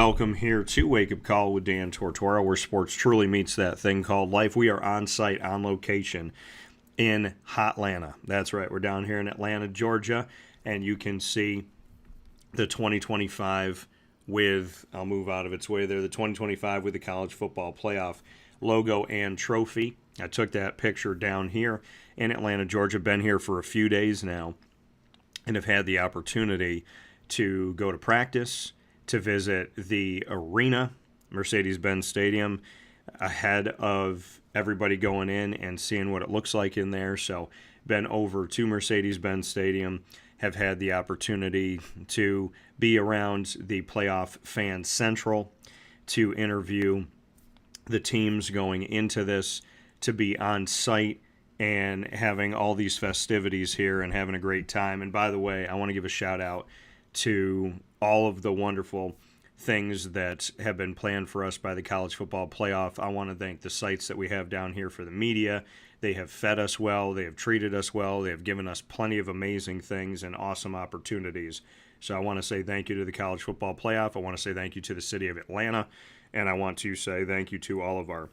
welcome here to Wake Up Call with Dan Tortora, where sports truly meets that thing called life. We are on site, on location in Hotlanta. That's right, we're down here in Atlanta, Georgia, and you can see the 2025 with, I'll move out of its way there, the 2025 with the college football playoff logo and trophy. I took that picture down here in Atlanta, Georgia. Been here for a few days now and have had the opportunity to go to practice, to visit the arena, Mercedes-Benz Stadium, ahead of everybody going in and seeing what it looks like in there. So been over to Mercedes-Benz Stadium, have had the opportunity to be around the playoff fan central, to interview the teams going into this, to be on site and having all these festivities here and having a great time. And by the way, I want to give a shout out to all of the wonderful things that have been planned for us by the college football playoff. I want to thank the sites that we have down here for the media. They have fed us well. They have treated us well. They have given us plenty of amazing things and awesome opportunities. So I want to say thank you to the college football playoff. I want to say thank you to the city of Atlanta. And I want to say thank you to all of our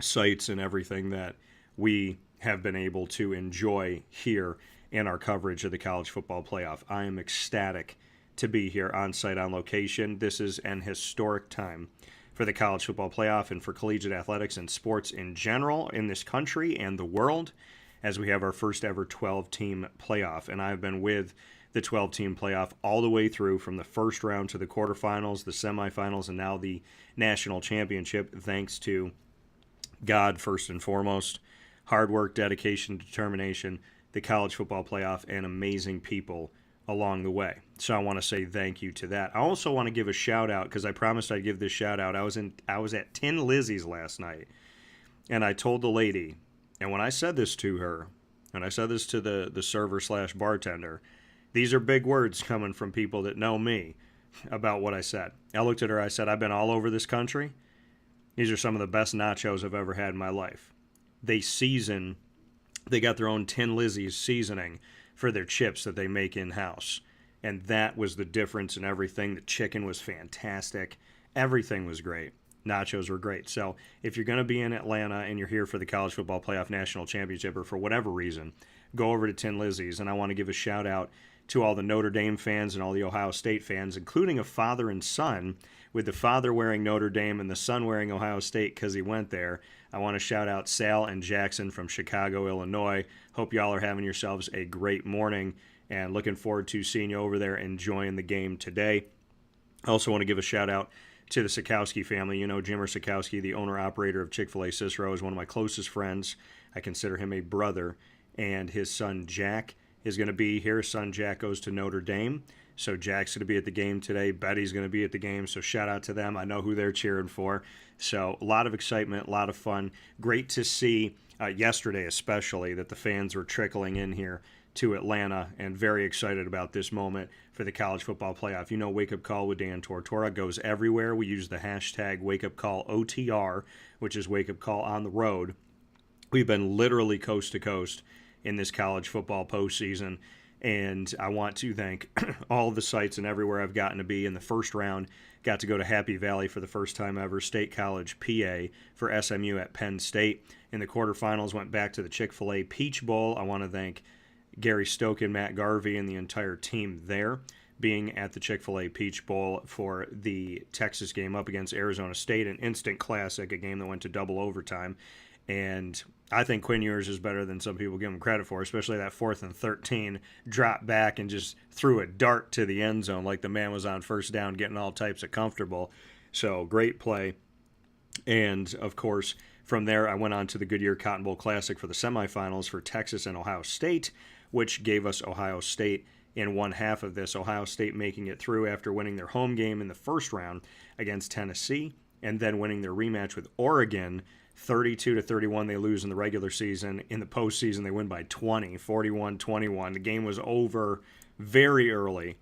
sites and everything that we have been able to enjoy here in our coverage of the college football playoff. I am ecstatic to be here on site, on location. This is an historic time for the college football playoff and for collegiate athletics and sports in general in this country and the world, as we have our first ever 12-team playoff. And I've been with the 12-team playoff all the way through, from the first round to the quarterfinals, the semifinals, and now the national championship, thanks to God first and foremost, hard work, dedication, determination, the college football playoff, and amazing people along the way. So I want to say thank you to that. I also want to give a shout out, because I promised I'd give this shout out. I was at Tin Lizzie's last night, and I told the lady, and when I said this to her, and I said this to the server slash bartender, these are big words coming from people that know me about what I said. I looked at her, I said, I've been all over this country. These are some of the best nachos I've ever had in my life. They got their own Tin Lizzie's seasoning for their chips that they make in-house. And that was the difference in everything. The chicken was fantastic. Everything was great. Nachos were great. So if you're going to be in Atlanta and you're here for the College Football Playoff National Championship, or for whatever reason, go over to Tin Lizzie's. And I want to give a shout out to all the Notre Dame fans and all the Ohio State fans, including a father and son, with the father wearing Notre Dame and the son wearing Ohio State because he went there. I want to shout out Sal and Jackson from Chicago, Illinois. Hope y'all are having yourselves a great morning, and looking forward to seeing you over there enjoying the game today. I also want to give a shout out to the Sikowski family. You know, Jimmer Sikowski, the owner-operator of Chick-fil-A Cicero, is one of my closest friends. I consider him a brother, and his son Jack is going to be here. His son Jack goes to Notre Dame, so Jack's going to be at the game today. Betty's going to be at the game, so shout out to them. I know who they're cheering for. So a lot of excitement, a lot of fun. Great to see yesterday especially that the fans were trickling in here to Atlanta, and very excited about this moment for the college football playoff. You know, Wake Up Call with Dan Tortora goes everywhere. We use the hashtag WakeUpCallOTR, which is Wake Up Call on the road. We've been literally coast to coast in this college football postseason, and I want to thank all the sites and everywhere I've gotten to be. In the first round, got to go to Happy Valley for the first time ever, State College, PA, for SMU at Penn State. In the quarterfinals, went back to the Chick-fil-A Peach Bowl. I want to thank Gary Stokin, Matt Garvey, and the entire team there, being at the Chick-fil-A Peach Bowl for the Texas game up against Arizona State, an instant classic, a game that went to double overtime. And I think Quinn Ewers is better than some people give him credit for, especially that 4th and 13, dropped back and just threw a dart to the end zone like the man was on first down, getting all types of comfortable. So great play. And, of course, from there I went on to the Goodyear Cotton Bowl Classic for the semifinals for Texas and Ohio State, which gave us Ohio State in one half of this. Ohio State making it through after winning their home game in the first round against Tennessee, and then winning their rematch with Oregon 32-31. They lose in the regular season. In the postseason, they win by 20, 41-21. The game was over very early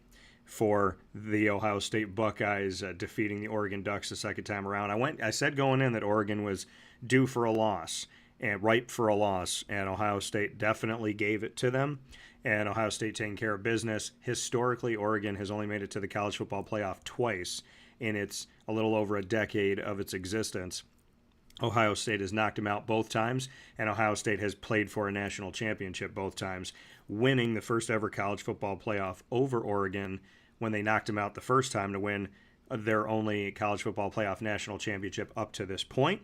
for the Ohio State Buckeyes, defeating the Oregon Ducks the second time around. I said going in that Oregon was due for a loss and ripe for a loss, and Ohio State definitely gave it to them. And Ohio State taking care of business. Historically, Oregon has only made it to the college football playoff twice in its a little over a decade of its existence. Ohio State has knocked them out both times, and Ohio State has played for a national championship both times, winning the first ever college football playoff over Oregon when they knocked them out the first time to win their only college football playoff national championship up to this point,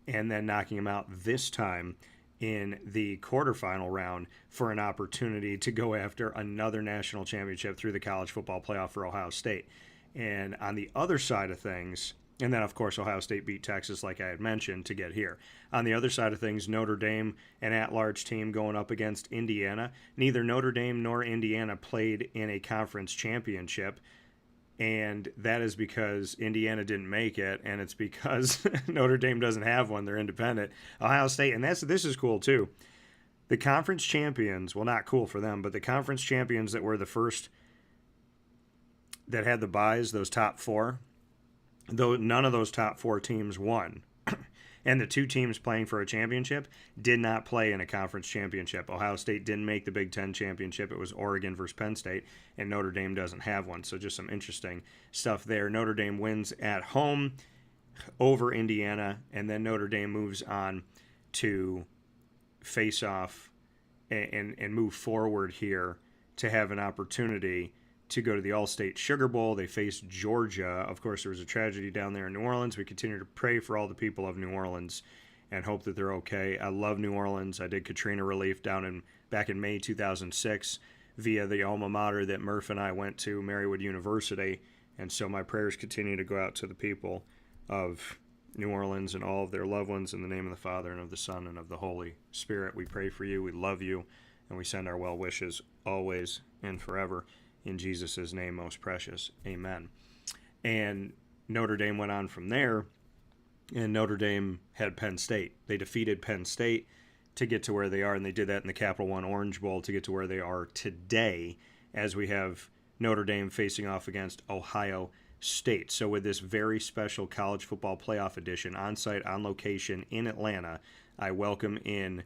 and then knocking them out this time in the quarterfinal round for an opportunity to go after another national championship through the college football playoff for Ohio State. And on the other side of things, and then, of course, Ohio State beat Texas, like I had mentioned, to get here. On the other side of things, Notre Dame, an at-large team going up against Indiana. Neither Notre Dame nor Indiana played in a conference championship, and that is because Indiana didn't make it, and it's because Notre Dame doesn't have one. They're independent. Ohio State, and this is cool, too. The conference champions, well, not cool for them, but the conference champions that were the first that had the byes, those top four, though none of those top four teams won. And the two teams playing for a championship did not play in a conference championship. Ohio State didn't make the Big Ten championship. It was Oregon versus Penn State, and Notre Dame doesn't have one. So just some interesting stuff there. Notre Dame wins at home over Indiana, and then Notre Dame moves on to face off and move forward here to have an opportunity to go to the All-State Sugar Bowl. They faced Georgia. Of course, there was a tragedy down there in New Orleans. We continue to pray for all the people of New Orleans and hope that they're okay. I love New Orleans. I did Katrina relief back in May 2006 via the alma mater that Murph and I went to, Marywood University. And so my prayers continue to go out to the people of New Orleans and all of their loved ones in the name of the Father and of the Son and of the Holy Spirit. We pray for you. We love you. And we send our well wishes always and forever. In Jesus' name, most precious. Amen. And Notre Dame went on from there, and Notre Dame had Penn State. They defeated Penn State to get to where they are, and they did that in the Capital One Orange Bowl to get to where they are today, as we have Notre Dame facing off against Ohio State. So with this very special college football playoff edition, on-site, on location in Atlanta, I welcome in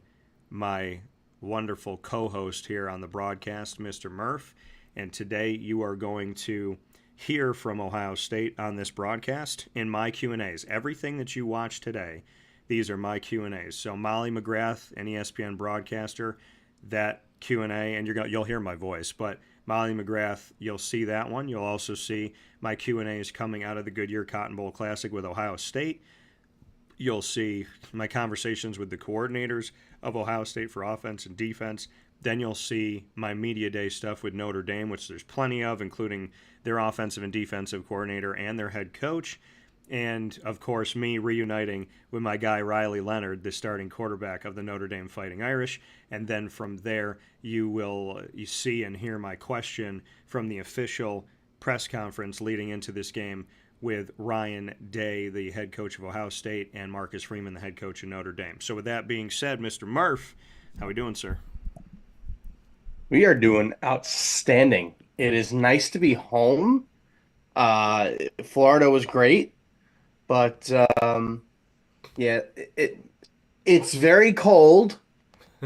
my wonderful co-host here on the broadcast, Mr. Murph. And today you are going to hear from Ohio State on this broadcast in my Q&As. Everything that you watch today, these are my Q&As. So Molly McGrath, an ESPN broadcaster, that Q&A, and you'll hear my voice, but Molly McGrath, you'll see that one. You'll also see my Q&As coming out of the Goodyear Cotton Bowl Classic with Ohio State. You'll see my conversations with the coordinators of Ohio State for offense and defense. Then you'll see my media day stuff with Notre Dame, which there's plenty of, including their offensive and defensive coordinator and their head coach. And, of course, me reuniting with my guy Riley Leonard, the starting quarterback of the Notre Dame Fighting Irish. And then from there, you see and hear my question from the official press conference leading into this game with Ryan Day, the head coach of Ohio State, and Marcus Freeman, the head coach of Notre Dame. So with that being said, Mr. Murph, how we doing, sir? We are doing outstanding. It is nice to be home. Florida was great, but yeah, it's very cold.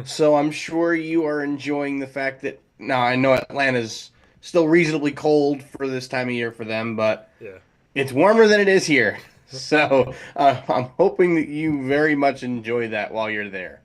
So I'm sure you are enjoying the fact that now I know Atlanta's still reasonably cold for this time of year for them, but Yeah. it's warmer than it is here. So I'm hoping that you very much enjoy that while you're there.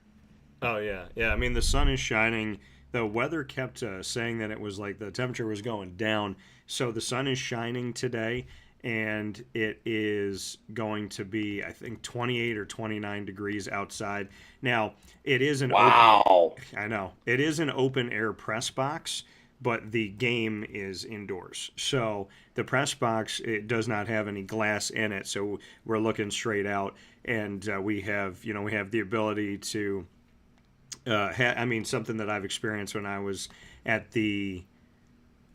Oh, yeah. Yeah, I mean, the sun is shining. The weather kept saying that it was like the temperature was going down. So the sun is shining today, and it is going to be, I think, 28 or 29 degrees outside. Now, it is an I know. It is an open air press box, but the game is indoors. So the press box, it does not have any glass in it, so we're looking straight out, and we have the ability to something that I've experienced when I was at the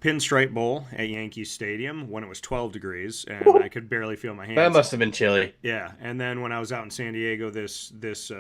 Pinstripe Bowl at Yankee Stadium when it was 12 degrees and I could barely feel my hands. That must have been chilly. Yeah, and then when I was out in San Diego this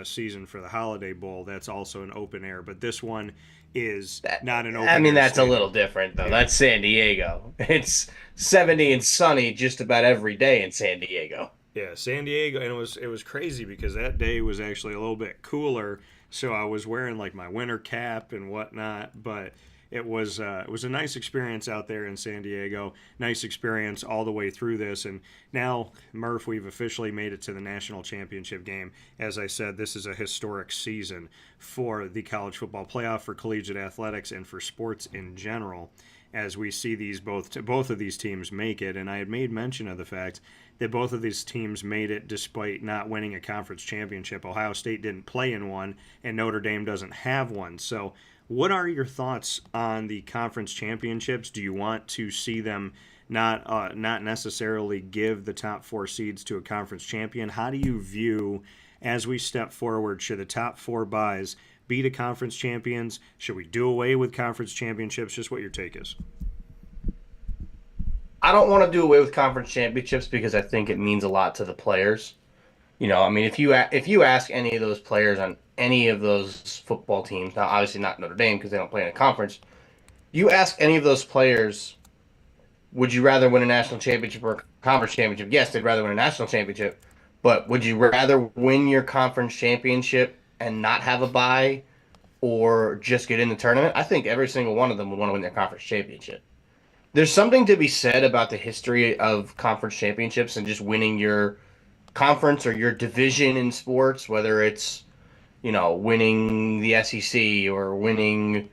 season for the Holiday Bowl, that's also an open air, but this one is not an open air. That's stadium. a little different, though. Yeah. That's San Diego. It's 70 and sunny just about every day in San Diego. Yeah, San Diego, and it was crazy because that day was actually a little bit cooler. So I was wearing like my winter cap and whatnot, but it was a nice experience out there in San Diego. Nice experience all the way through this, and now Murph, we've officially made it to the national championship game. As I said, this is a historic season for the college football playoff, for collegiate athletics, and for sports in general, as we see these both of these teams make it. And I had made mention of the fact that both of these teams made it despite not winning a conference championship. Ohio State didn't play in one, and Notre Dame doesn't have one. So what are your thoughts on the conference championships? Do you want to see them not necessarily give the top four seeds to a conference champion? How do you view, as we step forward, should the top four byes be the conference champions? Should we do away with conference championships? Just what your take is. I don't want to do away with conference championships because I think it means a lot to the players. I mean, if you ask any of those players on any of those football teams, now obviously not Notre Dame because they don't play in a conference, you ask any of those players, would you rather win a national championship or a conference championship? Yes, they'd rather win a national championship, but would you rather win your conference championship and not have a bye or just get in the tournament? I think every single one of them would want to win their conference championship. There's something to be said about the history of conference championships and just winning your conference or your division in sports, whether it's, winning the SEC or winning,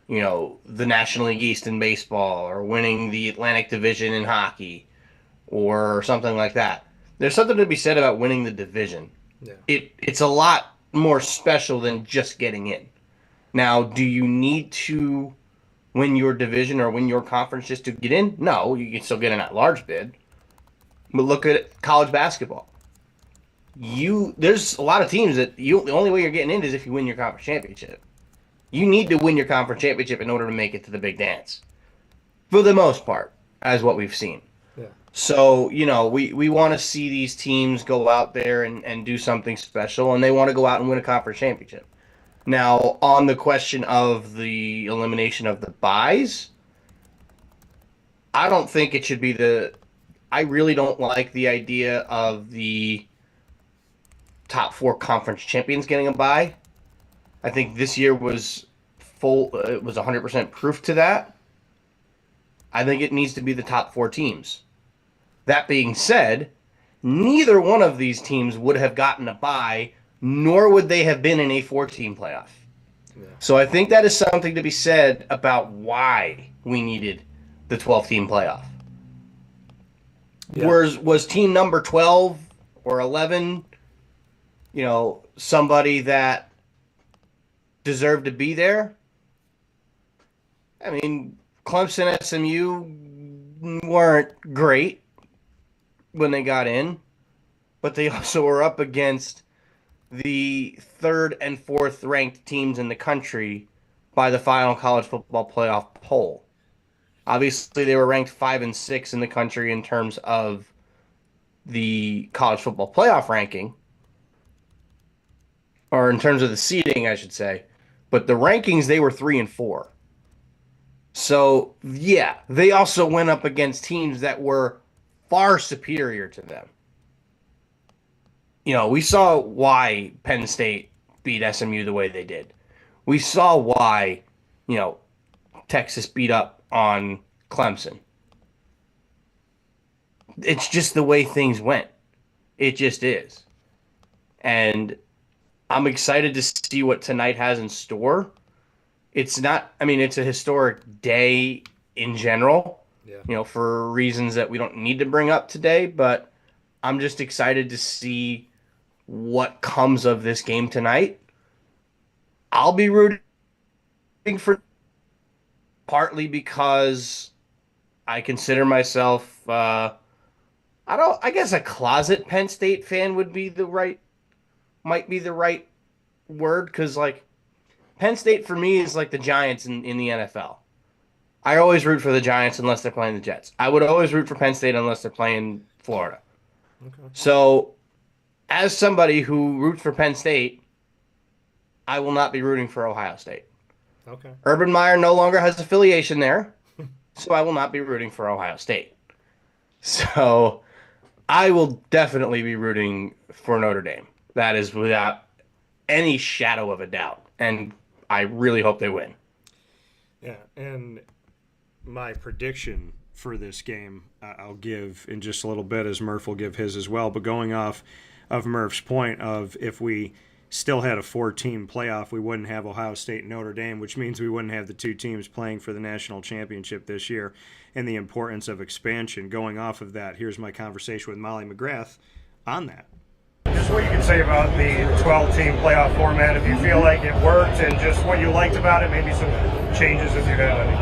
the National League East in baseball or winning the Atlantic Division in hockey or something like that. There's something to be said about winning the division. Yeah. It's a lot more special than just getting in. Now, do you need to win your division or win your conference just to get in? No, you can still get an at-large bid. But look at college basketball. There's a lot of teams that the only way you're getting in is if you win your conference championship. You need to win your conference championship in order to make it to the big dance, for the most part, as what we've seen. Yeah. So, we want to see these teams go out there and do something special, and they want to go out and win a conference championship. Now, on the question of the elimination of the byes, I don't think it should be I really don't like the idea of the top four conference champions getting a bye. I think this year was it was 100% proof to that. I think it needs to be the top four teams. That being said, neither one of these teams would have gotten a bye, nor would they have been in a 4-team playoff. Yeah. So I think that is something to be said about why we needed the 12-team playoff. Yeah. Was team number 12 or 11, somebody that deserved to be there? I mean, Clemson, SMU weren't great when they got in, but they also were up against the 3rd and 4th ranked teams in the country by the final college football playoff poll. Obviously, they were ranked 5 and 6 in the country in terms of the college football playoff ranking, or in terms of the seeding, I should say. But the rankings, they were 3 and 4. So, yeah, they also went up against teams that were far superior to them. We saw why Penn State beat SMU the way they did. We saw why, Texas beat up on Clemson. It's just the way things went. It just is. And I'm excited to see what tonight has in store. It's a historic day in general, for reasons that we don't need to bring up today, but I'm just excited to see what comes of this game tonight. I'll be rooting for, partly because I consider myself, I guess a closet Penn State fan might be the right word, because Penn State for me is like the Giants in the NFL. I always root for the Giants unless they're playing the Jets. I would always root for Penn State unless they're playing Florida. Okay. So, as somebody who roots for Penn State, I will not be rooting for Ohio State. Okay. Urban Meyer no longer has affiliation there, so I will not be rooting for Ohio State. So, I will definitely be rooting for Notre Dame. That is without any shadow of a doubt. And I really hope they win. Yeah, and my prediction for this game I'll give in just a little bit, as Murph will give his as well. But going off of Murph's point of if we still had a 4-team playoff, we wouldn't have Ohio State and Notre Dame, which means we wouldn't have the two teams playing for the national championship this year, and the importance of expansion. Going off of that, here's my conversation with Molly McGrath on that. Just what you can say about the 12-team playoff format, if you feel like it worked, and just what you liked about it, maybe some changes if you had any.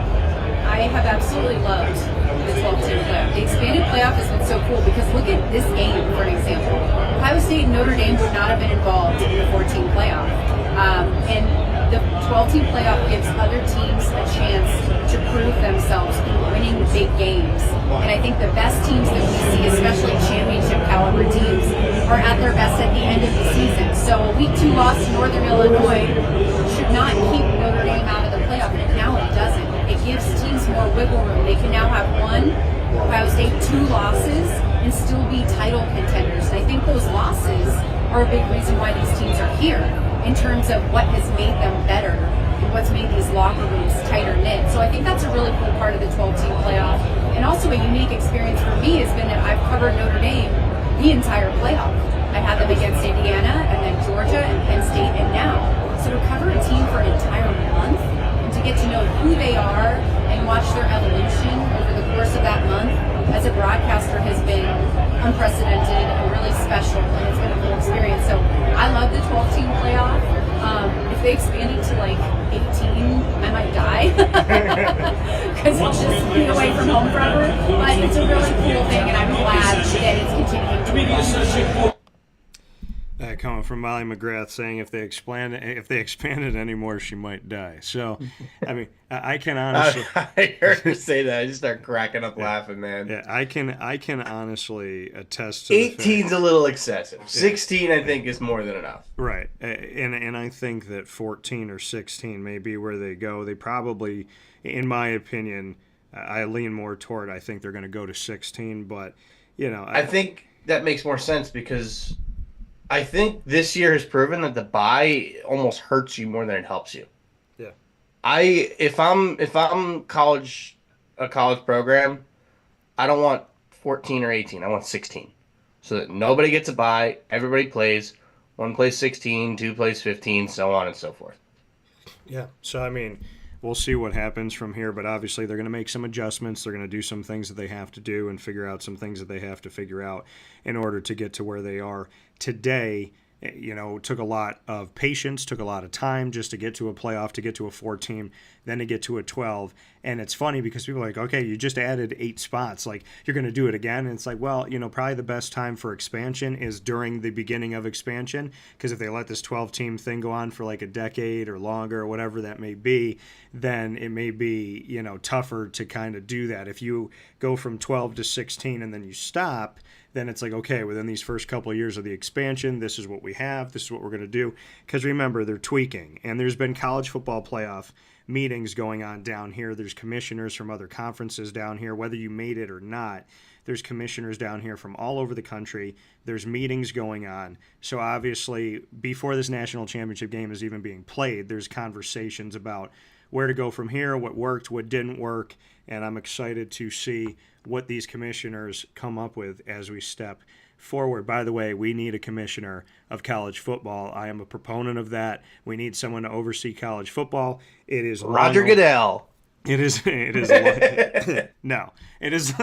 I have absolutely loved the 12-team playoff. The expanded playoff has been so cool because look at this game, for an example. Ohio State and Notre Dame would not have been involved in the 14 playoff. And the 12-team playoff gives other teams a chance to prove themselves in winning big games. And I think the best teams that we see, especially championship caliber teams, are at their best at the end of the season. So a week 2 loss to Northern Illinois should not keep Notre Dame out of the playoff, and now it doesn't. It gives teams more wiggle room. They can now have Ohio State 2 losses and still be title contenders. And I think those losses are a big reason why these teams are here in terms of what has made them better and what's made these locker rooms tighter knit. So I think that's a really cool part of the 12-team playoff. And also a unique experience for me has been that I've covered Notre Dame the entire playoff. I had them against Indiana and then Georgia and Penn State and now. So to cover a team for an entire month and to get to know who they are and watch their evolution over the course of that month as a broadcaster has been unprecedented and really special, and it's been a cool experience. So I love the 12-team playoff. If they expand it to like 18, I might die because it's just being away from home forever. But it's a really cool thing, and I'm glad that it's continuing to be. Coming from Molly McGrath saying if they expand it anymore, she might die. So, I mean, I can honestly. I heard her say that. I just start cracking up laughing, man. Yeah, I can honestly attest to 18's a little excessive. 16, I think, is more than enough. Right, and I think that 14 or 16 may be where they go. They probably, in my opinion, I lean more toward. I think they're going to go to 16, but I think that makes more sense because I think this year has proven that the bye almost hurts you more than it helps you. Yeah. If I'm a college program, I don't want 14 or 18. I want 16. So that nobody gets a bye, everybody plays. One plays 16, 2 plays 15, so on and so forth. Yeah. So I mean, we'll see what happens from here, but obviously they're going to make some adjustments. They're going to do some things that they have to do and figure out some things that they have to figure out in order to get to where they are today. Took a lot of patience, took a lot of time just to get to a playoff, to get to a 4-team, then to get to a 12. And it's funny because people are like, okay, you just added 8 spots. Like, you're going to do it again. And it's like, well, probably the best time for expansion is during the beginning of expansion. Because if they let this 12-team thing go on for like a decade or longer or whatever that may be, then it may be, tougher to kind of do that. If you go from 12 to 16 and then you stop, then it's like, okay, within these first couple of years of the expansion, this is what we have, this is what we're going to do. Because remember, they're tweaking. And there's been college football playoff meetings going on down here. There's commissioners from other conferences down here, whether you made it or not. There's commissioners down here from all over the country. There's meetings going on. So obviously, before this national championship game is even being played, there's conversations about where to go from here, what worked, what didn't work, and I'm excited to see what these commissioners come up with as we step forward. By the way, we need a commissioner of college football. I am a proponent of that. We need someone to oversee college football. It is Roger Goodell. It is no. It is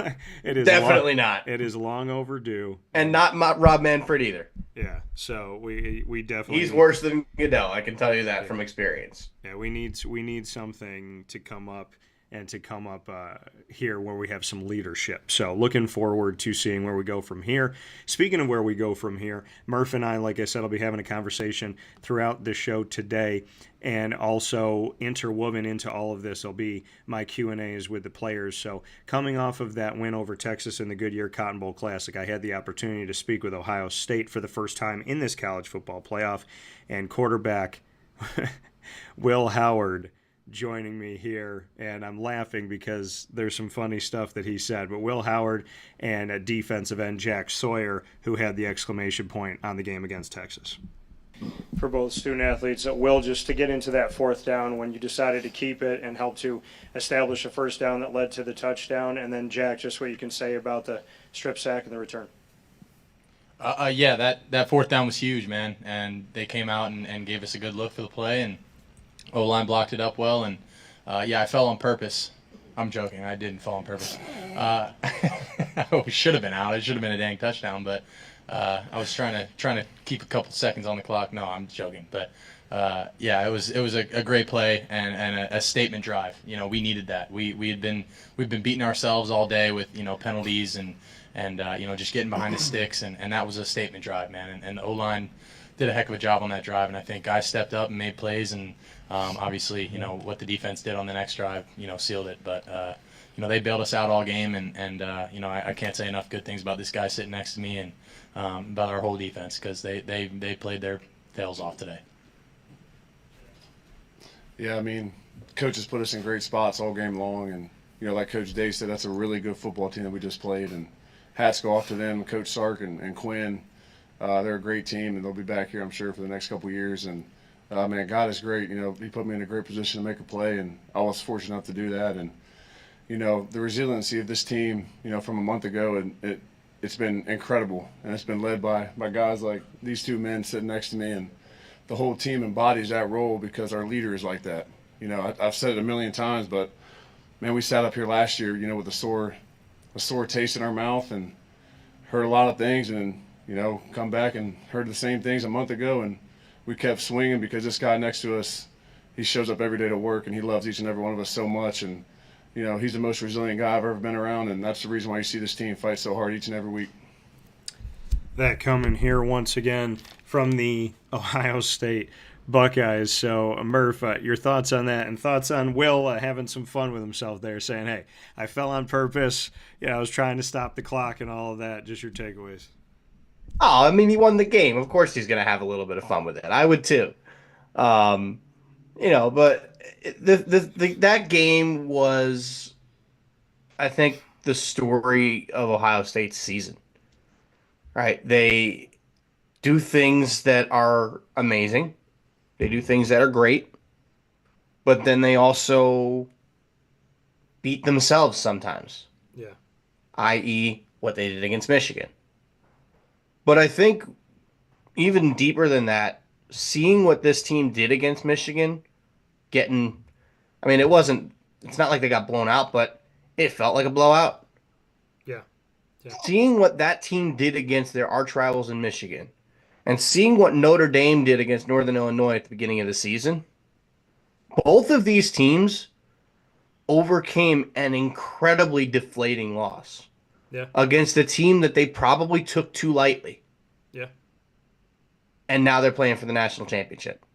Definitely not. It is long overdue. And not Rob Manfred either. Yeah. So we definitely He's worse than Goodell, I can tell you that from experience. Yeah, we need something to come up here where we have some leadership. So looking forward to seeing where we go from here. Speaking of where we go from here, Murph and I, like I said, will be having a conversation throughout the show today, and also interwoven into all of this will be my Q&As with the players. So coming off of that win over Texas in the Goodyear Cotton Bowl Classic, I had the opportunity to speak with Ohio State for the first time in this college football playoff, and quarterback Will Howard joining me here, and I'm laughing because there's some funny stuff that he said. But Will Howard and a defensive end, Jack Sawyer, who had the exclamation point on the game against Texas. for both student athletes. Will, just to get into that fourth down when you decided to keep it and help to establish a first down that led to the touchdown, and then Jack, just what you can say about the strip sack and the return. Yeah, that fourth down was huge, man, and they came out and gave us a good look for the play, and O-line blocked it up well, and yeah, I fell on purpose. I'm joking, I didn't fall on purpose. I should have been out. It should have been a dang touchdown, but I was trying to keep a couple seconds on the clock. No, I'm joking, but yeah, it was a great play and a statement drive. You know, we needed that. We've been beating ourselves all day with penalties and just getting behind the sticks, and that was a statement drive, man. And the O-line did a heck of a job on that drive, and I think guys stepped up and made plays, and obviously, what the defense did on the next drive, sealed it. But they bailed us out all game, and I can't say enough good things about this guy sitting next to me and about our whole defense, because they played their tails off today. Yeah, I mean, coaches put us in great spots all game long, and like Coach Day said, that's a really good football team that we just played, and hats go off to them, Coach Sark and Quinn. They're a great team, and they'll be back here, I'm sure, for the next couple of years. And man, God is great. He put me in a great position to make a play, and I was fortunate enough to do that. And the resiliency of this team, from a month ago, and it's been incredible, and it's been led by guys like these two men sitting next to me, and the whole team embodies that role because our leader is like that. I've said it a million times, but man, we sat up here last year, with a sore taste in our mouth and heard a lot of things, and come back and heard the same things a month ago, and we kept swinging because this guy next to us, he shows up every day to work, and he loves each and every one of us so much, and he's the most resilient guy I've ever been around, and that's the reason why you see this team fight so hard each and every week. That coming here once again from the Ohio State Buckeyes. So, Murph, your thoughts on that, and thoughts on Will having some fun with himself there, saying, hey, I fell on purpose, I was trying to stop the clock and all of that. Just your takeaways. Oh, I mean, he won the game. Of course he's going to have a little bit of fun with it. I would too. But that game was, I think, the story of Ohio State's season. Right? They do things that are amazing. They do things that are great. But then they also beat themselves sometimes. Yeah. I.e., what they did against Michigan. But I think even deeper than that, seeing what this team did against Michigan, it's not like they got blown out, but it felt like a blowout. Yeah. Seeing what that team did against their arch rivals in Michigan, and seeing what Notre Dame did against Northern Illinois at the beginning of the season, both of these teams overcame an incredibly deflating loss. Yeah. Against a team that they probably took too lightly. Yeah. And now they're playing for the national championship.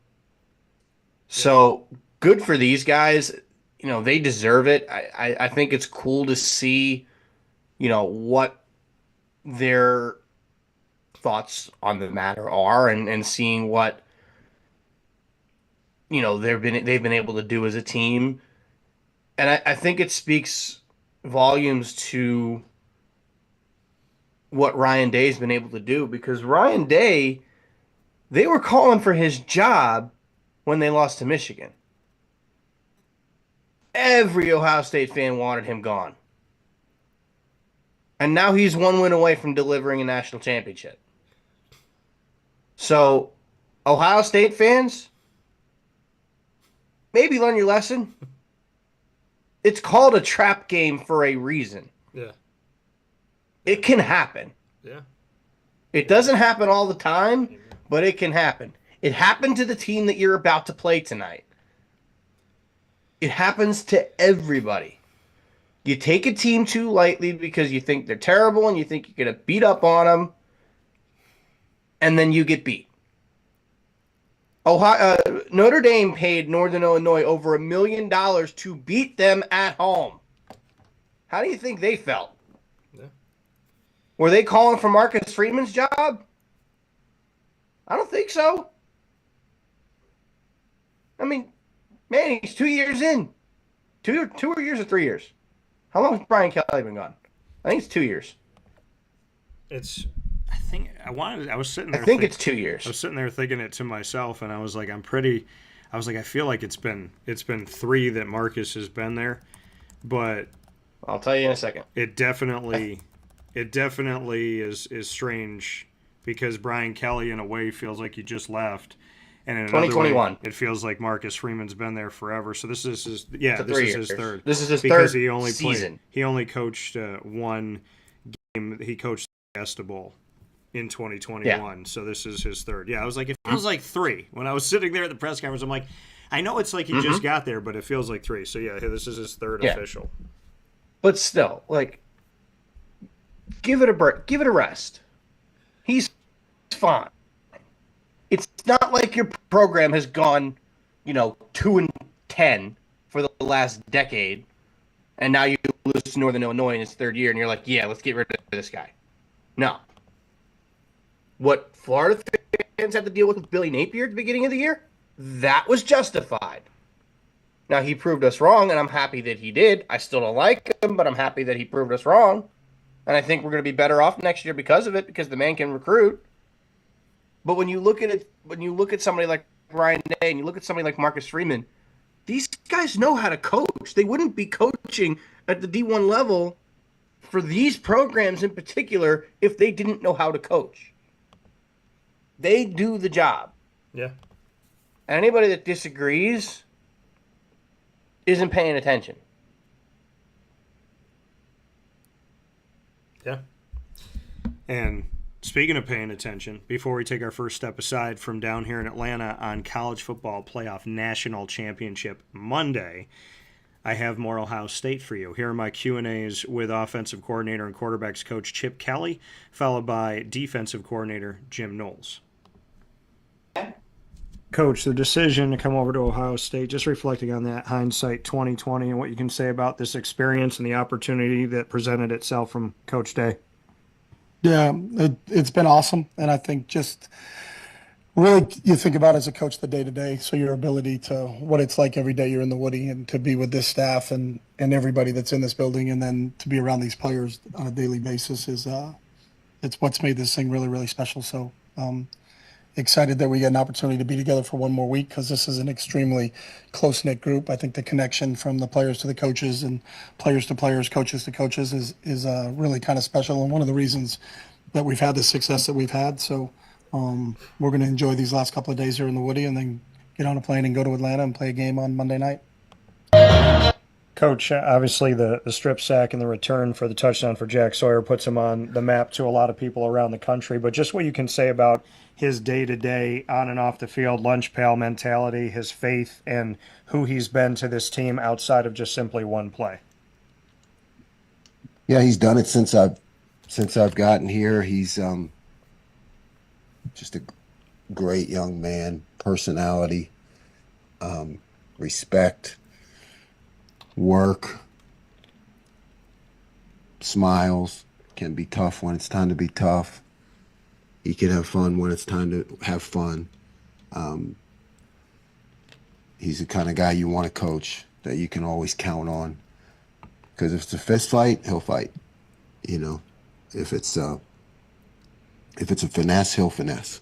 So good for these guys. They deserve it. I think it's cool to see, what their thoughts on the matter are, and seeing what, they've been able to do as a team. And I think it speaks volumes to what Ryan Day's been able to do, because Ryan Day, they were calling for his job when they lost to Michigan. Every Ohio State fan wanted him gone. And now he's one win away from delivering a national championship. So, Ohio State fans, maybe learn your lesson. It's called a trap game for a reason. Yeah. It can happen. Yeah. It doesn't happen all the time, but it can happen. It happened to the team that you're about to play tonight. It happens to everybody. You take a team too lightly because you think they're terrible and you think you're going to beat up on them, and then you get beat. Notre Dame paid Northern Illinois over $1 million to beat them at home. How do you think they felt? Yeah. Were they calling for Marcus Freeman's job? I don't think so. I mean, man, he's 2 years in. 2 years or 3 years? How long has Brian Kelly been gone? I think it's 2 years. I think I was sitting there. I think it's 2 years. I was sitting there thinking it to myself, and I was like, I feel like it's been 3 that Marcus has been there, but I'll tell you in a second. it definitely is strange because Brian Kelly in a way feels like he just left, and in another 2021. way, it feels like Marcus Freeman's been there forever. So this is his His third. This is his Because third he only season. he only coached one game. He coached the Fiesta Bowl in 2021. Yeah. So this is his third. Yeah, I was like, it feels like 3. When I was sitting there at the press conference, I'm like, I know it's like he just got there, but it feels like 3. So yeah, this is his third official. But still, like, give it a break. Give it a rest. He's fine. It's not like your program has gone, 2-10 for the last decade, and now you lose to Northern Illinois in its third year, and you're like, yeah, let's get rid of this guy. No. What Florida fans had to deal with Billy Napier at the beginning of the year, that was justified. Now, he proved us wrong, and I'm happy that he did. I still don't like him, but I'm happy that he proved us wrong. And I think we're going to be better off next year because of it, because the man can recruit. But when you look at it, when you look at somebody like Ryan Day and you look at somebody like Marcus Freeman, these guys know how to coach. They wouldn't be coaching at the D1 level for these programs in particular if they didn't know how to coach. They do the job. Yeah. And anybody that disagrees isn't paying attention. Yeah. And speaking of paying attention, before we take our first step aside from down here in Atlanta on College Football Playoff National Championship Monday, I have more Ohio State for you. Here are my Q&As with offensive coordinator and quarterbacks coach Chip Kelly, followed by defensive coordinator Jim Knowles. Coach, the decision to come over to Ohio State, just reflecting on that hindsight 2020 and what you can say about this experience and the opportunity that presented itself from Coach Day. Yeah, it's been awesome. And I think just really you think about as a coach the day-to-day, so your ability to what it's like every day you're in the Woody and to be with this staff and everybody that's in this building and then to be around these players on a daily basis is it's what's made this thing really, really special. So excited that we get an opportunity to be together for one more week because this is an extremely close-knit group. I think the connection from the players to the coaches and players to players, coaches to coaches is really kind of special and one of the reasons that we've had the success that we've had. So we're going to enjoy these last couple of days here in the Woody and then get on a plane and go to Atlanta and play a game on Monday night. Coach, obviously the strip sack and the return for the touchdown for Jack Sawyer puts him on the map to a lot of people around the country, but just what you can say about his day-to-day on and off the field lunch pail mentality, his faith, and who he's been to this team outside of just simply one play. Yeah, he's done it since I've gotten here. He's just a great young man, personality, respect, work, smiles, can be tough when it's time to be tough. He can have fun when it's time to have fun. He's the kind of guy you want to coach that you can always count on. Because if it's a fist fight, he'll fight. You know, if it's a finesse, he'll finesse.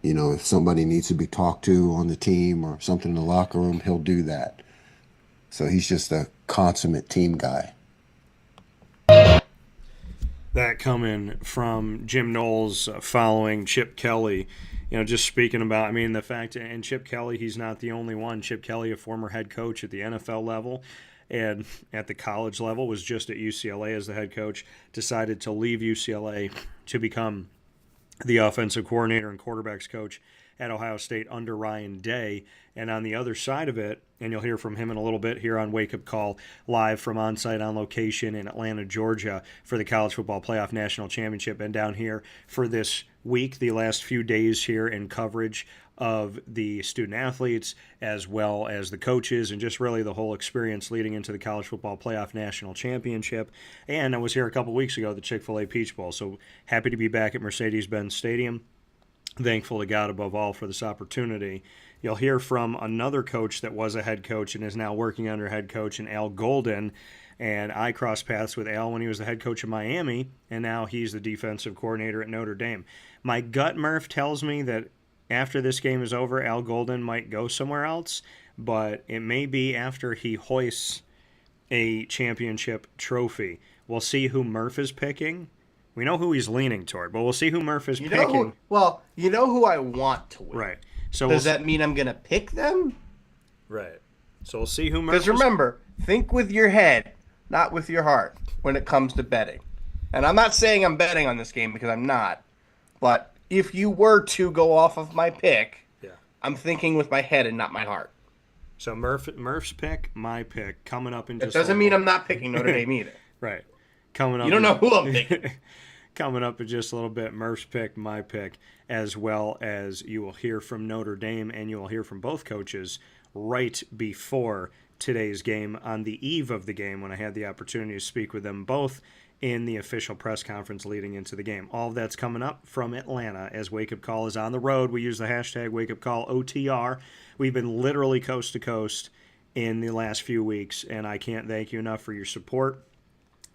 You know, if somebody needs to be talked to on the team or something in the locker room, he'll do that. So he's just a consummate team guy. That coming from Jim Knowles following Chip Kelly, just speaking about, the fact, and Chip Kelly, he's not the only one. Chip Kelly, a former head coach at the NFL level and at the college level, was just at UCLA as the head coach, decided to leave UCLA to become the offensive coordinator and quarterbacks coach at Ohio State under Ryan Day. And on the other side of it, and you'll hear from him in a little bit here on Wake Up Call, live from on-site on location in Atlanta, Georgia for the College Football Playoff National Championship, and down here for this week, the last few days here in coverage of the student-athletes as well as the coaches and just really the whole experience leading into the College Football Playoff National Championship. And I was here a couple weeks ago, the Chick-fil-A Peach Bowl, so happy to be back at Mercedes-Benz Stadium. Thankful to God above all for this opportunity. You'll hear from another coach that was a head coach and is now working under head coach, and Al Golden, And I crossed paths with Al when he was the head coach of Miami, and now he's the defensive coordinator at Notre Dame. My gut, Murph, tells me that after this game is over, Al Golden might go somewhere else, but it may be after he hoists a championship trophy. We'll see who Murph is picking. We know who he's leaning toward, but we'll see who Murph is picking. You know who I want to win. Right. So Does that mean I'm going to pick them? Right. So we'll see who Murph Because remember, think with your head, not with your heart when it comes to betting. And I'm not saying I'm betting on this game because I'm not. But if you were to go off of my pick, I'm thinking with my head and not my heart. So Murph's pick, my pick, coming up in just It doesn't mean I'm not picking Notre Dame either. Right. Coming up. You don't know who I'm picking. Coming up in just a little bit, Murph's pick, my pick, as well as you will hear from Notre Dame and you will hear from both coaches right before today's game, on the eve of the game, when I had the opportunity to speak with them both in the official press conference leading into the game. All of that's coming up from Atlanta as Wake Up Call is on the road. We use the hashtag WakeUpCallOTR. We've been literally coast to coast in the last few weeks, and I can't thank you enough for your support.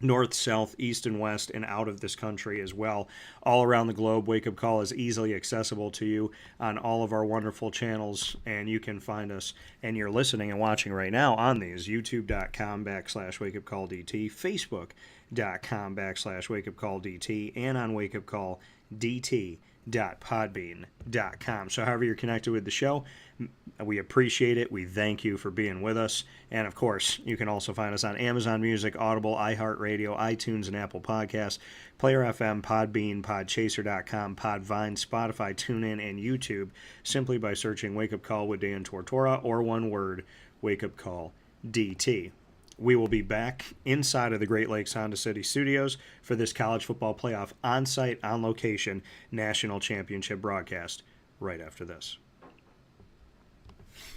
North, south, east, and west, and out of this country as well. All around the globe, Wake Up Call is easily accessible to you on all of our wonderful channels, and you can find us, and you're listening and watching right now on these, youtube.com/WakeUpCallDT, Facebook.com/WakeUpCallDT, and on WakeUpCallDT.podbean.com. So however you're connected with the show, we appreciate it. We thank you for being with us. And, of course, you can also find us on Amazon Music, Audible, iHeartRadio, iTunes, and Apple Podcasts, Player FM, Podbean, Podchaser.com, Podvine, Spotify, TuneIn, and YouTube simply by searching Wake Up Call with Dan Tortora, or one word, Wake Up Call DT. We will be back inside of the Great Lakes Honda City Studios for this college football playoff on-site, on-location national championship broadcast right after this.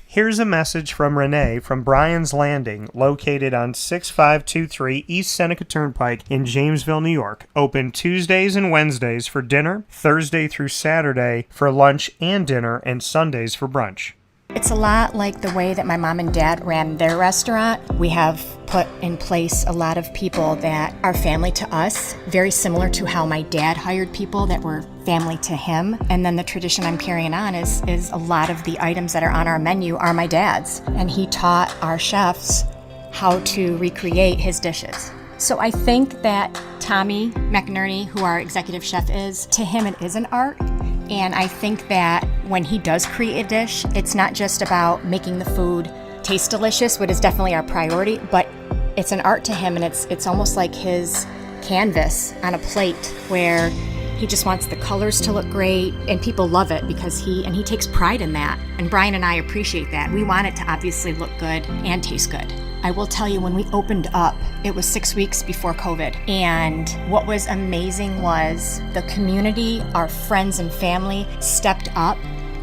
Here's a message from Renee from Bryan's Landing, located on 6523 East Seneca Turnpike in Jamesville, New York. Open Tuesdays and Wednesdays for dinner, Thursday through Saturday for lunch and dinner, and Sundays for brunch. It's a lot like the way that my mom and dad ran their restaurant. We have put in place a lot of people that are family to us, very similar to how my dad hired people that were family to him. And then the tradition I'm carrying on is a lot of the items that are on our menu are my dad's. And he taught our chefs how to recreate his dishes. So I think that Tommy McNerney, who our executive chef is, to him it is an art. And I think that when he does create a dish, it's not just about making the food taste delicious, which is definitely our priority, but it's an art to him, and it's almost like his canvas on a plate where he just wants the colors to look great, and people love it because he takes pride in that. And Bryan and I appreciate that. We want it to obviously look good and taste good. I will tell you, when we opened up, it was 6 weeks before COVID. And what was amazing was the community, our friends and family stepped up,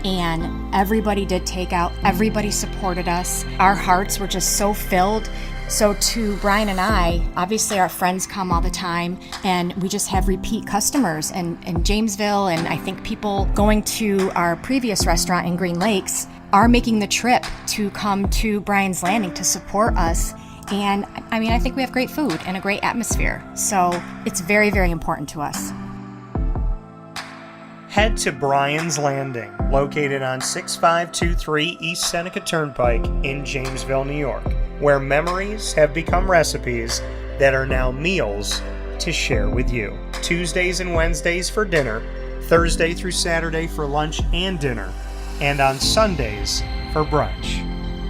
and everybody did takeout. Everybody supported us. Our hearts were just so filled. So to Bryan and I, obviously our friends come all the time, and we just have repeat customers in Jamesville, and I think people going to our previous restaurant in Green Lakes are making the trip to come to Bryan's Landing to support us. And I mean, I think we have great food and a great atmosphere. So it's very, very important to us. Head to Bryan's Landing, located on 6523 East Seneca Turnpike in Jamesville, New York, where memories have become recipes that are now meals to share with you. Tuesdays and Wednesdays for dinner, Thursday through Saturday for lunch and dinner, and on Sundays for brunch.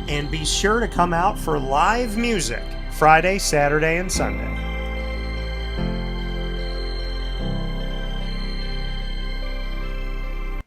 And be sure to come out for live music Friday, Saturday, and Sunday.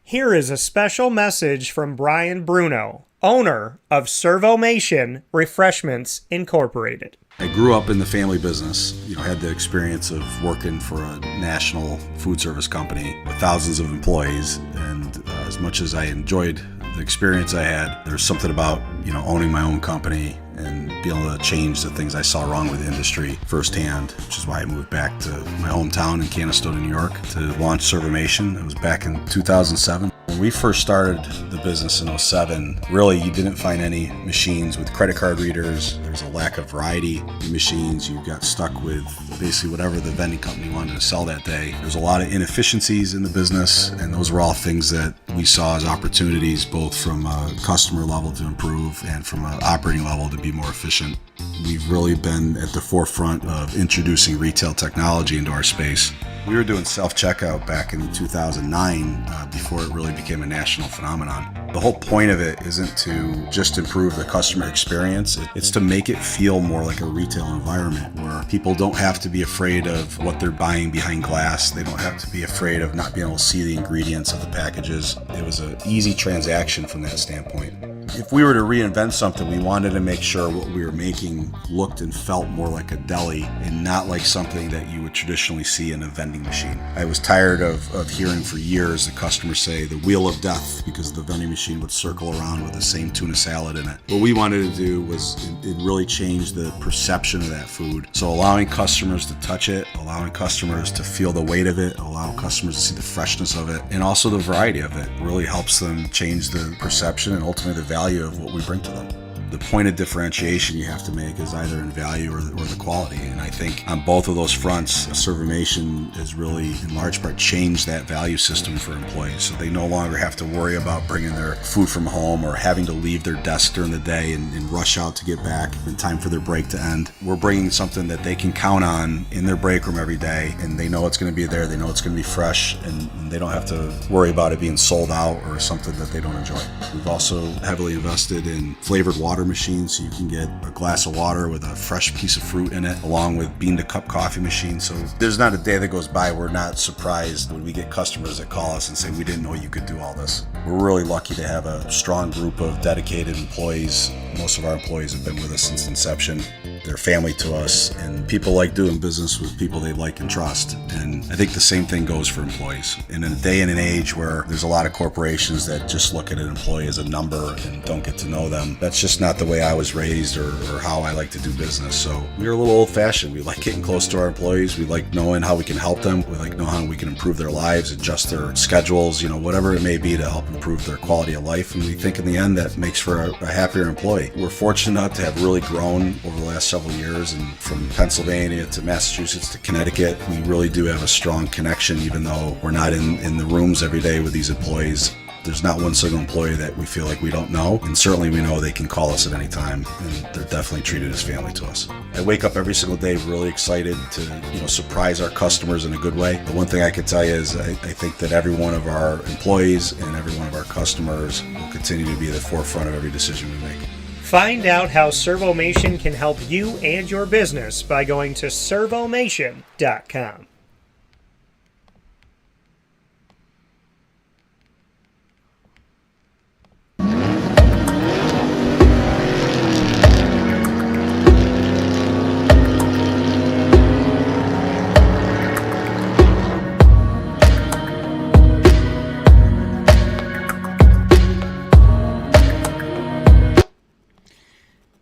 Here is a special message from Brian Bruno, owner of Servomation Refreshments Incorporated. I grew up in the family business, had the experience of working for a national food service company with thousands of employees, and as much as I enjoyed the experience I had, there's something about, owning my own company and being able to change the things I saw wrong with the industry firsthand, which is why I moved back to my hometown in Canastota, New York to launch Servomation. It was back in 2007. When we first started the business in '07, really you didn't find any machines with credit card readers. There's a lack of variety in machines. You got stuck with basically whatever the vending company wanted to sell that day. There's a lot of inefficiencies in the business, and those were all things that we saw as opportunities, both from a customer level to improve and from an operating level to be more efficient. We've really been at the forefront of introducing retail technology into our space. We were doing self-checkout back in 2009 before it really became a national phenomenon. The whole point of it isn't to just improve the customer experience. It's to make it feel more like a retail environment where people don't have to be afraid of what they're buying behind glass. They don't have to be afraid of not being able to see the ingredients of the packages. It was an easy transaction from that standpoint. If we were to reinvent something, we wanted to make sure what we were making looked and felt more like a deli and not like something that you would traditionally see in a vending machine. I was tired of hearing for years the customers say the wheel of death because the vending machine would circle around with the same tuna salad in it. What we wanted to do was it really changed the perception of that food. So allowing customers to touch it, allowing customers to feel the weight of it, allowing customers to see the freshness of it, and also the variety of it really helps them change the perception and ultimately the value of what we bring to them. The point of differentiation you have to make is either in value or the quality. And I think on both of those fronts, Servomation has really, in large part, changed that value system for employees. So they no longer have to worry about bringing their food from home or having to leave their desk during the day and rush out to get back in time for their break to end. We're bringing something that they can count on in their break room every day, and they know it's going to be there, they know it's going to be fresh, and they don't have to worry about it being sold out or something that they don't enjoy. We've also heavily invested in flavored water machines, so you can get a glass of water with a fresh piece of fruit in it, along with bean to cup coffee machines. So there's not a day that goes by we're not surprised when we get customers that call us and say, we didn't know you could do all this. We're really lucky to have a strong group of dedicated employees. Most of our employees have been with us since inception. They're family to us, and people like doing business with people they like and trust. And I think the same thing goes for employees. In a day and an age where there's a lot of corporations that just look at an employee as a number and don't get to know them, that's just not the way I was raised or how I like to do business. So we're a little old-fashioned. We like getting close to our employees. We like knowing how we can help them. We like knowing how we can improve their lives, adjust their schedules, whatever it may be to help improve their quality of life. And we think in the end that makes for a happier employee. We're fortunate enough to have really grown over the last several years, and from Pennsylvania to Massachusetts to Connecticut, we really do have a strong connection, even though we're not in the rooms every day with these employees. There's not one single employee that we feel like we don't know, and certainly we know they can call us at any time, and they're definitely treated as family to us. I wake up every single day really excited to surprise our customers in a good way. The one thing I can tell you is I think that every one of our employees and every one of our customers will continue to be at the forefront of every decision we make. Find out how Servomation can help you and your business by going to servomation.com.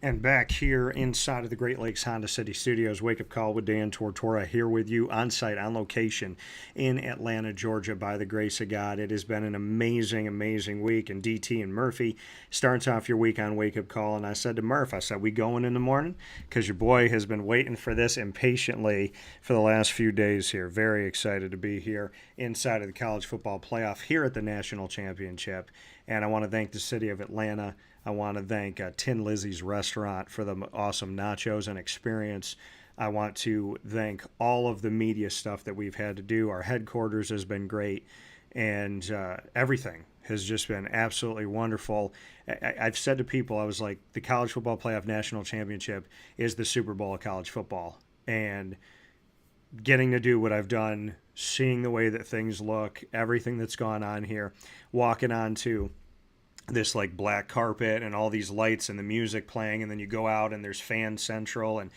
And back here inside of the Great Lakes Honda City Studios, Wake Up Call with Dan Tortora here with you on site, on location in Atlanta, Georgia, by the grace of God. It has been an amazing, amazing week. And DT and Murphy starts off your week on Wake Up Call. And I said to Murph, we going in the morning? Because your boy has been waiting for this impatiently for the last few days here. Very excited to be here inside of the college football playoff here at the National Championship. And I want to thank the city of Atlanta. I want to thank Tin Lizzie's Restaurant for the awesome nachos and experience. I want to thank all of the media stuff that we've had to do. Our headquarters has been great, and everything has just been absolutely wonderful. I've said to people, I was like, the College Football Playoff National Championship is the Super Bowl of college football. And getting to do what I've done, seeing the way that things look, everything that's gone on here, walking onto this like black carpet and all these lights and the music playing, and then you go out and there's Fan Central and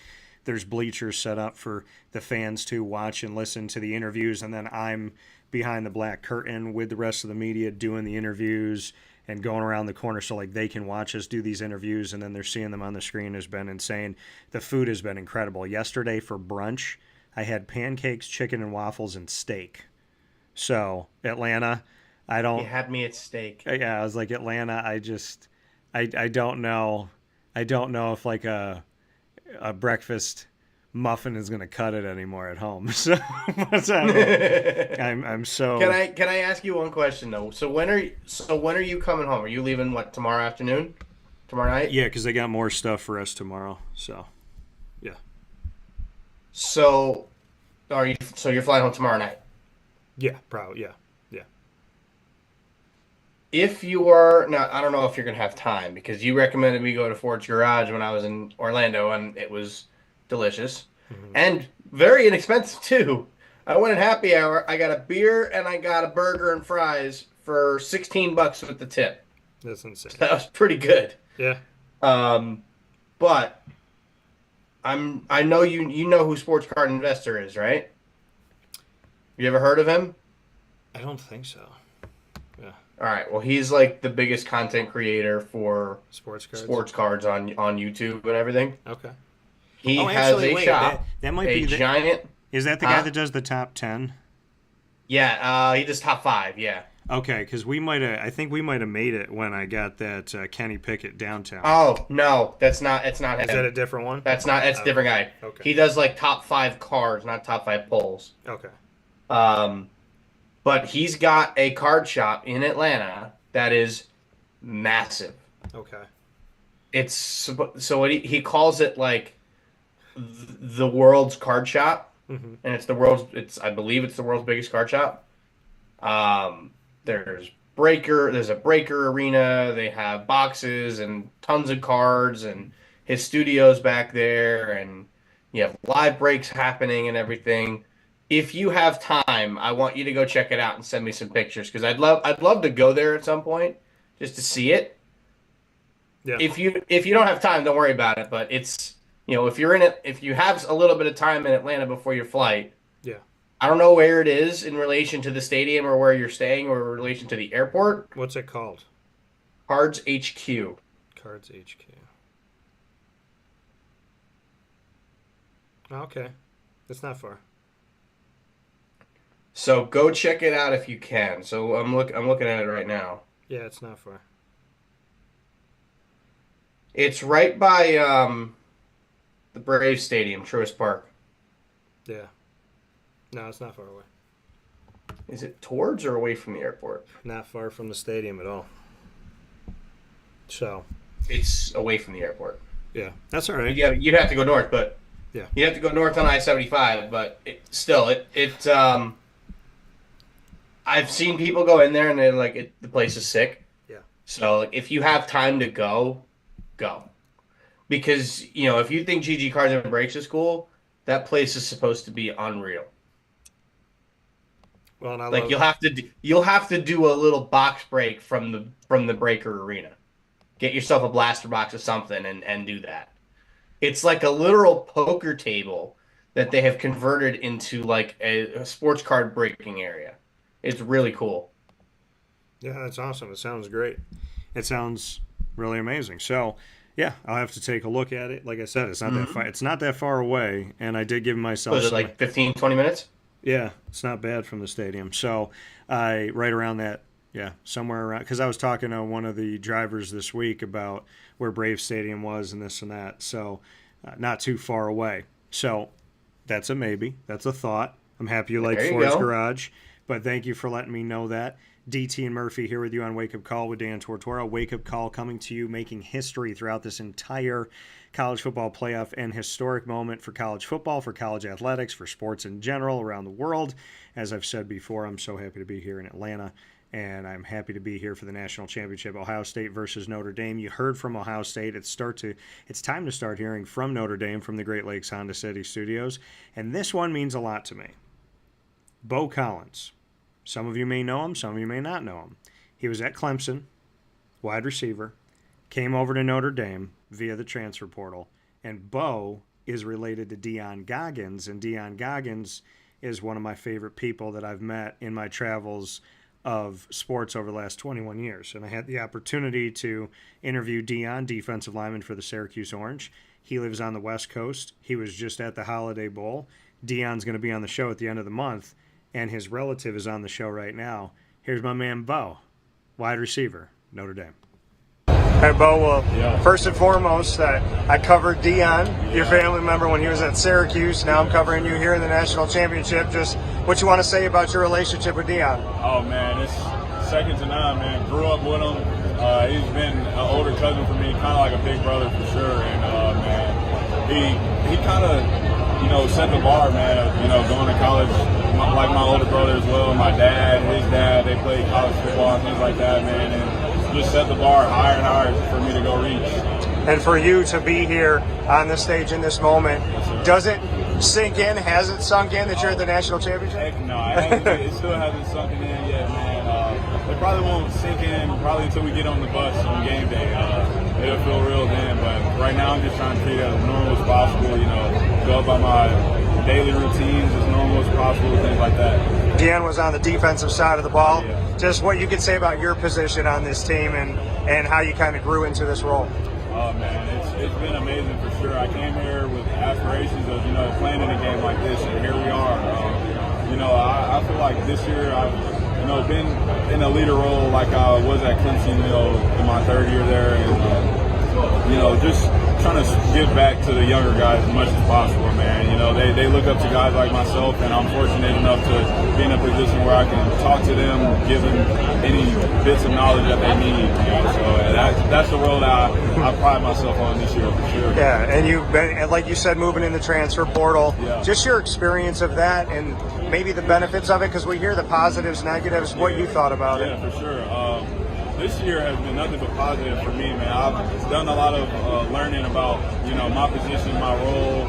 there's bleachers set up for the fans to watch and listen to the interviews, and then I'm behind the black curtain with the rest of the media doing the interviews and going around the corner so like they can watch us do these interviews, and then they're seeing them on the screen has been insane. The food has been incredible. Yesterday for brunch, I had pancakes, chicken and waffles, and steak. So Atlanta, I You don't. had me at stake. Yeah, I was like Atlanta. I don't know. I don't know if like a breakfast muffin is gonna cut it anymore at home. So I'm so. Can I ask you one question though? So when are you coming home? Are you leaving tomorrow afternoon? Tomorrow night? Yeah, because they got more stuff for us tomorrow. So, yeah. So you're flying home tomorrow night? Yeah, probably. Yeah. If you are now, I don't know if you're gonna have time because you recommended we go to Ford's Garage when I was in Orlando, and it was delicious and very inexpensive too. I went at happy hour. I got a beer and I got a burger and fries for $16 with the tip. That's insane. That was pretty good. Yeah. But I know you know who Sports Card Investor is, right? You ever heard of him? I don't think so. Yeah. All right. Well, he's like the biggest content creator for Sports cards on YouTube and everything. Okay. He has actually, a wait, shop. that might a be giant. Is that the guy that does the top 10? Yeah. He does top 5. Yeah. Okay, because I think we might have made it when I got that Kenny Pickett downtown. Oh no, that's not. It's not him. Is that a different one? That's not. It's a different guy. Okay. He does like top 5 cards, not top 5 polls. Okay. But he's got a card shop in Atlanta that is massive. Okay. It's so what he calls it like the world's card shop, and I believe it's the world's biggest card shop. There's a breaker arena. They have boxes and tons of cards, and his studio's back there, and you have live breaks happening and everything. If you have time, I want you to go check it out and send me some pictures because I'd love to go there at some point just to see it. Yeah. If you don't have time, don't worry about it. But it's if you're in it, if you have a little bit of time in Atlanta before your flight. Yeah. I don't know where it is in relation to the stadium or where you're staying or in relation to the airport. What's it called? Cards HQ. Cards HQ. Okay. It's not far. So go check it out if you can. So I'm looking at it right now. Yeah, it's not far. It's right by the Braves Stadium, Truist Park. Yeah. No, it's not far away. Is it towards or away from the airport? Not far from the stadium at all. So. It's away from the airport. Yeah, that's all right. You'd have to go north, but yeah, you'd have to go north on I-75. But I've seen people go in there and they're like, the place is sick. Yeah. So if you have time to go. Because if you think GG Cards and Breaks is cool, that place is supposed to be unreal. Well, and you'll have to do a little box break from the breaker arena. Get yourself a blaster box or something and do that. It's like a literal poker table that they have converted into like a sports card breaking area. It's really cool. Yeah, that's awesome. It sounds great. It sounds really amazing. So, yeah, I'll have to take a look at it. Like I said, it's not that far. It's not that far away, and I did give myself. Was it like 15, 20 minutes? Yeah, it's not bad from the stadium. So, right around that. Yeah, somewhere around. Because I was talking to one of the drivers this week about where Brave Stadium was and this and that. So, not too far away. So, that's a maybe. That's a thought. I'm happy you like Ford's Garage. But thank you for letting me know that. DT and Murphy here with you on Wake Up Call with Dan Tortora. Wake Up Call coming to you, making history throughout this entire college football playoff and historic moment for college football, for college athletics, for sports in general around the world. As I've said before, I'm so happy to be here in Atlanta, and I'm happy to be here for the national championship, Ohio State versus Notre Dame. You heard from Ohio State. It's time to start hearing from Notre Dame from the Great Lakes Honda City Studios, and this one means a lot to me. Bo Collins. Some of you may know him, some of you may not know him. He was at Clemson, wide receiver, came over to Notre Dame via the transfer portal, and Bo is related to Deion Goggins, and Deion Goggins is one of my favorite people that I've met in my travels of sports over the last 21 years. And I had the opportunity to interview Deion, defensive lineman for the Syracuse Orange. He lives on the West Coast. He was just at the Holiday Bowl. Deion's going to be on the show at the end of the month, and his relative is on the show right now. Here's my man Bo, wide receiver, Notre Dame. Hey, Bo, well, first and foremost, I covered Deion, your family member, when he was at Syracuse. Now I'm covering you here in the national championship. Just what you want to say about your relationship with Deion? Oh, man, it's second to none, man. Grew up with him. He's been an older cousin for me, kind of like a big brother for sure. And, man, he kind of, set the bar, man, going to college, like my older brother as well. My dad, his dad, they played college football and things like that, man. And just set the bar higher and higher for me to go reach. And for you to be here on this stage in this moment, does it sink in? Has it sunk in that you're at the national championship? Heck no, it still hasn't sunk in yet, man. It probably won't sink in probably until we get on the bus on game day. It'll feel real then, but right now I'm just trying to treat it as normal as possible, go about my daily routines as normal as possible, things like that. Deion was on the defensive side of the ball. Yeah. Just what you could say about your position on this team and how you kind of grew into this role. Oh, man, it's been amazing for sure. I came here with aspirations of, playing in a game like this, and here we are. I feel like this year I've, been in a leader role like I was at Clemson, in my third year there, and, just trying to give back to the younger guys as much as possible, man. They look up to guys like myself, and I'm fortunate enough to be in a position where I can talk to them, give them any bits of knowledge that they need. So that's the role that I pride myself on this year for sure. Yeah, and you've been, like you said, moving in the transfer portal. Yeah. Just your experience of that and maybe the benefits of it, because we hear the positives, negatives, what you thought about it. Yeah, for sure. This year has been nothing but positive for me, man. I've done a lot of learning about, my position, my role,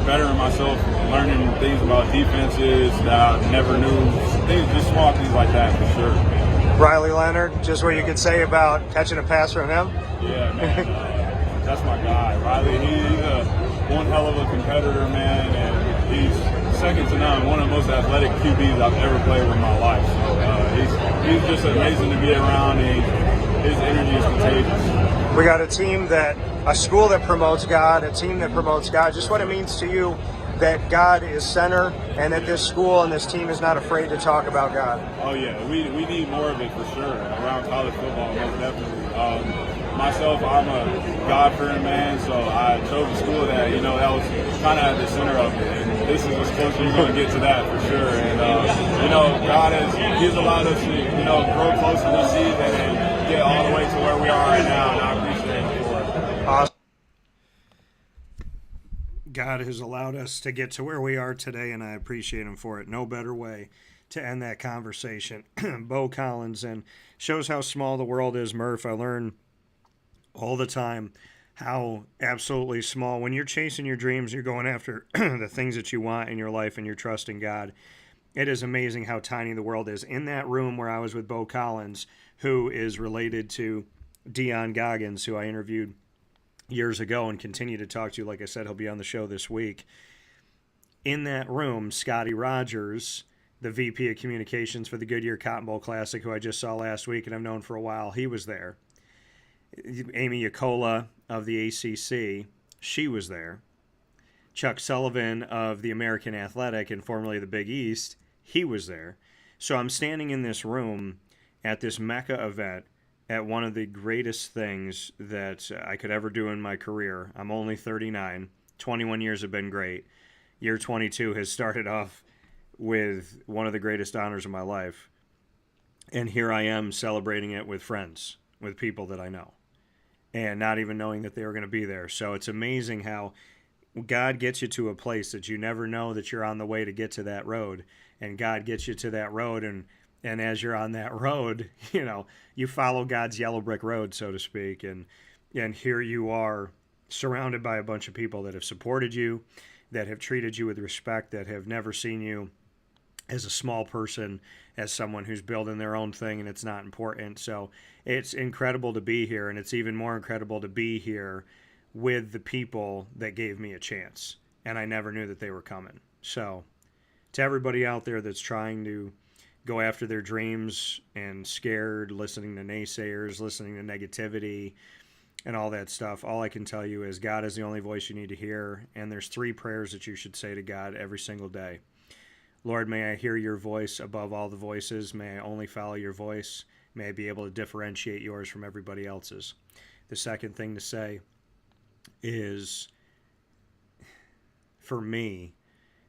bettering myself, learning things about defenses that I never knew, just small things like that for sure. Riley Leonard, just what you could say about catching a pass from him? Yeah, man. That's my guy. Riley, he's one hell of a competitor, man, and he's second to none, one of the most athletic QBs I've ever played with in my life. So he's just amazing to be around, and his energy is contagious. We got a school that promotes God, a team that promotes God. Just what it means to you that God is center and that this school and this team is not afraid to talk about God. Oh, yeah. We need more of it for sure around college football, most definitely. Myself, I'm a God-fearing man, so I chose a school that, that was kind of at the center of it. And this is as close as you're going to get to that for sure. And, God has allowed us to, grow closer this season and get all the way to where we are right now, and I appreciate it for it. Awesome. God has allowed us to get to where we are today, and I appreciate him for it. No better way to end that conversation. Bo Collins, and shows how small the world is, Murph. I learn all the time how absolutely small, when you're chasing your dreams, you're going after the things that you want in your life and you're trusting God, it is amazing how tiny the world is. In that room where I was with Bo Collins, who is related to Deion Goggins, who I interviewed years ago and continue to talk to, like I said, he'll be on the show this week. In that room, Scotty Rogers, the VP of Communications for the Goodyear Cotton Bowl Classic, who I just saw last week and I've known for a while, he was there. Amy Yacola of the ACC, she was there. Chuck Sullivan of the American Athletic and formerly the Big East, he was there. So I'm standing in this room at this Mecca event at one of the greatest things that I could ever do in my career. I'm only 39. 21 years have been great. Year 22 has started off with one of the greatest honors of my life. And here I am celebrating it with friends, with people that I know, and not even knowing that they were going to be there. So it's amazing how God gets you to a place that you never know that you're on the way to get to that road. And God gets you to that road, and as you're on that road, you follow God's yellow brick road, so to speak. And here you are surrounded by a bunch of people that have supported you, that have treated you with respect, that have never seen you as a small person, as someone who's building their own thing and it's not important. So it's incredible to be here, and it's even more incredible to be here with the people that gave me a chance. And I never knew that they were coming. So to everybody out there that's trying to go after their dreams and scared, listening to naysayers, listening to negativity and all that stuff, all I can tell you is God is the only voice you need to hear. And there's 3 prayers that you should say to God every single day. Lord, may I hear your voice above all the voices. May I only follow your voice. May I be able to differentiate yours from everybody else's. The second thing to say is, for me,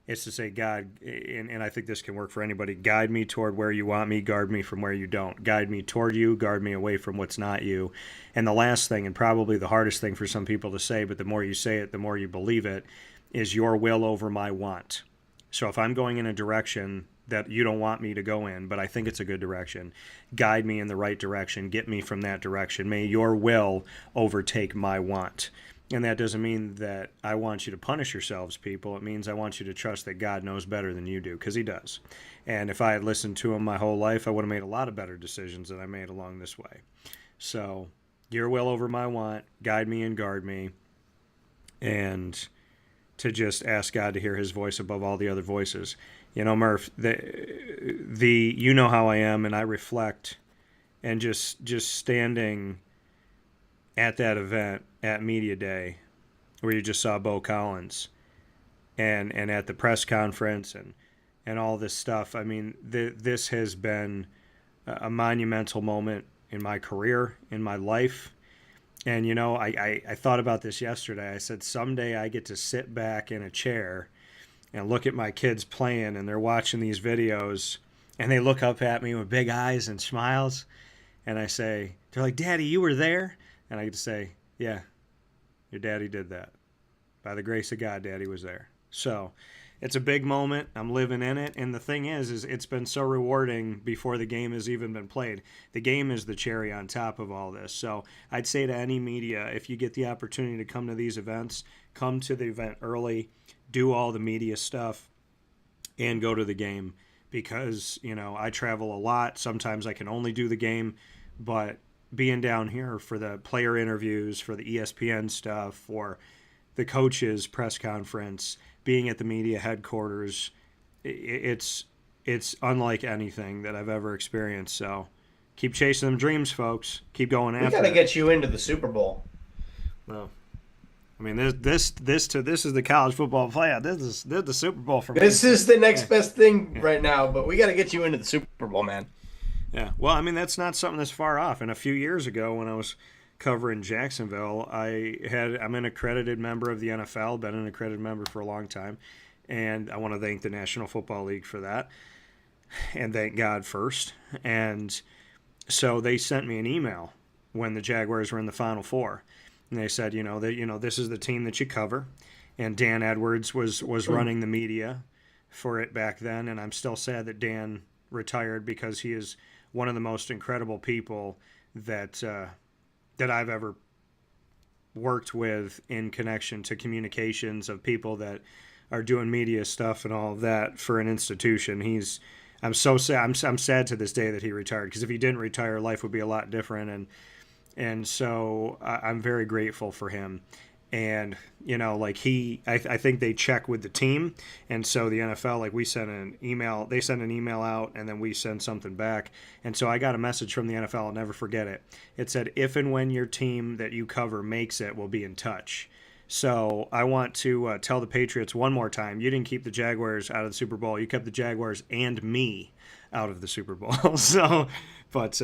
it's to say, God, and I think this can work for anybody, guide me toward where you want me, guard me from where you don't. Guide me toward you, guard me away from what's not you. And the last thing, and probably the hardest thing for some people to say, but the more you say it, the more you believe it, is your will over my want. So if I'm going in a direction that you don't want me to go in, but I think it's a good direction, guide me in the right direction, get me from that direction. May your will overtake my want. And that doesn't mean that I want you to punish yourselves, people. It means I want you to trust that God knows better than you do, because he does. And if I had listened to him my whole life, I would have made a lot of better decisions than I made along this way. So your will over my want, guide me and guard me, and to just ask God to hear his voice above all the other voices. You know, Murph, the you know how I am, and I reflect, and just standing at that event at Media Day where you just saw Bo Collins and at the press conference and all this stuff. I mean, this has been a monumental moment in my career, in my life. And, you know, I thought about this yesterday. I said, someday I get to sit back in a chair and look at my kids playing, and they're watching these videos, and they look up at me with big eyes and smiles. And I say, they're like, Daddy, you were there? And I get to say, yeah, your daddy did that. By the grace of God, Daddy was there. So it's a big moment. I'm living in it. And the thing is it's been so rewarding before the game has even been played. The game is the cherry on top of all this. So I'd say to any media, if you get the opportunity to come to these events, come to the event early, do all the media stuff, and go to the game. Because, you know, I travel a lot. Sometimes I can only do the game, but being down here for the player interviews, for the ESPN stuff, for the coaches press conference, being at the media headquarters, it's unlike anything that I've ever experienced. So keep chasing them dreams, folks. Keep going after it. We got to get you into the Super Bowl. Well, I mean, this is the college football playoff. This is the Super Bowl for me. This is the next best thing right now, but we got to get you into the Super Bowl, man. Yeah, well, I mean, that's not something that's far off. And a few years ago when I was covering Jacksonville, I'm an accredited member of the NFL, been an accredited member for a long time, and I want to thank the National Football League for that, and thank God first. And so they sent me an email when the Jaguars were in the Final Four, and they said, this is the team that you cover, and Dan Edwards was running the media for it back then, and I'm still sad that Dan retired, because he is one of the most incredible people that I've ever worked with in connection to communications of people that are doing media stuff and all of that for an institution. I'm so sad. I'm sad to this day that he retired, because if he didn't retire, life would be a lot different. And so I'm very grateful for him. And, I think they check with the team. And so the NFL, we send an email, they send an email out, and then we send something back. And so I got a message from the NFL, I'll never forget it. It said, if and when your team that you cover makes it, we'll be in touch. So I want to tell the Patriots one more time, you didn't keep the Jaguars out of the Super Bowl. You kept the Jaguars and me out of the Super Bowl. But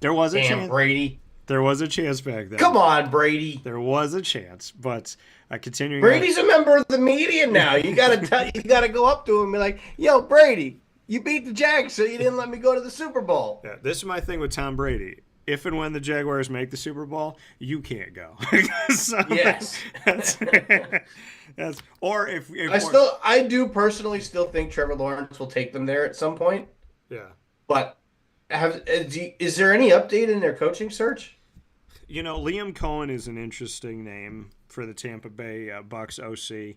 there was a chance. Brady. There was a chance back then. Come on, Brady. There was a chance, but continuing. Brady's a member of the media now. You gotta go up to him and be like, "Yo, Brady, you beat the Jags, so you didn't let me go to the Super Bowl." Yeah, this is my thing with Tom Brady. If and when the Jaguars make the Super Bowl, you can't go. So yes. That's or if I do personally still think Trevor Lawrence will take them there at some point. Yeah. But is there any update in their coaching search? Liam Cohen is an interesting name for the Tampa Bay Bucks OC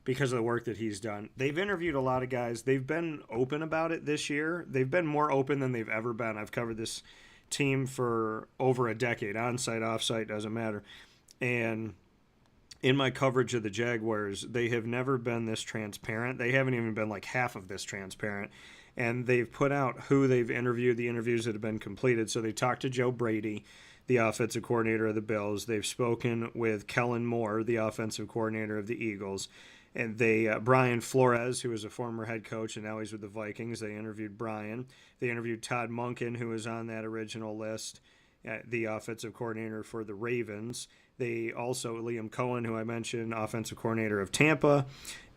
because of the work that he's done. They've interviewed a lot of guys. They've been open about it this year. They've been more open than they've ever been. I've covered this team for over a decade. On-site, off-site, doesn't matter. And in my coverage of the Jaguars, they have never been this transparent. They haven't even been like half of this transparent. And they've put out who they've interviewed, the interviews that have been completed. So they talked to Joe Brady, the offensive coordinator of the Bills. They've spoken with Kellen Moore, the offensive coordinator of the Eagles. And they Brian Flores, who was a former head coach and now he's with the Vikings, they interviewed Brian. They interviewed Todd Monken, who was on that original list, the offensive coordinator for the Ravens. They also, Liam Cohen, who I mentioned, offensive coordinator of Tampa.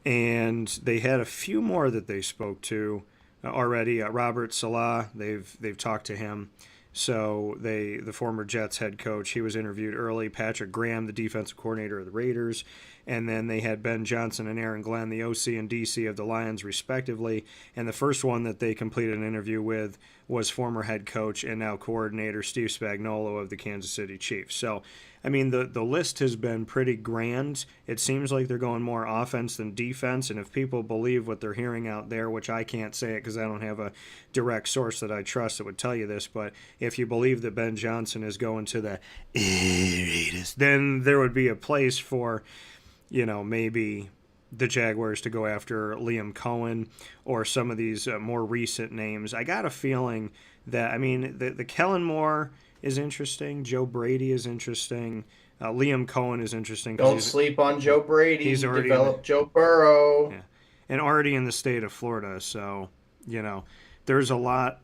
And they had a few more that they spoke to already. Robert Salah, they've talked to him. So the former Jets head coach, he was interviewed early. Patrick Graham, the defensive coordinator of the Raiders. And then they had Ben Johnson and Aaron Glenn, the OC and DC of the Lions, respectively. And the first one that they completed an interview with was former head coach and now coordinator Steve Spagnuolo of the Kansas City Chiefs. So, I mean, the list has been pretty grand. It seems like they're going more offense than defense. And if people believe what they're hearing out there, which I can't say it because I don't have a direct source that I trust that would tell you this, but if you believe that Ben Johnson is going to the Raiders, then there would be a place for, maybe the Jaguars to go after Liam Cohen or some of these more recent names. I got a feeling that, the Kellen Moore is interesting. Joe Brady is interesting. Liam Cohen is interesting. Don't sleep on Joe Brady. He's already developed Joe Burrow. Yeah. And already in the state of Florida. So, there's a lot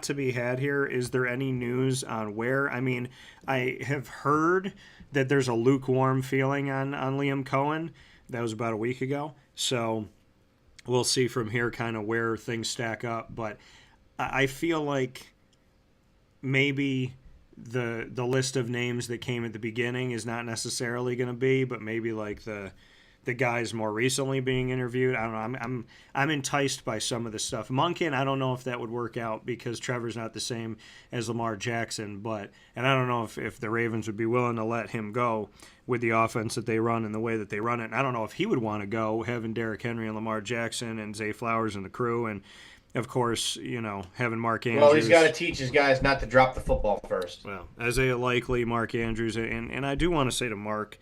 to be had here. Is there any news on where? I have heard that there's a lukewarm feeling on Liam Cohen. That was about a week ago. So we'll see from here kind of where things stack up. But I feel like maybe the list of names that came at the beginning is not necessarily going to be, but maybe like the guys more recently being interviewed. I don't know. I'm enticed by some of the stuff. Monken, I don't know if that would work out because Trevor's not the same as Lamar Jackson, and I don't know if the Ravens would be willing to let him go with the offense that they run and the way that they run it. And I don't know if he would want to go having Derrick Henry and Lamar Jackson and Zay Flowers and the crew, and of course, having Mark Andrews. Well, he's got to teach his guys not to drop the football first. Well, Isaiah Likely, Mark Andrews, and I do want to say to Mark,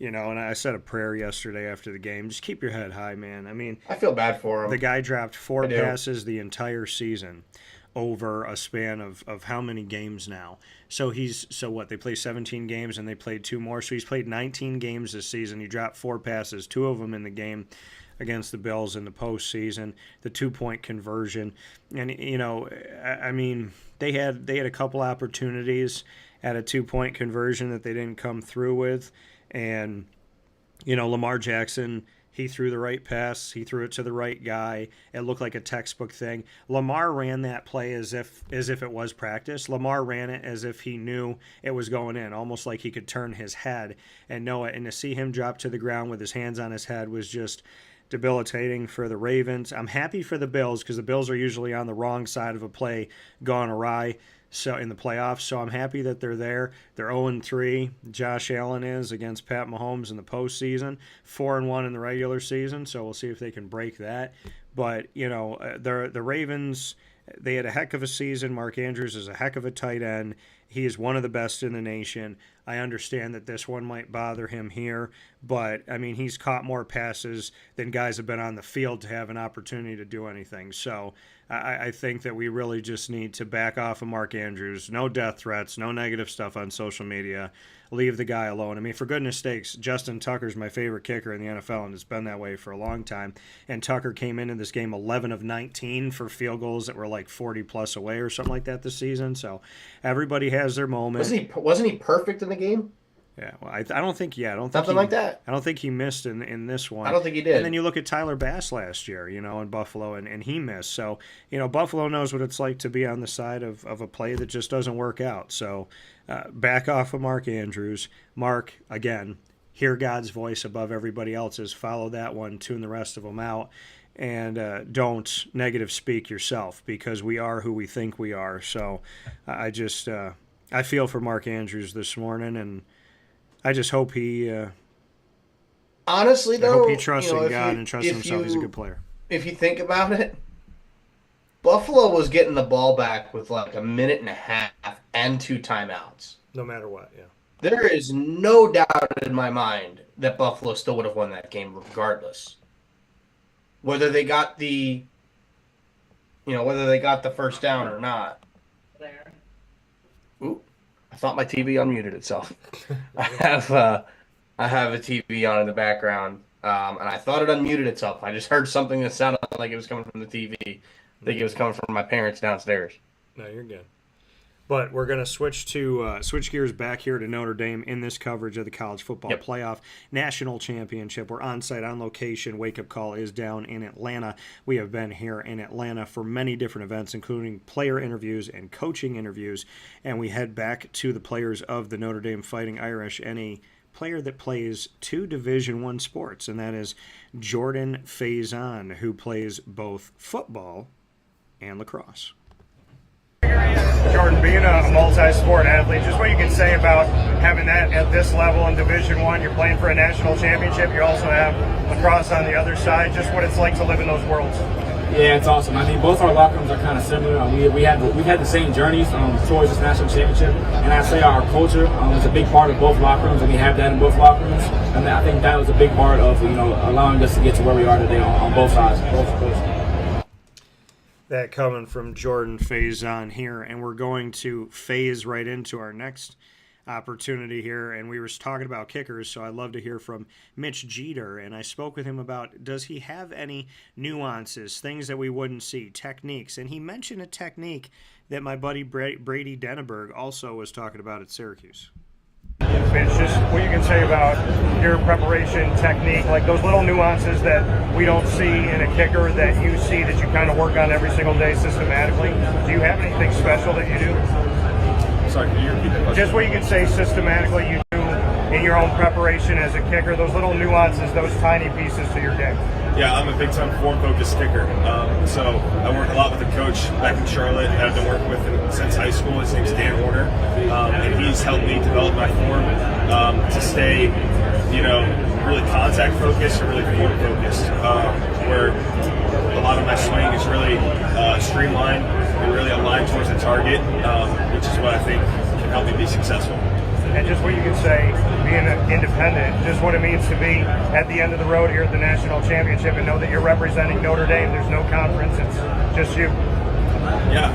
and I said a prayer yesterday after the game. Just keep your head high, man. I feel bad for him. The guy dropped 4 passes the entire season over a span of how many games now? So they play 17 games and they played 2 more. So he's played 19 games this season. He dropped 4 passes, 2 of them in the game against the Bills in the postseason, the 2-point conversion. And, they had a couple opportunities at a 2-point conversion that they didn't come through with. And, Lamar Jackson, he threw the right pass. He threw it to the right guy. It looked like a textbook thing. Lamar ran that play as if it was practice. Lamar ran it as if he knew it was going in, almost like he could turn his head and know it. And to see him drop to the ground with his hands on his head was just debilitating for the Ravens. I'm happy for the Bills because the Bills are usually on the wrong side of a play gone awry. So in the playoffs, so I'm happy that they're there. They're 0-3. Josh Allen is against Pat Mahomes in the postseason, 4-1 in the regular season. So we'll see if they can break that. But the Ravens, they had a heck of a season. Mark Andrews is a heck of a tight end. He is one of the best in the nation. I understand that this one might bother him here, but he's caught more passes than guys have been on the field to have an opportunity to do anything. So I think that we really just need to back off of Mark Andrews. No death threats, no negative stuff on social media. Leave the guy alone. For goodness sakes, Justin Tucker's my favorite kicker in the NFL, and it's been that way for a long time. And Tucker came into this game 11 of 19 for field goals that were like 40-plus away or something like that this season. So everybody has their moment. Wasn't he perfect in the game? Yeah, well, I don't think. Yeah, I don't think something like that. I don't think he missed in this one. I don't think he did. And then you look at Tyler Bass last year, in Buffalo, and he missed. So Buffalo knows what it's like to be on the side of a play that just doesn't work out. So back off of Mark Andrews. Mark, again, hear God's voice above everybody else's. Follow that one. Tune the rest of them out. And don't negative speak yourself because we are who we think we are. So I feel for Mark Andrews this morning, and I just hope he. Honestly, though, I hope he trusts in God and trusts himself. He's a good player. If you think about it, Buffalo was getting the ball back with like a minute and a half and 2 timeouts. No matter what, yeah. There is no doubt in my mind that Buffalo still would have won that game regardless. Whether they got the first down or not. There. Ooh, I thought my TV unmuted itself. I have a TV on in the background. and I thought it unmuted itself. I just heard something that sounded like it was coming from the TV. I think it was coming from my parents downstairs. No, you're good. But we're going to switch gears back here to Notre Dame in this coverage of the college football playoff national championship. We're on site, on location. Wake Up Call is down in Atlanta. We have been here in Atlanta for many different events, including player interviews and coaching interviews. And we head back to the players of the Notre Dame Fighting Irish and a player that plays two Division I sports, and that is Jordan Faison, who plays both football and lacrosse. Jordan, being a multi-sport athlete, just what you can say about having that at this level in Division I. You're playing for a national championship. You also have lacrosse on the other side. Just what it's like to live in those worlds. Yeah, it's awesome. I mean, both our locker rooms are kind of similar. We've had the same journeys towards this national championship, and I'd say our culture is a big part of both locker rooms, and we have that in both locker rooms. And I think that was a big part of allowing us to get to where we are today on both sides, both coasts. That coming from Jordan Faison here, and we're going to phase right into our next opportunity here. And we were talking about kickers, so I'd love to hear from Mitch Jeter, and I spoke with him about, does he have any nuances, things that we wouldn't see, techniques, and he mentioned a technique that my buddy Brady Denneberg also was talking about at Syracuse. It's just what you can say about your preparation technique, like those little nuances that we don't see in a kicker that you see that you kind of work on every single day systematically. Do you have anything special that you do? Sorry, can you repeat that question? Just what you can say systematically you do in your own preparation as a kicker, those little nuances, those tiny pieces to your game. Yeah, I'm a big-time form-focused kicker. So I work a lot with a coach back in Charlotte that I've been working with since high school. His name's Dan Horner, and he's helped me develop my form to stay, really contact-focused or really form-focused, where a lot of my swing is really streamlined and really aligned towards the target, which is what I think can help me be successful. And just what you can say, being independent, just what it means to be at the end of the road here at the national championship and know that you're representing Notre Dame. There's no conference, it's just you. Yeah,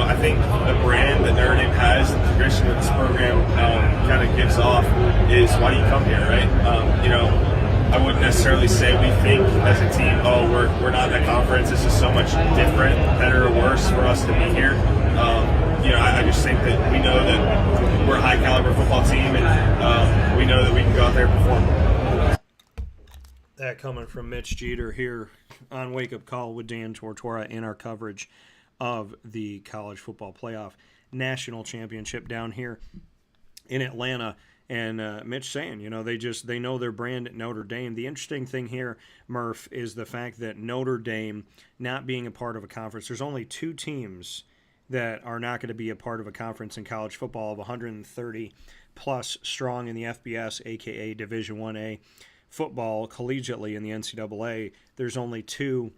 I think the brand that Notre Dame has, the tradition that this program kind of gives off is why you come here, right? I wouldn't necessarily say we think as a team, we're not in a conference, this is so much different, better or worse for us to be here. I just think that we know that we're a high caliber football team, and we know that we can go out there and perform. That coming from Mitch Jeter here on Wake Up Call with Dan Tortora in our coverage of the college football playoff national championship down here in Atlanta. And Mitch saying, they know their brand at Notre Dame. The interesting thing here, Murph, is the fact that Notre Dame not being a part of a conference, there's only two teams that are not going to be a part of a conference in college football of 130 plus strong in the FBS, aka Division 1A football collegiately in the NCAA. There's only two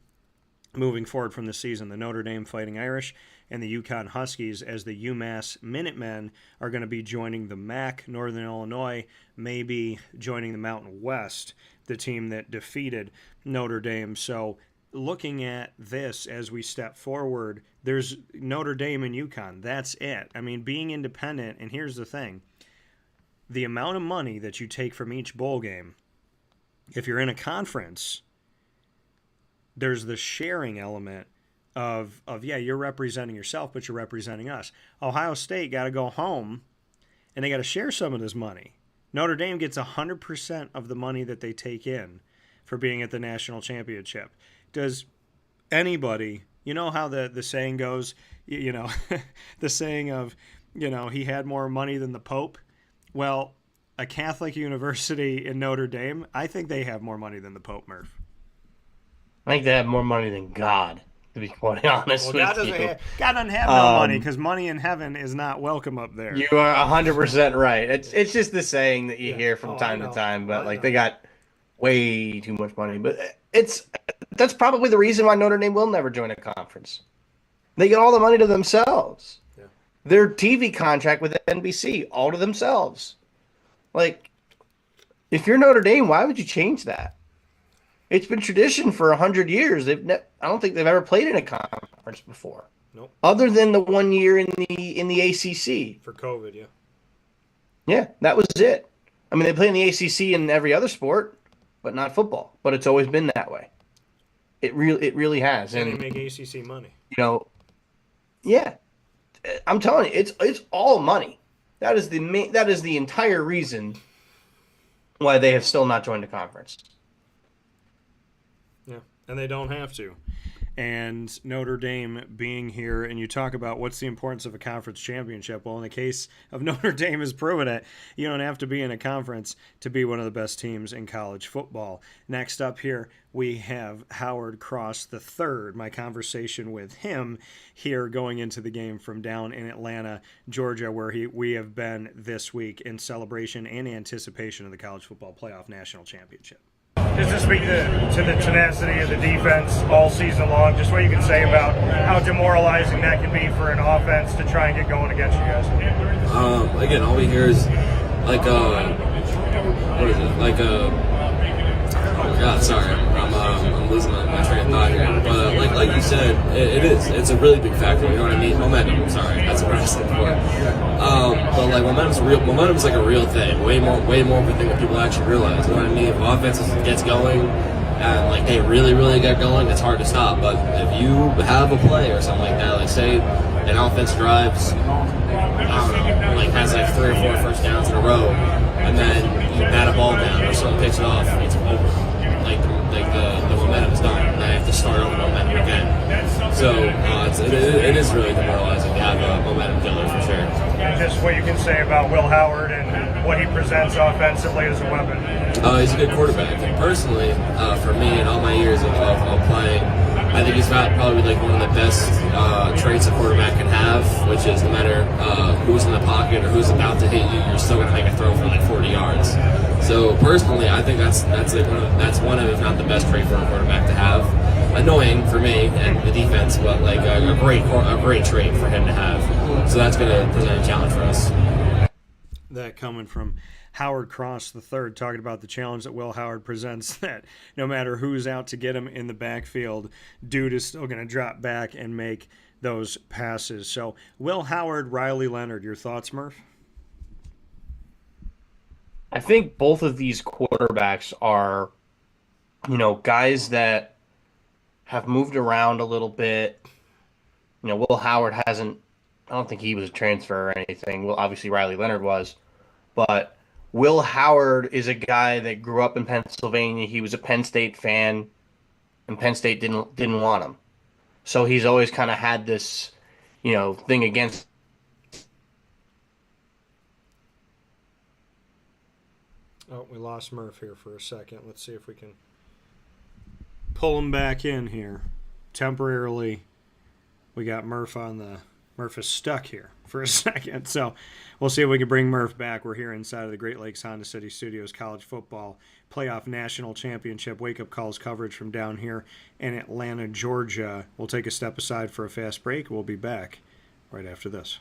moving forward from the season, the Notre Dame Fighting Irish and the UConn Huskies, as the UMass Minutemen are going to be joining the MAC, Northern Illinois, maybe joining the Mountain West, the team that defeated Notre Dame. So looking at this as we step forward, there's Notre Dame and UConn. That's it. I mean, being independent, and here's the thing. The amount of money that you take from each bowl game, if you're in a conference, there's the sharing element of you're representing yourself, but you're representing us. Ohio State got to go home, and they got to share some of this money. Notre Dame gets 100% of the money that they take in for being at the national championship. Does anybody, how the saying goes, the saying of, he had more money than the Pope? Well, a Catholic university in Notre Dame, I think they have more money than the Pope, Murph. I think they have more money than God, to be quite honest with you. God doesn't have no money, because money in heaven is not welcome up there. You are 100% right. It's just the saying that you hear from time to time, but they got way too much money. But that's probably the reason why Notre Dame will never join a conference. They get all the money to themselves. Yeah. Their TV contract with NBC, all to themselves. If you're Notre Dame, why would you change that? It's been tradition for 100 years. I don't think they've ever played in a conference before. Nope. Other than the 1 year in the ACC. For COVID, yeah. Yeah, that was it. I mean, they play in the ACC in every other sport. but not football. But it's always been that way. It really has. And And they make ACC money. yeah, I'm telling you, it's all money. That is the entire reason why they have still not joined the conference. Yeah, and they don't have to. And Notre Dame being here, and you talk about what's the importance of a conference championship. Well, in the case of Notre Dame has proven it, you don't have to be in a conference to be one of the best teams in college football. Next up here, we have Howard Cross III. My conversation with him here going into the game from down in Atlanta, Georgia, where we have been this week in celebration and anticipation of the College Football Playoff National Championship. Just to speak to the tenacity of the defense all season long, just what you can say about how demoralizing that can be for an offense to try and get going against you guys. Again, all we hear is like what is it? Like oh God, sorry, I'm losing my train of thought here. But like you said, it's a really big factor. You know what I mean? Momentum. Sorry, that's what I was looking for. But like momentum's like a real thing. Way more of a thing than people actually realize. You know what I mean? If offense gets going and like they really get going, it's hard to stop. But if you have a play or something like that, like say an offense drives, I don't know, like has like 3 or 4 first downs in a row, and then you bat a ball down or someone picks it off, it's over. The momentum is done. And I have to start over momentum again. So it is really demoralizing to have a momentum killer for sure. And just what you can say about Will Howard and what he presents offensively as a weapon. He's a good quarterback. And personally, for me in all my years of playing, I think he's got probably like one of the best traits a quarterback can have, which is no matter who's in the pocket or who's about to hit you, you're still going to make a throw for like 40 yards. So personally, I think that's one of, if not the best trait for a quarterback to have. Annoying for me and the defense, but like a great trait for him to have. So that's going to present a challenge for us. That coming from Howard Cross III, talking about the challenge that Will Howard presents, that no matter who's out to get him in the backfield, dude is still going to drop back and make those passes. So Will Howard, Riley Leonard, your thoughts, Murph? I think both of these quarterbacks are, guys that have moved around a little bit. Will Howard hasn't, I don't think he was a transfer or anything. Well, obviously Riley Leonard was. But Will Howard is a guy that grew up in Pennsylvania. He was a Penn State fan, and Penn State didn't want him. So he's always kind of had this, thing against. Oh, we lost Murph here for a second. Let's see if we can pull him back in here. Temporarily, we got Murph Murph is stuck here for a second. So we'll see if we can bring Murph back. We're here inside of the Great Lakes Honda City Studios College Football Playoff National Championship Wake Up Calls coverage from down here in Atlanta, Georgia. We'll take a step aside for a fast break. We'll be back right after this.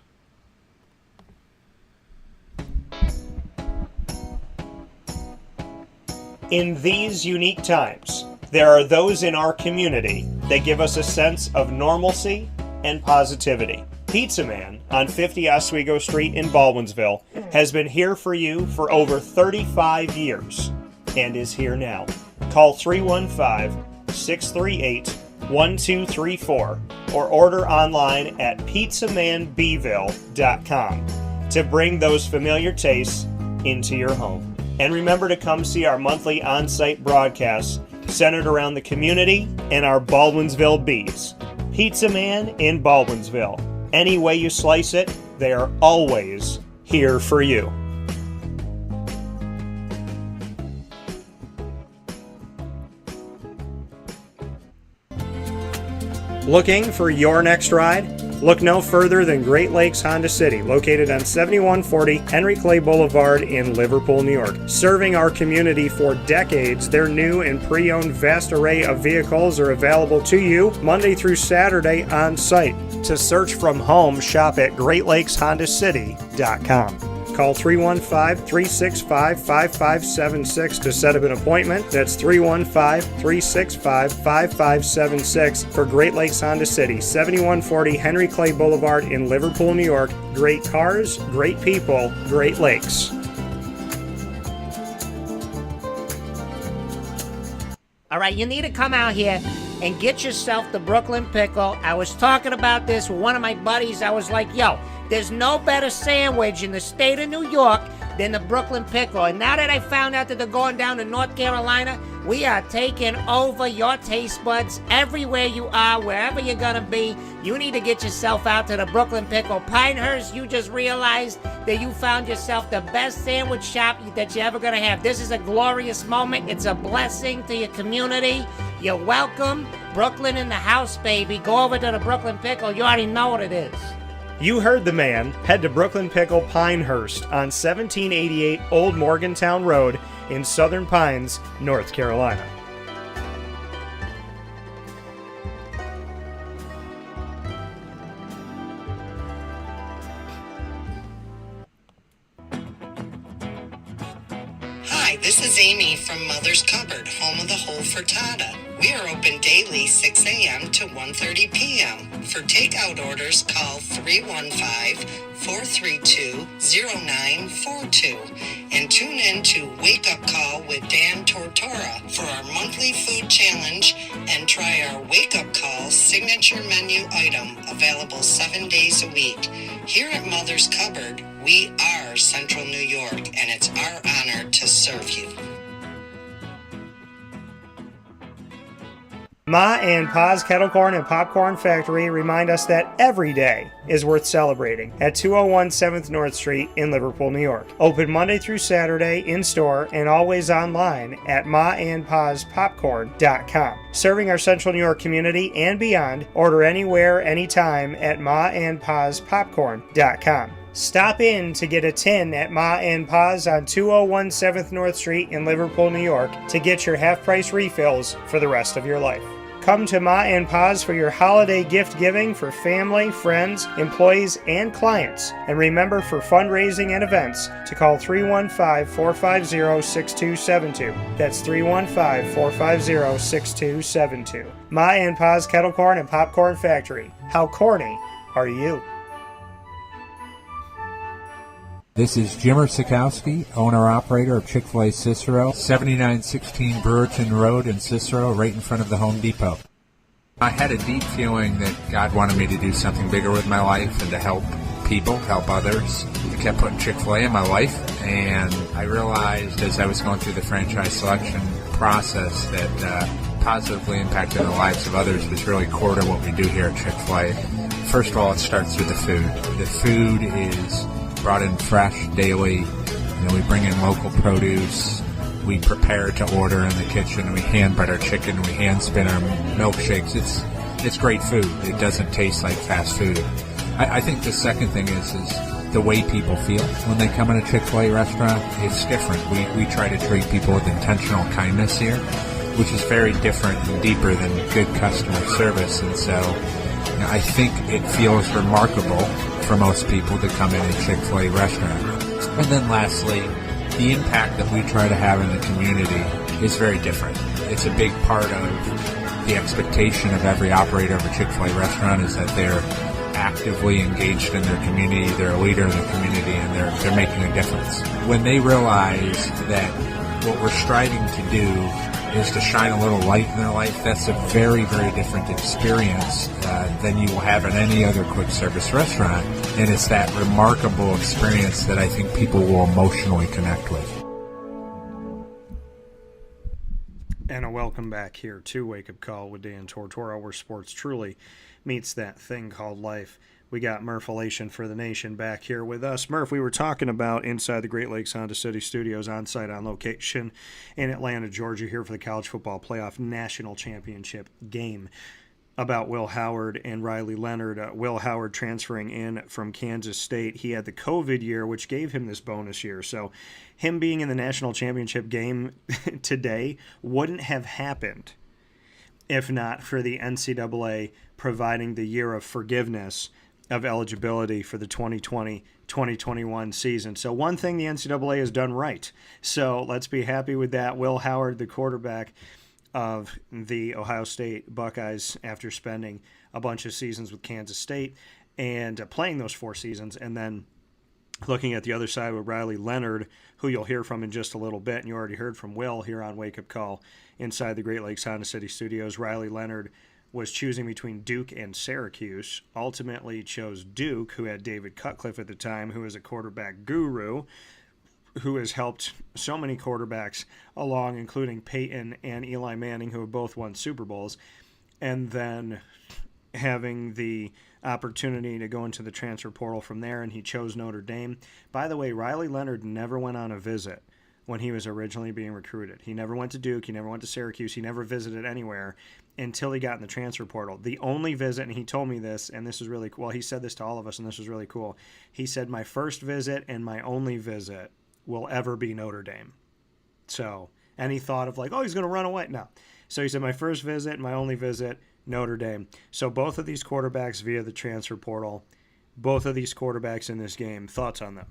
In these unique times, there are those in our community that give us a sense of normalcy and positivity. Pizza Man on 50 Oswego Street in Baldwinsville has been here for you for over 35 years and is here now. Call 315-638-1234 or order online at pizzamanbville.com to bring those familiar tastes into your home. And remember to come see our monthly on-site broadcasts centered around the community and our Baldwinsville Bees. Pizza Man in Baldwinsville. Any way you slice it, they are always here for you. Looking for your next ride? Look no further than Great Lakes Honda City, located on 7140 Henry Clay Boulevard in Liverpool, New York. Serving our community for decades, their new and pre-owned vast array of vehicles are available to you Monday through Saturday on site. To search from home, shop at GreatLakesHondaCity.com. Call 315-365-5576 to set up an appointment. That's 315-365-5576 for Great Lakes Honda City, 7140 Henry Clay Boulevard in Liverpool, New York. Great cars, great people, Great Lakes. All right, you need to come out here and get yourself the Brooklyn Pickle. I was talking about this with one of my buddies. I was like, yo, there's no better sandwich in the state of New York than the Brooklyn Pickle. And now that I found out that they're going down to North Carolina, we are taking over your taste buds everywhere you are, wherever you're going to be. You need to get yourself out to the Brooklyn Pickle. Pinehurst, you just realized that you found yourself the best sandwich shop that you're ever going to have. This is a glorious moment. It's a blessing to your community. You're welcome. Brooklyn in the house, baby. Go over to the Brooklyn Pickle. You already know what it is. You heard the man. Head to Brooklyn Pickle Pinehurst on 1788 Old Morgantown Road in Southern Pines, North Carolina. Hi, this is Amy from Mother's Cupboard, home of the whole frittata. We are open daily 6 a.m. to 1:30 p.m. For takeout orders, call 315-432-0942 and tune in to Wake Up Call with Dan Tortora for our monthly food challenge and try our Wake Up Call signature menu item available 7 days a week. Here at Mother's Cupboard, we are Central New York, and it's our honor to serve you. Ma and Pa's Kettle Corn and Popcorn Factory remind us that every day is worth celebrating at 201 7th North Street in Liverpool, New York. Open Monday through Saturday in-store and always online at maandpaspopcorn.com. Serving our Central New York community and beyond, order anywhere, anytime at maandpaspopcorn.com. Stop in to get a tin at Ma and Pa's on 201 7th North Street in Liverpool, New York to get your half-price refills for the rest of your life. Come to Ma and Pa's for your holiday gift giving for family, friends, employees, and clients. And remember, for fundraising and events, to call 315-450-6272. That's 315-450-6272. Ma and Pa's Kettle Corn and Popcorn Factory. How corny are you? This is Jimmer Sikowski, owner-operator of Chick-fil-A Cicero, 7916 Brewerton Road in Cicero, right in front of the Home Depot. I had a deep feeling that God wanted me to do something bigger with my life and to help people, help others. I kept putting Chick-fil-A in my life, and I realized as I was going through the franchise selection process that positively impacting the lives of others was really core to what we do here at Chick-fil-A. First of all, it starts with the food. The food is brought in fresh daily. We bring in local produce. We prepare to order in the kitchen. We hand bread our chicken. We hand spin our milkshakes. It's great food. It doesn't taste like fast food. I think the second thing is the way people feel when they come in a Chick-fil-A restaurant. It's different. We try to treat people with intentional kindness here, which is very different and deeper than good customer service. And so I think it feels remarkable for most people to come in a Chick-fil-A restaurant. And then lastly, the impact that we try to have in the community is very different. It's a big part of the expectation of every operator of a Chick-fil-A restaurant is that they're actively engaged in their community, they're a leader in the community, and they're making a difference. When they realize that what we're striving to do is to shine a little light in their life, that's a very, very different experience than you will have in any other quick service restaurant. And it's that remarkable experience that I think people will emotionally connect with. And a welcome back here to Wake Up Call with Dan Tortora, where sports truly meets that thing called life. We got Murph Elation for the Nation back here with us. Murph, we were talking about inside the Great Lakes Honda City Studios, on-site, on location in Atlanta, Georgia, here for the College Football Playoff National Championship game, about Will Howard and Riley Leonard. Will Howard transferring in from Kansas State. He had the COVID year, which gave him this bonus year. So him being in the national championship game today wouldn't have happened if not for the NCAA providing the year of forgiveness of eligibility for the 2020-2021 season. So one thing the NCAA has done right. So let's be happy with that. Will Howard, the quarterback of the Ohio State Buckeyes, after spending a bunch of seasons with Kansas State and playing those 4 seasons, and then looking at the other side with Riley Leonard, who you'll hear from in just a little bit, and you already heard from Will here on Wake Up Call inside the Great Lakes Honda City Studios. Riley Leonard was choosing between Duke and Syracuse, ultimately chose Duke, who had David Cutcliffe at the time, who is a quarterback guru, who has helped so many quarterbacks along, including Peyton and Eli Manning, who have both won Super Bowls, and then having the opportunity to go into the transfer portal from there, and he chose Notre Dame. By the way, Riley Leonard never went on a visit when he was originally being recruited. He never went to Duke, he never went to Syracuse, he never visited anywhere until he got in the transfer portal. The only visit, and he told me this, and this is really cool, well, he said this to all of us, and this was really cool. He said, my first visit and my only visit will ever be Notre Dame. So, any thought of like, oh, he's going to run away? No. So he said, my first visit and my only visit, Notre Dame. So both of these quarterbacks via the transfer portal, both of these quarterbacks in this game, thoughts on them?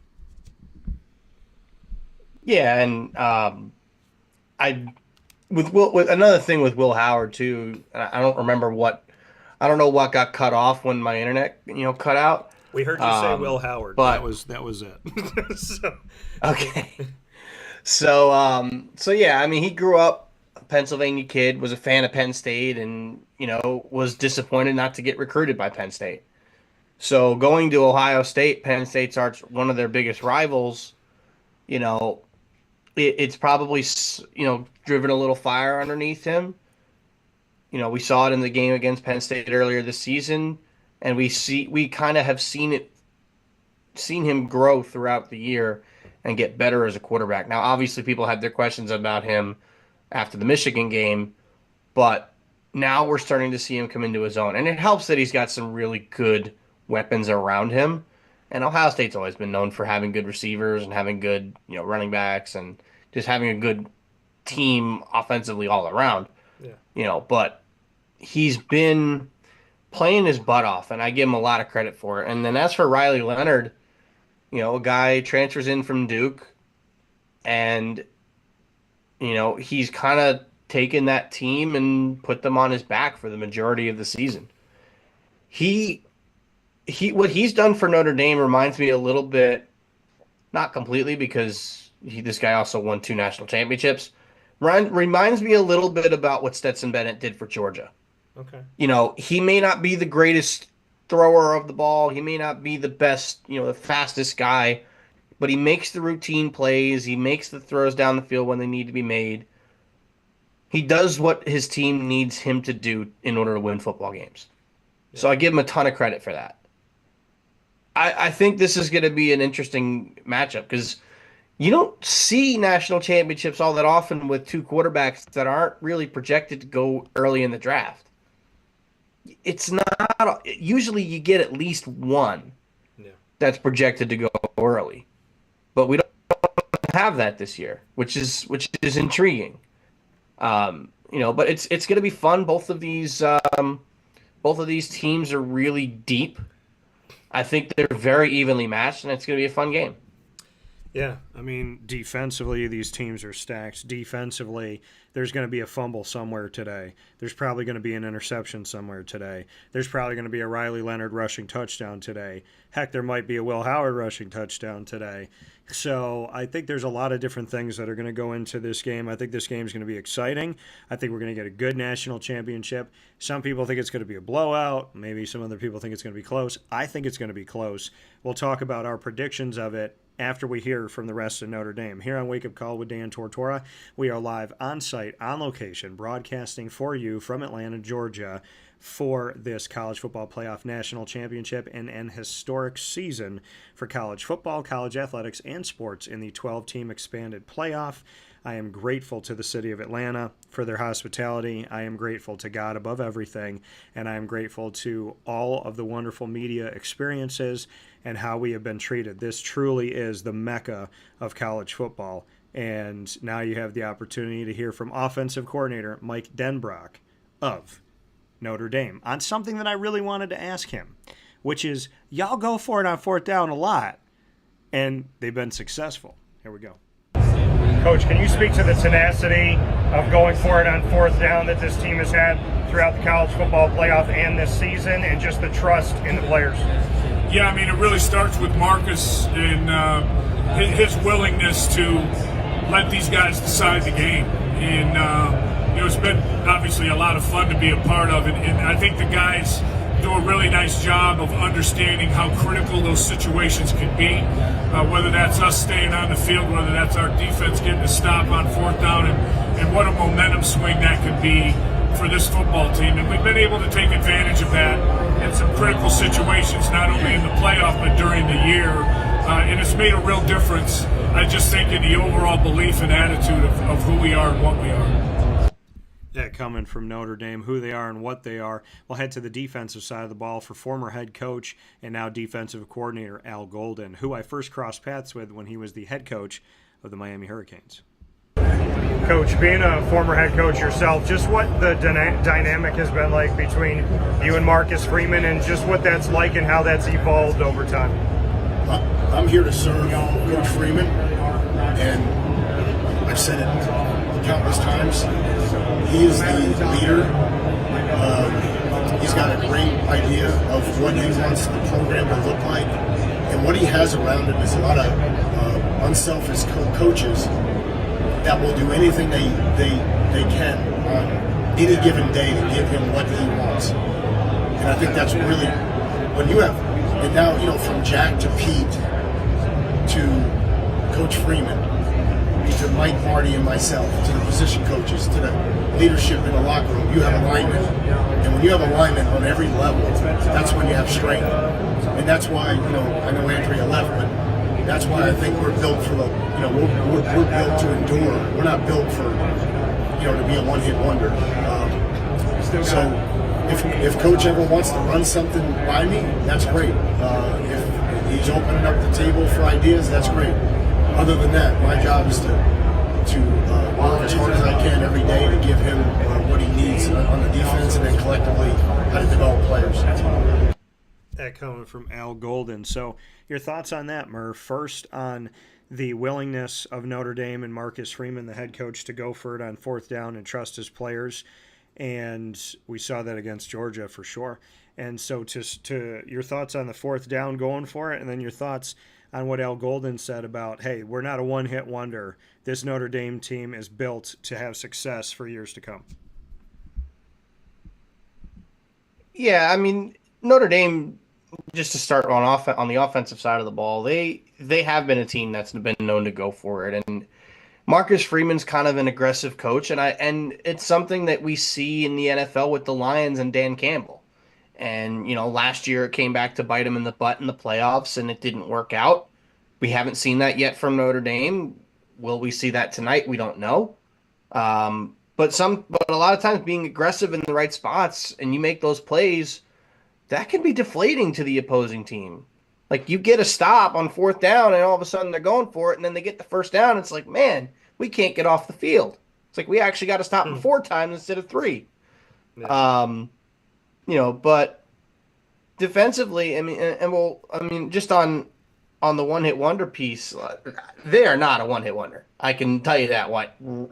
Yeah, and with another thing with Will Howard too, I don't know what got cut off when my internet cut out. We heard you say Will Howard, but that was it. Okay. So yeah, I mean, he grew up a Pennsylvania kid, was a fan of Penn State, and was disappointed not to get recruited by Penn State. So going to Ohio State, Penn State's one of their biggest rivals. It's probably driven a little fire underneath him. We saw it in the game against Penn State earlier this season, and we kind of have seen him grow throughout the year and get better as a quarterback. Now, obviously, people had their questions about him after the Michigan game, but now we're starting to see him come into his own, and it helps that he's got some really good weapons around him. And Ohio State's always been known for having good receivers and having good, running backs and just having a good team offensively all around. Yeah. But he's been playing his butt off, and I give him a lot of credit for it. And then as for Riley Leonard, a guy transfers in from Duke, and he's kind of taken that team and put them on his back for the majority of the season. What he's done for Notre Dame reminds me a little bit, not completely because this guy also won 2 national championships, reminds me a little bit about what Stetson Bennett did for Georgia. Okay. He may not be the greatest thrower of the ball. He may not be the best, the fastest guy, but he makes the routine plays. He makes the throws down the field when they need to be made. He does what his team needs him to do in order to win football games. Yeah. So I give him a ton of credit for that. I think this is going to be an interesting matchup because you don't see national championships all that often with 2 quarterbacks that aren't really projected to go early in the draft. It's not usually you get at least one that's projected to go early, but we don't have that this year, which is intriguing. But it's going to be fun. Both of these teams are really deep. I think they're very evenly matched, and it's going to be a fun game. Yeah, I mean, defensively, these teams are stacked. Defensively, there's going to be a fumble somewhere today. There's probably going to be an interception somewhere today. There's probably going to be a Riley Leonard rushing touchdown today. Heck, there might be a Will Howard rushing touchdown today. So I think there's a lot of different things that are going to go into this game. I think this game is going to be exciting. I think we're going to get a good national championship. Some people think it's going to be a blowout. Maybe some other people think it's going to be close. I think it's going to be close. We'll talk about our predictions of it after we hear from the rest of Notre Dame. Here on Wake Up Call with Dan Tortora, we are live on site, on location, broadcasting for you from Atlanta, Georgia, for this College Football Playoff National Championship and an historic season for college football, college athletics, and sports in the 12-team expanded playoff. I am grateful to the city of Atlanta for their hospitality. I am grateful to God above everything, and I am grateful to all of the wonderful media experiences and how we have been treated. This truly is the mecca of college football, and now you have the opportunity to hear from offensive coordinator Mike Denbrock of Notre Dame on something that I really wanted to ask him, which is, y'all go for it on 4th down a lot, and they've been successful. Here we go. Coach, can you speak to the tenacity of going for it on 4th down that this team has had throughout the college football playoff and this season, and just the trust in the players? Yeah, I mean, it really starts with Marcus and his willingness to let these guys decide the game. And, it's been obviously a lot of fun to be a part of it. And I think the guys do a really nice job of understanding how critical those situations can be, whether that's us staying on the field, whether that's our defense getting a stop on 4th down, and what a momentum swing that could be for this football team. And we've been able to take advantage of that in some critical situations, not only in the playoff, but during the year. And it's made a real difference, I just think, in the overall belief and attitude of who we are and what we are. Yeah, coming from Notre Dame, who they are and what they are. We'll head to the defensive side of the ball for former head coach and now defensive coordinator Al Golden, who I first crossed paths with when he was the head coach of the Miami Hurricanes. Coach, being a former head coach yourself, just what the dynamic has been like between you and Marcus Freeman, and just what that's like and how that's evolved over time. I'm here to serve Coach Freeman, and I've said it countless times. He is the leader. He's got a great idea of what he wants the program to look like, and what he has around him is a lot of unselfish coaches that will do anything they can on any given day to give him what he wants. And I think that's really, when you have, and now, from Jack to Pete to Coach Freeman, to Mike, Marty, and myself, to the position coaches, to the leadership in the locker room, you have alignment. And when you have alignment on every level, that's when you have strength. And that's why, I know Andrea left, but that's why I think we're built for the, we're built to endure. We're not built for, to be a one-hit wonder. So if Coach ever wants to run something by me, that's great. If he's opening up the table for ideas, that's great. Other than that, my job is to work as hard as I can every day to give him what he needs on the defense, and then collectively how to develop players. That coming from Al Golden. So your thoughts on that, Murph? First, on the willingness of Notre Dame and Marcus Freeman, the head coach, to go for it on 4th down and trust his players. And we saw that against Georgia for sure. And so to your thoughts on the 4th down going for it, and then your thoughts on what Al Golden said about, hey, we're not a one-hit wonder. This Notre Dame team is built to have success for years to come. Yeah, I mean, Notre Dame, just to start on the offensive side of the ball, they have been a team that's been known to go for it. And Marcus Freeman's kind of an aggressive coach, and it's something that we see in the NFL with the Lions and Dan Campbell. And, last year it came back to bite him in the butt in the playoffs, and it didn't work out. We haven't seen that yet from Notre Dame. Will we see that tonight? We don't know. But a lot of times being aggressive in the right spots and you make those plays, that can be deflating to the opposing team. Like, you get a stop on 4th down and all of a sudden they're going for it, and then they get the 1st down. It's like, man, we can't get off the field. It's like we actually got to stop them 4 times instead of 3. Yeah. But defensively, just on the one-hit wonder piece, they are not a one-hit wonder. I can tell you that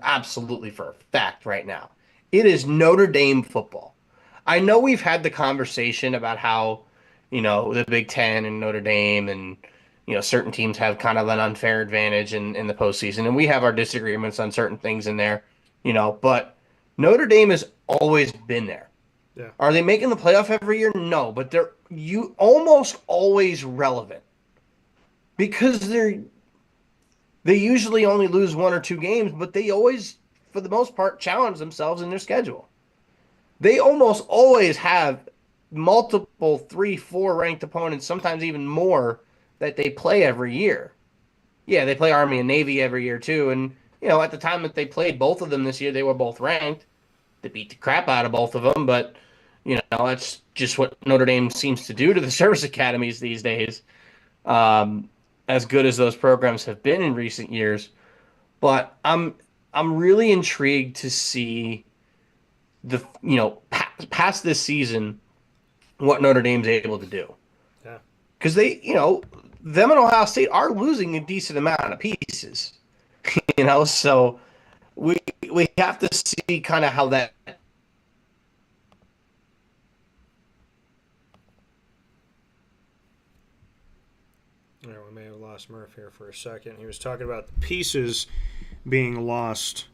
absolutely for a fact right now. It is Notre Dame football. I know we've had the conversation about how, the Big Ten and Notre Dame and, certain teams have kind of an unfair advantage in the postseason, and we have our disagreements on certain things in there, but Notre Dame has always been there. Yeah. Are they making the playoff every year? No, but they're almost always relevant because they usually only lose 1 or 2 games, but they always, for the most part, challenge themselves in their schedule. They almost always have multiple 3, 4 ranked opponents, sometimes even more, that they play every year. Yeah, they play Army and Navy every year too, and at the time that they played both of them this year, they were both ranked. They beat the crap out of both of them, but that's just what Notre Dame seems to do to the service academies these days. As good as those programs have been in recent years, but I'm really intrigued to see past this season what Notre Dame's able to do. Yeah, because they, them and Ohio State are losing a decent amount of pieces. So we have to see kind of how that. lost Murph here for a second. He was talking about the pieces being lost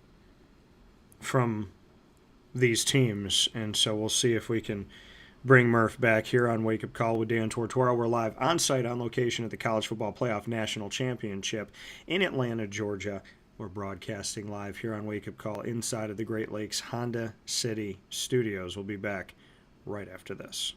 from these teams, and so we'll see if we can bring Murph back here on Wake Up Call with Dan Tortora. We're live on site on location at the College Football Playoff National Championship in Atlanta, Georgia. We're broadcasting live here on Wake Up Call inside of the Great Lakes Honda City Studios. We'll be back right after this.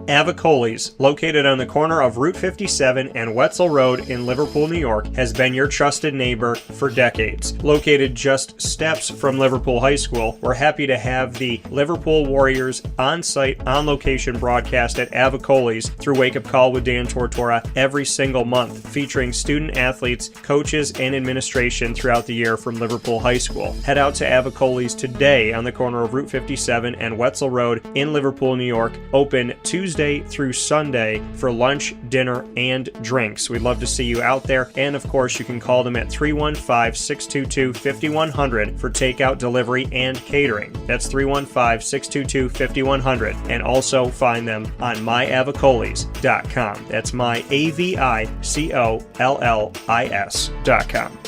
Avicoli's, located on the corner of Route 57 and Wetzel Road in Liverpool, New York, has been your trusted neighbor for decades. Located just steps from Liverpool High School, we're happy to have the Liverpool Warriors on-site, on-location broadcast at Avicoli's through Wake Up Call with Dan Tortora every single month, featuring student athletes, coaches, and administration throughout the year from Liverpool High School. Head out to Avicoli's today on the corner of Route 57 and Wetzel Road in Liverpool, New York, open Tuesday through Sunday for lunch, dinner, and drinks. We'd love to see you out there, and of course you can call them at 315-622-5100 for takeout, delivery, and catering. That's 315-622-5100, and also find them on myavicolis.com. That's myavicollis.com.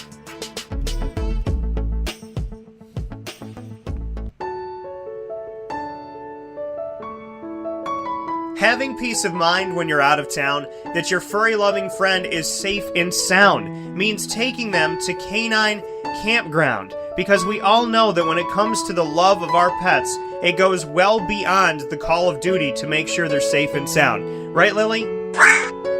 Having peace of mind when you're out of town that your furry-loving friend is safe and sound means taking them to Canine Campground, because we all know that when it comes to the love of our pets, it goes well beyond the call of duty to make sure they're safe and sound. Right, Lily?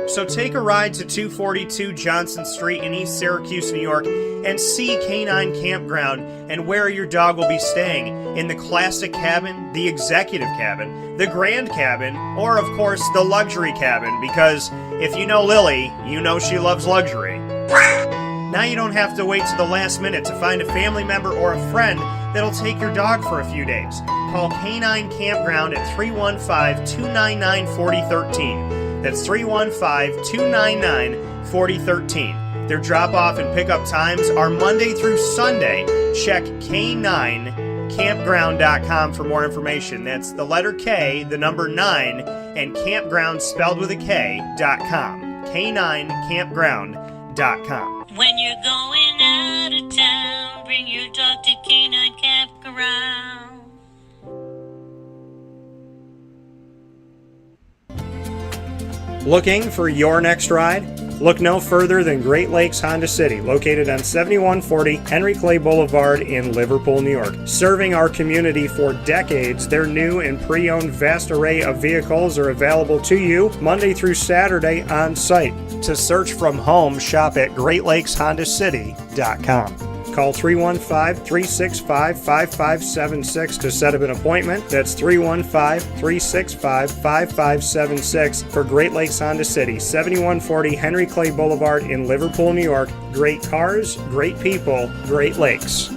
So take a ride to 242 Johnson Street in East Syracuse, New York, and see Canine Campground and where your dog will be staying, in the classic cabin, the executive cabin, the grand cabin, or of course the luxury cabin, because if you know Lily, you know she loves luxury. Now you don't have to wait to the last minute to find a family member or a friend that'll take your dog for a few days. Call Canine Campground at 315-299-4013. That's 315-299-4013. Their drop-off and pickup times are Monday through Sunday. Check K9campground.com for more information. That's the letter K, the number 9, and campground spelled with a K.com. K9campground.com. When you're going out of town, bring your dog to Canine Campground. Looking for your next ride? Look no further than Great Lakes Honda City, located on 7140 Henry Clay Boulevard in Liverpool, New York. Serving our community for decades, their new and pre-owned vast array of vehicles are available to you Monday through Saturday on site. To search from home, shop at GreatLakesHondaCity.com. Call 315-365-5576 to set up an appointment. That's 315-365-5576 for Great Lakes Honda City, 7140 Henry Clay Boulevard in Liverpool, New York. Great cars, great people, Great Lakes.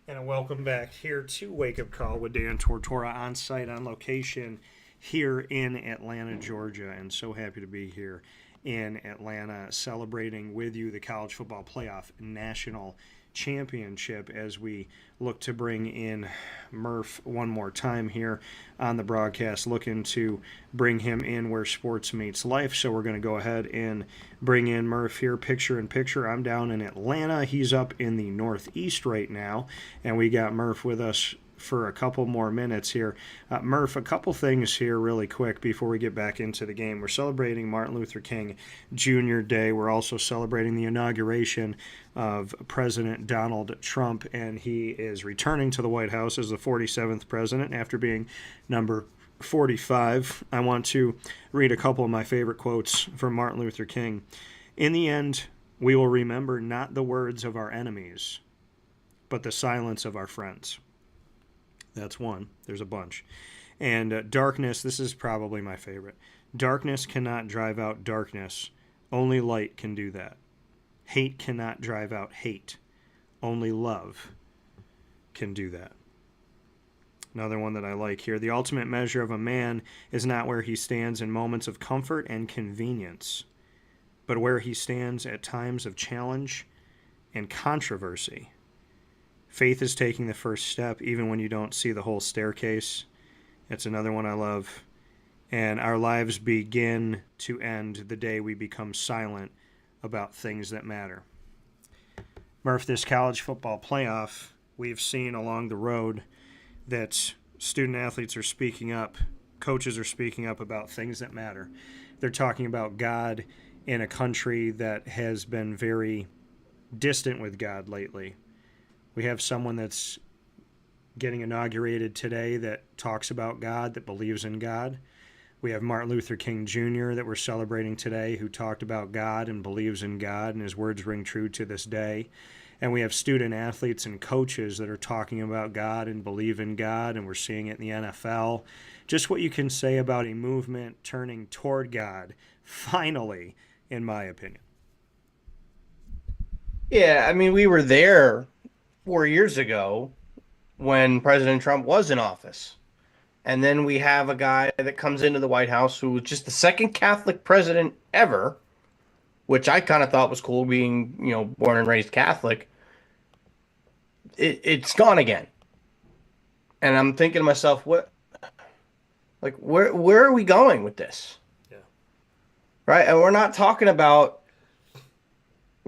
And welcome back here to Wake Up Call with Dan Tortora on site, on location here in Atlanta, Georgia, and so happy to be here in Atlanta celebrating with you the College Football Playoff National Championship as we look to bring in Murph one more time here on the broadcast, looking to bring him in where sports meets life. So we're going to go ahead and bring in Murph here, picture in picture. I'm down in Atlanta. He's up in the Northeast right now, and we got Murph with us for a couple more minutes here. Murph, a couple things here really quick before we get back into the game. We're celebrating Martin Luther King Jr. Day. We're also celebrating the inauguration of President Donald Trump, and he is returning to the White House as the 47th president after being number 45. I want to read a couple of my favorite quotes from Martin Luther King. In the end, we will remember not the words of our enemies, but the silence of our friends. That's one. There's a bunch. And darkness, this is probably my favorite. Darkness cannot drive out darkness. Only light can do that. Hate cannot drive out hate. Only love can do that. Another one that I like here. The ultimate measure of a man is not where he stands in moments of comfort and convenience, but where he stands at times of challenge and controversy. Faith is taking the first step even when you don't see the whole staircase. It's another one I love. And our lives begin to end the day we become silent about things that matter. Murph, this college football playoff, we've seen along the road that student athletes are speaking up, coaches are speaking up about things that matter. They're talking about God in a country that has been very distant with God lately. We have someone that's getting inaugurated today that talks about God, that believes in God. We have Martin Luther King Jr. that we're celebrating today, who talked about God and believes in God, and his words ring true to this day. And we have student athletes and coaches that are talking about God and believe in God, and we're seeing it in the NFL. Just what you can say about a movement turning toward God, finally, in my opinion. Yeah, I mean, we were there 4 years ago when President Trump was in office. And then we have a guy that comes into the White House who was just the second Catholic president ever, which I kind of thought was cool, being, born and raised Catholic. It's gone again. And I'm thinking to myself, where are we going with this? Yeah. Right? And we're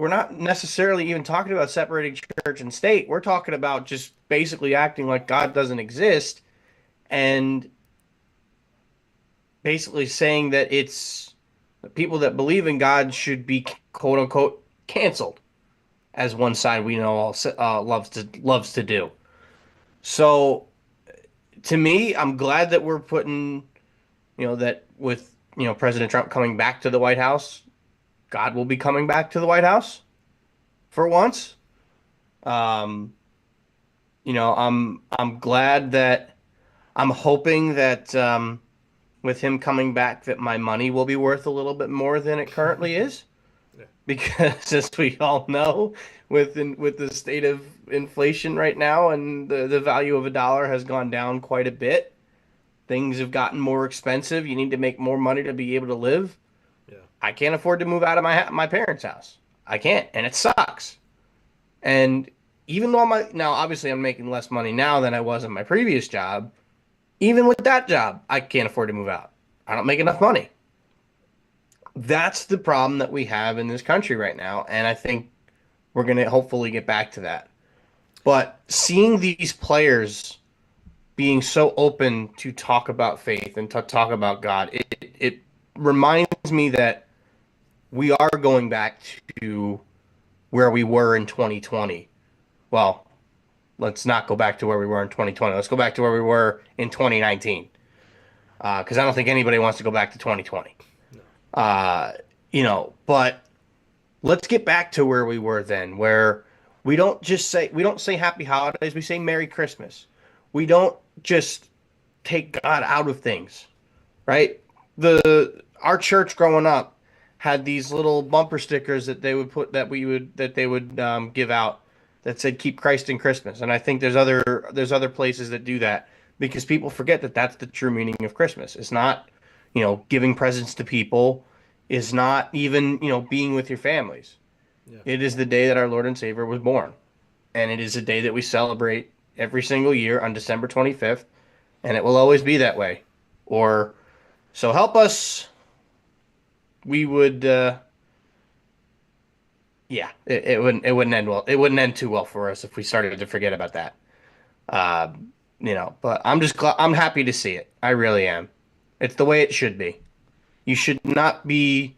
not necessarily even talking about separating church and state. We're talking about just basically acting like God doesn't exist and basically saying that it's the people that believe in God should be quote unquote canceled, as one side we know all loves to do. So to me, I'm glad that we're putting, that with, President Trump coming back to the White House, God will be coming back to the White House for once. I'm glad that I'm hoping that with him coming back that my money will be worth a little bit more than it currently is. Yeah. Because as we all know, with the state of inflation right now and the value of a dollar has gone down quite a bit. Things have gotten more expensive. You need to make more money to be able to live. Yeah. I can't afford to move out of my parents' house. I can't, and it sucks. And even though now obviously I'm making less money now than I was in my previous job, even with that job, I can't afford to move out. I don't make enough money. That's the problem that we have in this country right now, and I think we're going to hopefully get back to that. But seeing these players being so open to talk about faith and to talk about God, it reminds me that we are going back to where we were in 2020. Well, let's not go back to where we were in 2020. Let's go back to where we were in 2019. Because I don't think anybody wants to go back to 2020. No. But let's get back to where we were then, where we don't say Happy Holidays, we say Merry Christmas. We don't just take God out of things, right? Our church growing up had these little bumper stickers that they would put that they would give out that said "Keep Christ in Christmas," and I think there's other places that do that because people forget that that's the true meaning of Christmas. It's not, giving presents to people. Is not even, being with your families. Yeah. It is the day that our Lord and Savior was born, and it is a day that we celebrate every single year on December 25th, and it will always be that way. Or so help us. We would. It wouldn't end well. It wouldn't end too well for us if we started to forget about that. But I'm happy to see it. I really am. It's the way it should be. You should not be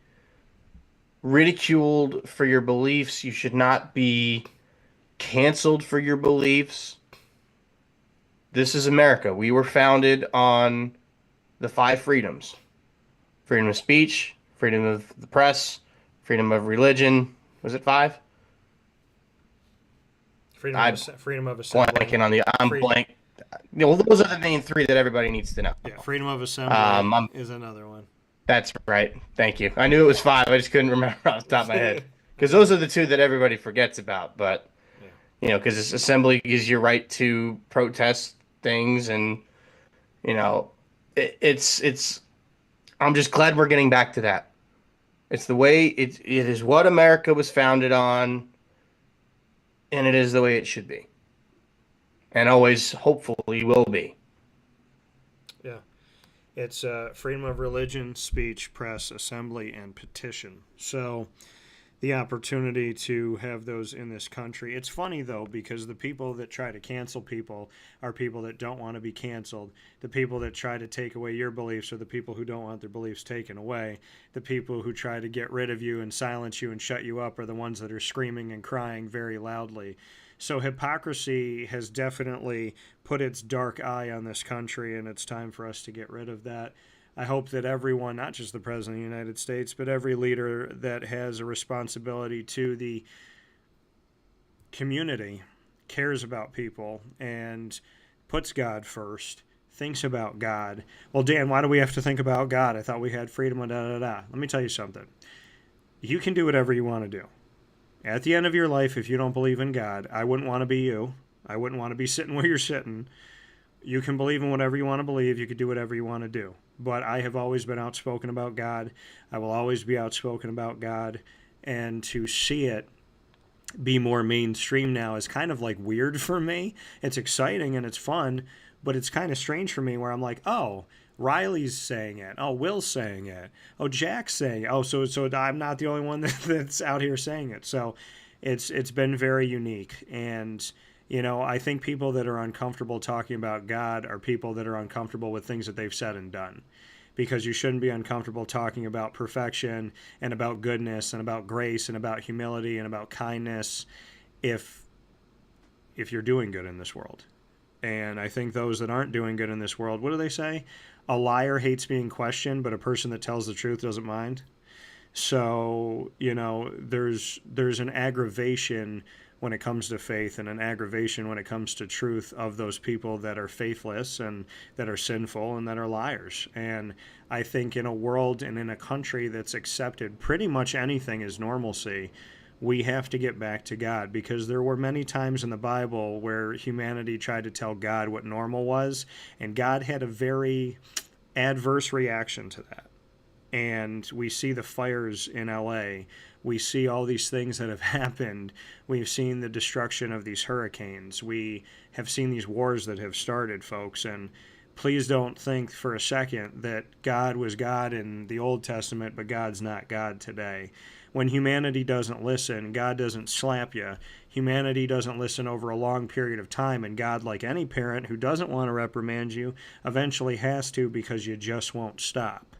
ridiculed for your beliefs. You should not be canceled for your beliefs. This is America. We were founded on the 5 freedoms: freedom of speech, freedom of the press, freedom of religion. Was it 5? Freedom of assembly. Blanking on I'm blank. Those are the main 3 that everybody needs to know. Yeah, freedom of assembly is another one. That's right. Thank you. I knew it was 5. I just couldn't remember off the top of my head. Because those are the 2 that everybody forgets about. But, because assembly gives you right to protest things. And, it's I'm just glad we're getting back to that. It's the way it is what America was founded on. And it is the way it should be. and always hopefully will be. Yeah. It's freedom of religion, speech, press, assembly, and petition. So the opportunity to have those in this country. It's funny, though, because the people that try to cancel people are people that don't want to be canceled. The people that try to take away your beliefs are the people who don't want their beliefs taken away. The people who try to get rid of you and silence you and shut you up are the ones that are screaming and crying very loudly. So hypocrisy has definitely put its dark eye on this country, and it's time for us to get rid of that. I hope that everyone, not just the President of the United States, but every leader that has a responsibility to the community cares about people and puts God first, thinks about God. Well, Dan, why do we have to think about God? I thought we had freedom and da-da-da. Let me tell you something. You can do whatever you want to do. At the end of your life, if you don't believe in God, I wouldn't want to be you. I wouldn't want to be sitting where you're sitting. You can believe in whatever you want to believe. You can do whatever you want to do. But I have always been outspoken about God. I will always be outspoken about God. And to see it be more mainstream now is kind of like weird for me. It's exciting and it's fun, but it's kind of strange for me where I'm like, oh, Riley's saying it. Oh, Will's saying it. Oh, Jack's saying it. Oh, so I'm not the only one that's out here saying it. So it's been very unique. And I think people that are uncomfortable talking about God are people that are uncomfortable with things that they've said and done. Because you shouldn't be uncomfortable talking about perfection and about goodness and about grace and about humility and about kindness if you're doing good in this world. And I think those that aren't doing good in this world, what do they say? A liar hates being questioned, but a person that tells the truth doesn't mind. So, there's an aggravation when it comes to faith and an aggravation when it comes to truth of those people that are faithless and that are sinful and that are liars. And I think in a world and in a country that's accepted pretty much anything as normalcy, we have to get back to God, because there were many times in the Bible where humanity tried to tell God what normal was, and God had a very adverse reaction to that. And we see the fires in LA. We see all these things that have happened. We've seen the destruction of these hurricanes. We have seen these wars that have started, folks. And please don't think for a second that God was God in the Old Testament, but God's not God today. When humanity doesn't listen, God doesn't slap you. Humanity doesn't listen over a long period of time, and God, like any parent who doesn't want to reprimand you, eventually has to, because you just won't stop.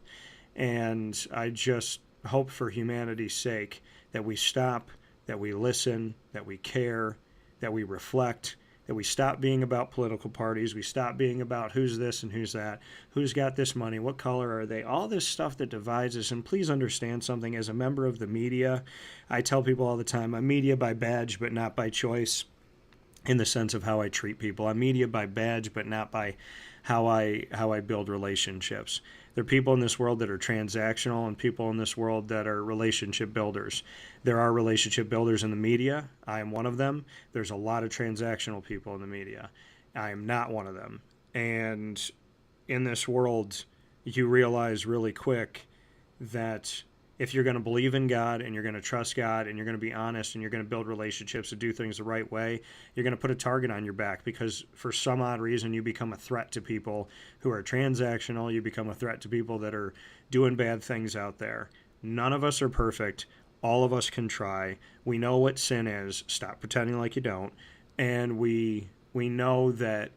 And I just hope for humanity's sake that we stop, that we listen, that we care, that we reflect, that we stop being about political parties, we stop being about who's this and who's that, who's got this money, what color are they, all this stuff that divides us. And please understand something, as a member of the media, I tell people all the time, I'm media by badge but not by choice, in the sense of how I treat people. I'm media by badge but not by how I build relationships. There are people in this world that are transactional and people in this world that are relationship builders. There are relationship builders in the media. I am one of them. There's a lot of transactional people in the media. I am not one of them. And in this world, you realize really quick that if you're going to believe in God and you're going to trust God and you're going to be honest and you're going to build relationships and do things the right way, you're going to put a target on your back, because for some odd reason you become a threat to people who are transactional. You become a threat to people that are doing bad things out there. None of us are perfect. All of us can try. We know what sin is. Stop pretending like you don't. And we know that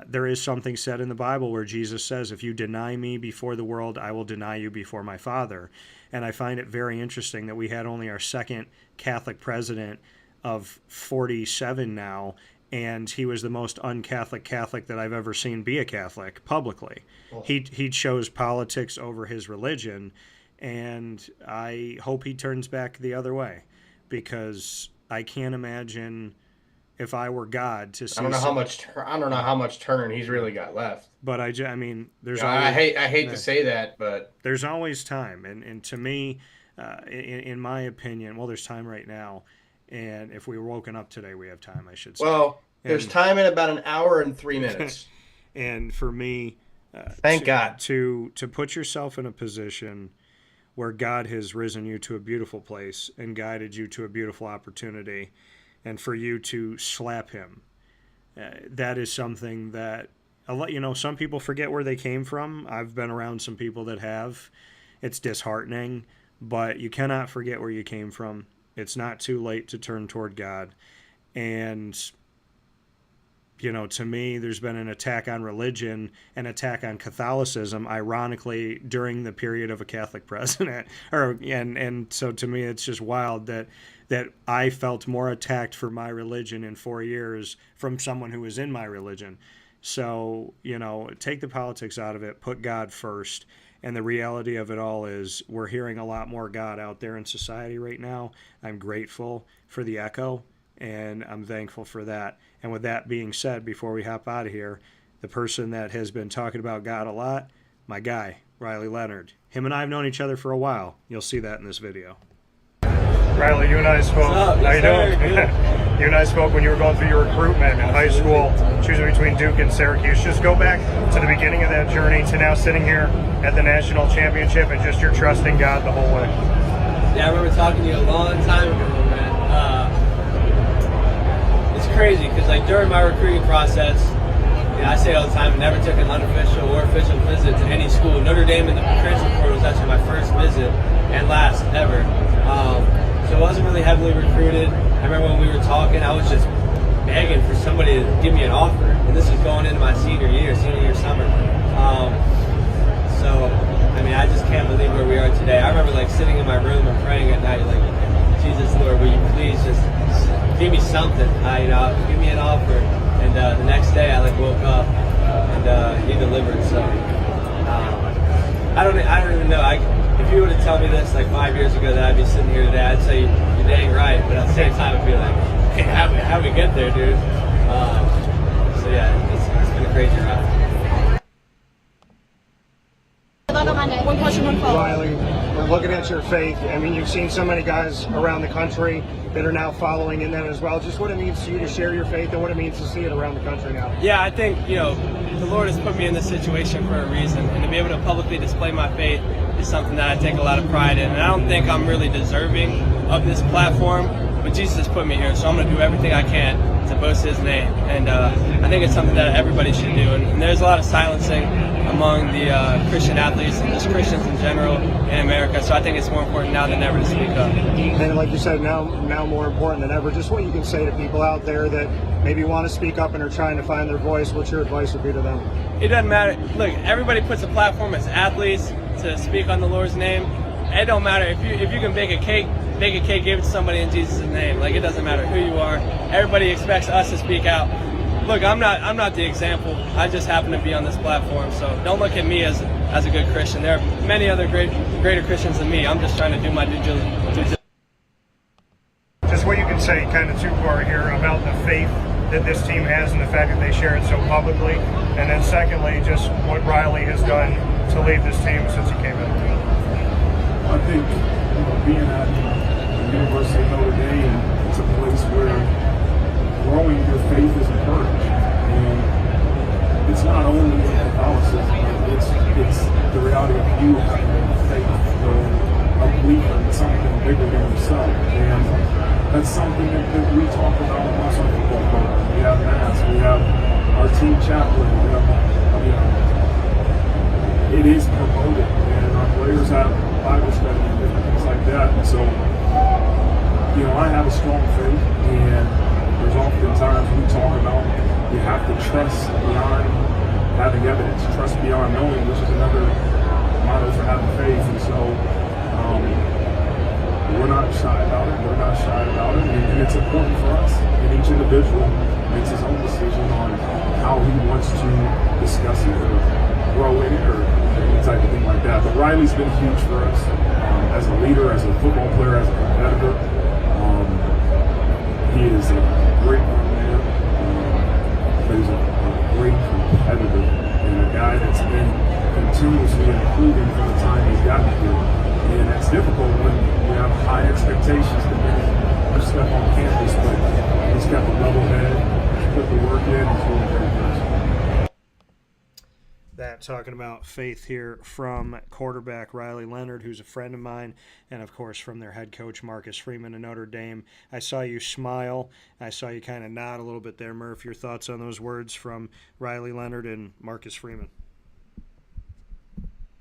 there is something said in the Bible where Jesus says, if you deny me before the world, I will deny you before my Father. And I find it very interesting that we had only our second Catholic president of 47 now, and he was the most un-Catholic Catholic that I've ever seen be a Catholic publicly. Oh. He chose politics over his religion, and I hope he turns back the other way, because I can't imagine if I were God to see. I don't know how much turn he's really got left. But I mean, there's. Yeah, always, I hate to say that, but there's always time, and to me, in my opinion, well, there's time right now, and if we were woken up today, we have time, I should say. Well, there's time in about an hour and 3 minutes. And for me, thank God, to put yourself in a position where God has risen you to a beautiful place and guided you to a beautiful opportunity, and for you to slap him that is something that some people forget where they came from. I've been around some people that have. It's disheartening, but you cannot forget where you came from. It's not too late to turn toward God. And, to me, there's been an attack on religion, an attack on Catholicism, ironically, during the period of a Catholic president. And so to me, it's just wild that I felt more attacked for my religion in 4 years from someone who was in my religion. So, take the politics out of it, put God first. And the reality of it all is we're hearing a lot more God out there in society right now. I'm grateful for the echo, and I'm thankful for that. And with that being said, before we hop out of here, the person that has been talking about God a lot, my guy, Riley Leonard. Him and I have known each other for a while. You'll see that in this video. Riley, you and I spoke. How you doing? You and I spoke when you were going through your recruitment in high school, choosing between Duke and Syracuse. Just go back to the beginning of that journey to now sitting here at the national championship and just your trust in God the whole way. Yeah, I remember talking to you a long time ago, man. It's crazy because during my recruiting process, I say it all the time, I never took an unofficial or official visit to any school. Notre Dame in the transfer portal was actually my first visit and last ever. So I wasn't really heavily recruited. I remember when we were talking, I was just begging for somebody to give me an offer. And this was going into my senior year summer. So, I just can't believe where we are today. I remember sitting in my room and praying at night, Jesus, Lord, will you please just give me something? Give me an offer. And the next day I woke up and he delivered. So I don't even know. If you were to tell me this 5 years ago that I'd be sitting here today, I'd say you're dang right. But at the same time, I'd be like, hey, how'd we get there, dude? So yeah, it's been a crazy ride. One question, one follow-up. Riley, we're looking at your faith. You've seen so many guys around the country that are now following in that as well. Just what it means to you to share your faith and what it means to see it around the country now. Yeah, I think, the Lord has put me in this situation for a reason. And to be able to publicly display my faith is something that I take a lot of pride in. And I don't think I'm really deserving of this platform, but Jesus has put me here. So I'm going to do everything I can to boast his name. And I think it's something that everybody should do. And there's a lot of silencing among the Christian athletes and just Christians in general in America. So I think it's more important now than ever to speak up. And like you said, now more important than ever, just what you can say to people out there that maybe want to speak up and are trying to find their voice, what your advice would be to them? It doesn't matter. Look, everybody puts a platform as athletes to speak on the Lord's name. It don't matter if you can bake a cake, give it to somebody in Jesus' name. It doesn't matter who you are. Everybody expects us to speak out. Look, I'm not the example. I just happen to be on this platform, so don't look at me as a good Christian. There are many other greater Christians than me. I'm just trying to do my due diligence. Just what you can say, kind of two-part here, about the faith that this team has and the fact that they share it so publicly, and then secondly, just what Riley has done to lead this team since he came in. I think being at the University of Notre Dame, it's a place where growing your faith is encouraged, and it's not only Catholicism, it's the reality of you having faith, a belief in something bigger than yourself, and that's something that we talk about amongst our football program. We have mass, we have our team chaplain, it is promoted, and our players have Bible study and different things like that. And so, I have a strong faith, and there's oftentimes we talk about you have to trust beyond having evidence, trust beyond knowing, which is another motto for having faith. And so, we're not shy about it. We're not shy about it, and it's important for us. And each individual makes his own decision on how he wants to discuss it or grow in it or any type of thing like that. But Riley's been huge for us as a leader, as a football player, as a competitor. He is a great young man, but he's a great competitor and a guy that's been continuously improving from the time he's gotten here. And that's difficult when you have high expectations to be a step on campus, but he's got the level head, he's put the work in, he's really great person. That talking about faith here from quarterback Riley Leonard, who's a friend of mine, and of course from their head coach Marcus Freeman of Notre Dame. I saw you smile. I saw you kind of nod a little bit there, Murph. Your thoughts on those words from Riley Leonard and Marcus Freeman?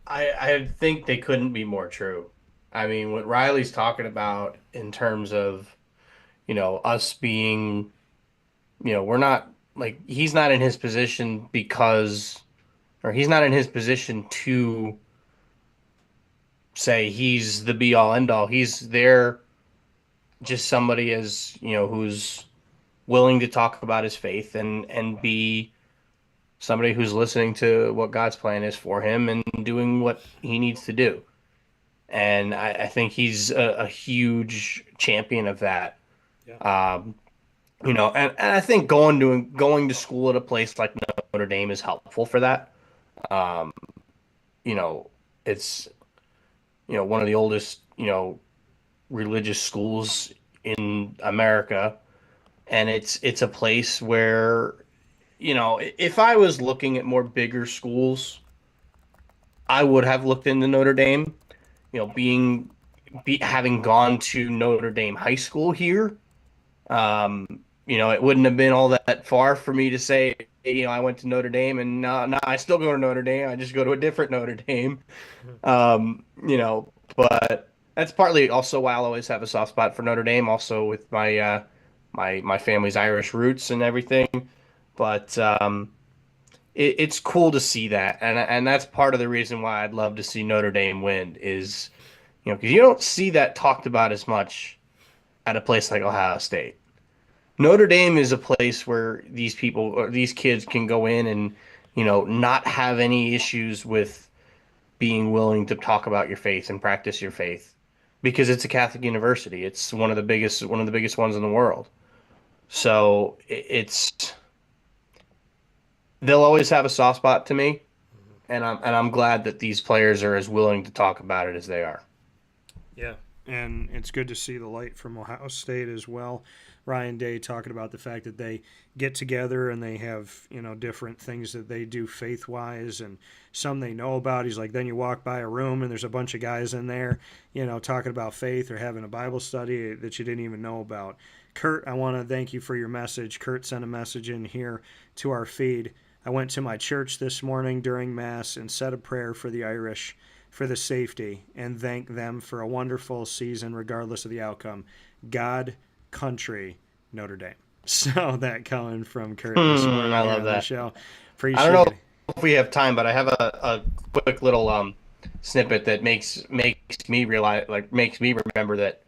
I think they couldn't be more true. I mean, what Riley's talking about in terms of, us being, we're not like he's not in his position he's not in his position to say he's the be all end all. He's there just somebody who's willing to talk about his faith and be somebody who's listening to what God's plan is for him and doing what he needs to do. And I think he's a huge champion of that. Yeah. And I think going to school at a place like Notre Dame is helpful for that. It's one of the oldest religious schools in America, and it's a place where if I was looking at more bigger schools, I would have looked into Notre Dame. Having gone to Notre Dame High School here, it wouldn't have been all that far for me to say, I went to Notre Dame, and now I still go to Notre Dame. I just go to a different Notre Dame. But that's partly also why I'll always have a soft spot for Notre Dame, also with my my family's Irish roots and everything. But it's cool to see that, and that's part of the reason why I'd love to see Notre Dame win is, because you don't see that talked about as much at a place like Ohio State. Notre Dame is a place where these kids can go in and, not have any issues with being willing to talk about your faith and practice your faith, because it's a Catholic university. It's one of the biggest ones in the world. So they'll always have a soft spot to me, and I'm glad that these players are as willing to talk about it as they are. Yeah, and it's good to see the light from Ohio State as well. Ryan Day talking about the fact that they get together and they have, different things that they do faith-wise, and some they know about. He's like, then you walk by a room and there's a bunch of guys in there, talking about faith or having a Bible study that you didn't even know about. Kurt, I want to thank you for your message. Kurt sent a message in here to our feed. I went to my church this morning during Mass and said a prayer for the Irish, for the safety, and thank them for a wonderful season regardless of the outcome. God, country, Notre Dame. So that coming from Kurt this morning. I love that. Show. Appreciate I don't know it. if we have time, but I have a quick little snippet that makes me remember that,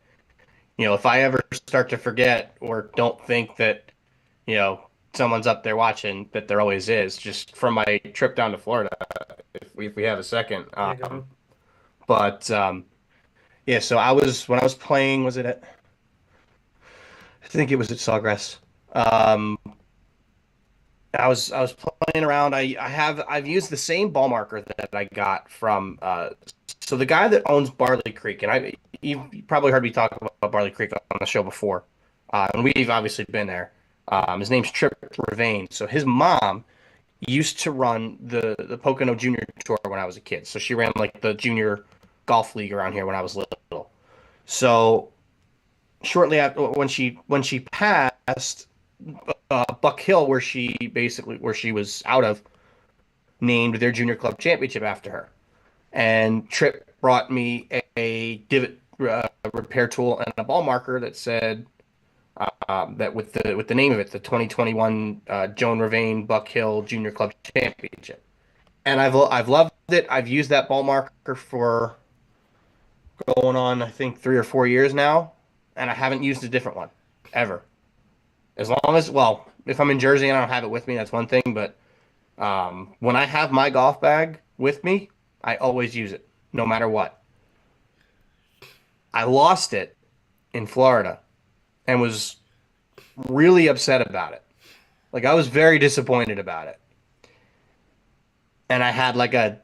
if I ever start to forget or don't think that, someone's up there watching, that there always is, just from my trip down to Florida, if we have a second. So when I was playing, was it at, I think it was at Sawgrass. I was playing around. I've used the same ball marker that I got from so the guy that owns Barley Creek, and you've probably heard me talk about Barley Creek on the show before, and we've obviously been there. His name's Trip Ravain. So his mom used to run the Pocono Junior Tour when I was a kid. So she ran like the junior golf league around here when I was little. So shortly after, when she passed, Buck Hill, where she was out of, named their junior club championship after her. And Trip brought me a divot repair tool and a ball marker that said that with the name of it, the 2021 Joan Ravain Buck Hill Junior Club Championship. And I've loved it. I've used that ball marker for going on, I think, 3 or 4 years now, and I haven't used a different one ever. As long as, well, if I'm in Jersey and I don't have it with me, that's one thing. But when I have my golf bag with me, I always use it, no matter what. I lost it in Florida and was really upset about it. Like, I was very disappointed about it. And I had like a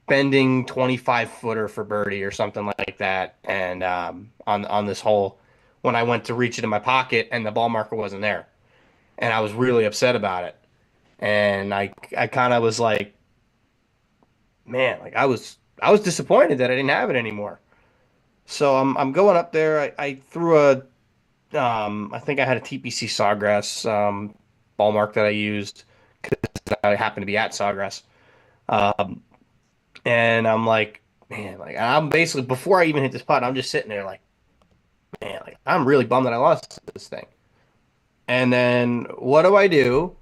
bending 25-footer for birdie or something like that. And on this hole, when I went to reach it in my pocket and the ball marker wasn't there. And I was really upset about it. and I kind of was like, man, like I was disappointed that I didn't have it anymore. So I'm going up there. I threw I think I had a TPC Sawgrass ball mark that I used because I happened to be at Sawgrass. Um, and I'm like, man, like I'm basically before I even hit this putt, I'm just sitting there like, man, like I'm really bummed that I lost this thing. And then what do?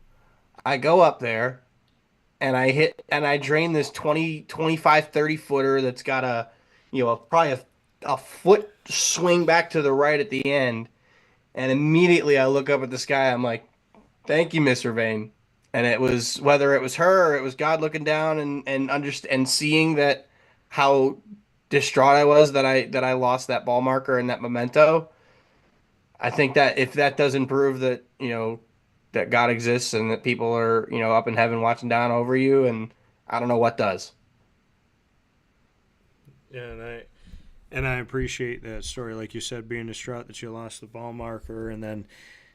I go up there and I drain this 20, 25, 30 footer that's got probably a foot swing back to the right at the end. And immediately I look up at the sky. I'm like, thank you, Miss Vane. And it was whether it was her or it was God looking down and seeing that how distraught I was that I lost that ball marker and that memento. I think that if that doesn't prove that, that God exists and that people are, up in heaven watching down over you, and I don't know what does. Yeah, and I appreciate that story, like you said, being distraught that you lost the ball marker, and then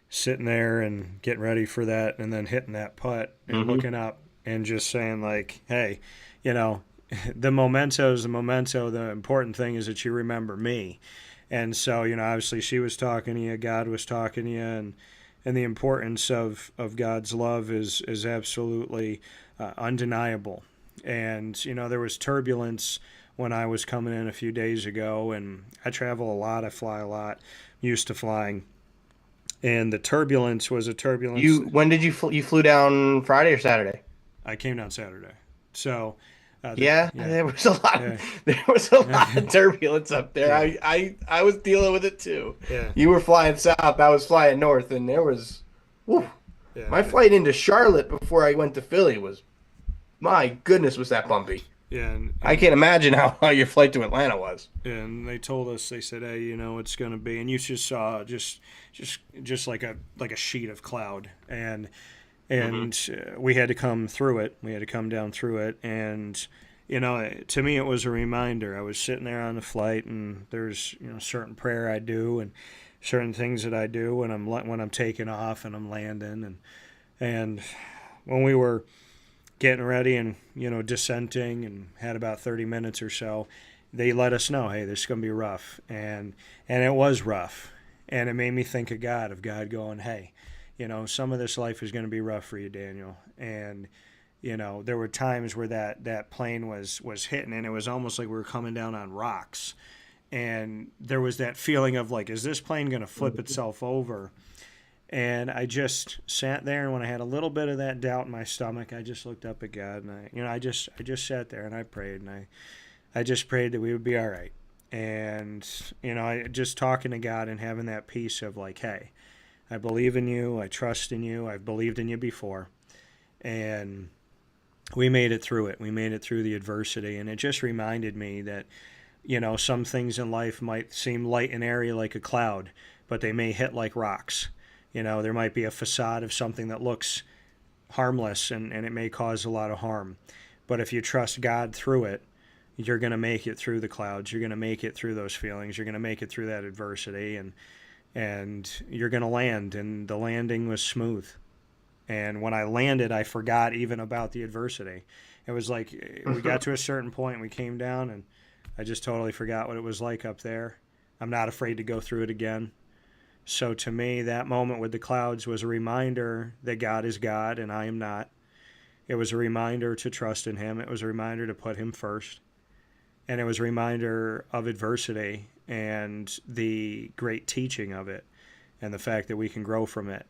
sitting there and getting ready for that, and then hitting that putt and looking up and just saying like, hey, the memento's the memento. The important thing is that you remember me. And so, obviously she was talking to you, God was talking to you, and the importance of God's love is absolutely undeniable. And, there was turbulence when I was coming in a few days ago, and I travel a lot, I fly a lot, used to flying. And the turbulence was a turbulence. When did you flew down Friday or Saturday? I came down Saturday. So there was a lot. Yeah. There was a lot of turbulence up there. Yeah. I was dealing with it too. Yeah. You were flying south. I was flying north, and there was. My flight into Charlotte before I went to Philly was, my goodness, was that bumpy. Yeah, and I can't imagine how your flight to Atlanta was. And they told us, they said, hey, it's going to be, and you just saw just like a sheet of cloud, and we had to come through it. We had to come down through it, and to me it was a reminder. I was sitting there on the flight, and there's certain prayer I do, and certain things that I do when I'm taking off and I'm landing, and when we were getting ready and descenting and had about 30 minutes or so, they let us know, hey, this is going to be rough, and it was rough, and it made me think of God going, hey, some of this life is going to be rough for you, Daniel. And there were times where that plane was hitting, and it was almost like we were coming down on rocks, and there was that feeling of like, is this plane going to flip itself over? And I just sat there, and when I had a little bit of that doubt in my stomach, I just looked up at God, and I just sat there and I prayed, and I just prayed that we would be all right. And I just talking to God and having that peace of like, hey, I believe in you, I trust in you, I've believed in you before, and we made it through it. We made it through the adversity, and it just reminded me that some things in life might seem light and airy like a cloud, but they may hit like rocks. There might be a facade of something that looks harmless, and it may cause a lot of harm. But if you trust God through it, you're going to make it through the clouds. You're going to make it through those feelings. You're going to make it through that adversity, and you're going to land. And the landing was smooth. And when I landed, I forgot even about the adversity. It was like we got to a certain point, we came down, and I just totally forgot what it was like up there. I'm not afraid to go through it again. So to me, that moment with the clouds was a reminder that God is God and I am not. It was a reminder to trust in him. It was a reminder to put him first. And it was a reminder of adversity and the great teaching of it and the fact that we can grow from it.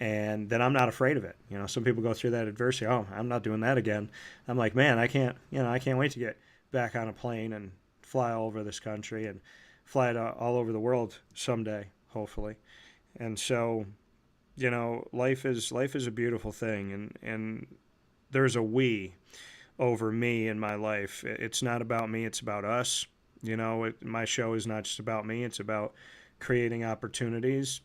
And that I'm not afraid of it. Some people go through that adversity. Oh, I'm not doing that again. I'm like, man, I can't wait to get back on a plane and fly all over this country and fly it all over the world someday, hopefully. And so, life is a beautiful thing, and there's a we over me in my life. It's not about me, it's about us. My show is not just about me, it's about creating opportunities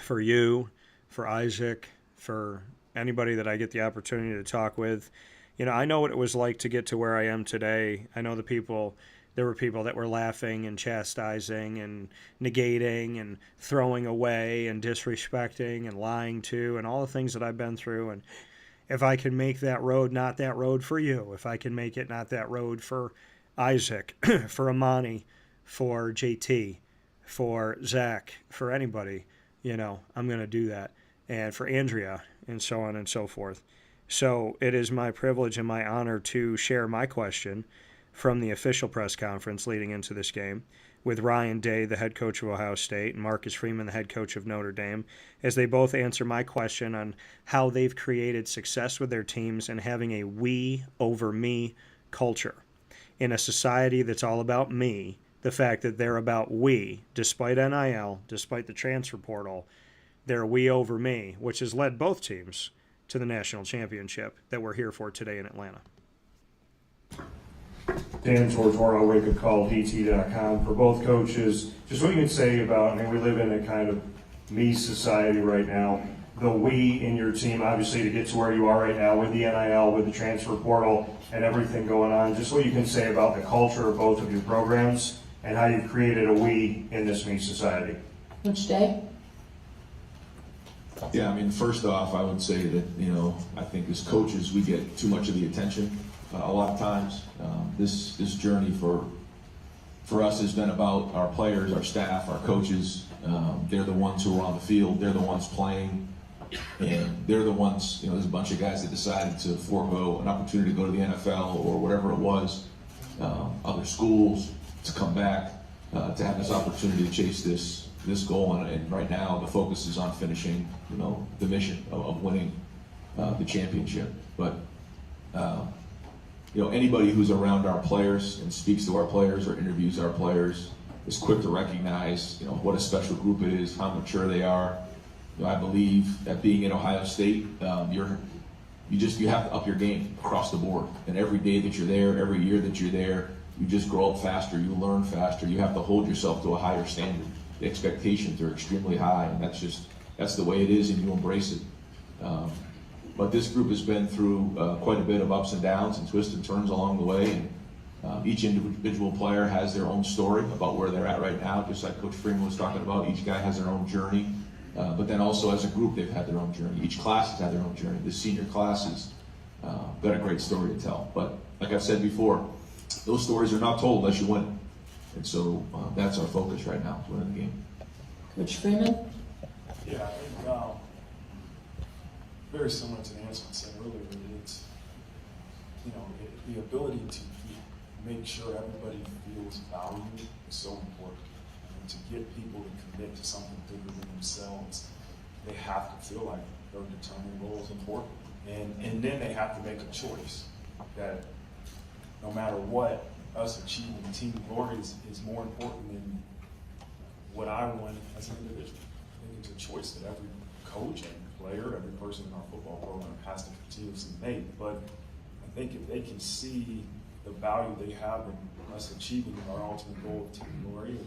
for you, for Isaac, for anybody that I get the opportunity to talk with. I know what it was like to get to where I am today. I know there were people that were laughing and chastising and negating and throwing away and disrespecting and lying to and all the things that I've been through. if I can make that road not that road for you, if I can make it not that road for Isaac, for Amani, for JT, for Zach, for anybody, I'm going to do that. And for Andrea, and so on and so forth. So it is my privilege and my honor to share my question from the official press conference leading into this game with Ryan Day, the head coach of Ohio State, and Marcus Freeman, the head coach of Notre Dame, as they both answer my question on how they've created success with their teams and having a we over me culture in a society that's all about me. The fact that they're about we, despite NIL, despite the transfer portal, they're we over me, which has led both teams to the national championship that we're here for today in Atlanta. Dan Tortora, WakeUpCall, DT.com. For both coaches, just what you can say about, we live in a kind of me society right now. The we in your team, obviously, to get to where you are right now with the NIL, with the transfer portal, and everything going on. Just what you can say about the culture of both of your programs and how you've created a we in this me society. Coach Day? Yeah, first off, I would say that, I think as coaches, we get too much of the attention a lot of times. This journey for us has been about our players, our staff, our coaches. They're the ones who are on the field. They're the ones playing. And they're the ones, there's a bunch of guys that decided to forego an opportunity to go to the NFL or whatever it was, other schools, to come back, to have this opportunity to chase this goal. And right now, the focus is on finishing, the mission of winning the championship. But, anybody who's around our players and speaks to our players or interviews our players is quick to recognize, what a special group it is, how mature they are. I believe that being in Ohio State, you have to up your game across the board. And every day that you're there, every year that you're there, you just grow up faster, you learn faster, you have to hold yourself to a higher standard. The expectations are extremely high, and that's the way it is, and you embrace it. But this group has been through quite a bit of ups and downs and twists and turns along the way. And each individual player has their own story about where they're at right now, just like Coach Freeman was talking about. Each guy has their own journey. But then also as a group, they've had their own journey. Each class has had their own journey. The senior class has got a great story to tell. But like I've said before, those stories are not told unless you win. And so that's our focus right now, is winning the game. Coach Freeman? Yeah, I think very similar to the answer I said earlier. It's, the ability to make sure everybody feels valued is so important. And to get people to commit to something bigger than themselves, they have to feel like their determined goal is important. And then they have to make a choice that no matter what, us achieving team glory is more important than what I want as an individual. I think it's a choice that every coach, every player, every person in our football program has to continuously make. But I think if they can see the value they have in us achieving our ultimate goal of team glory,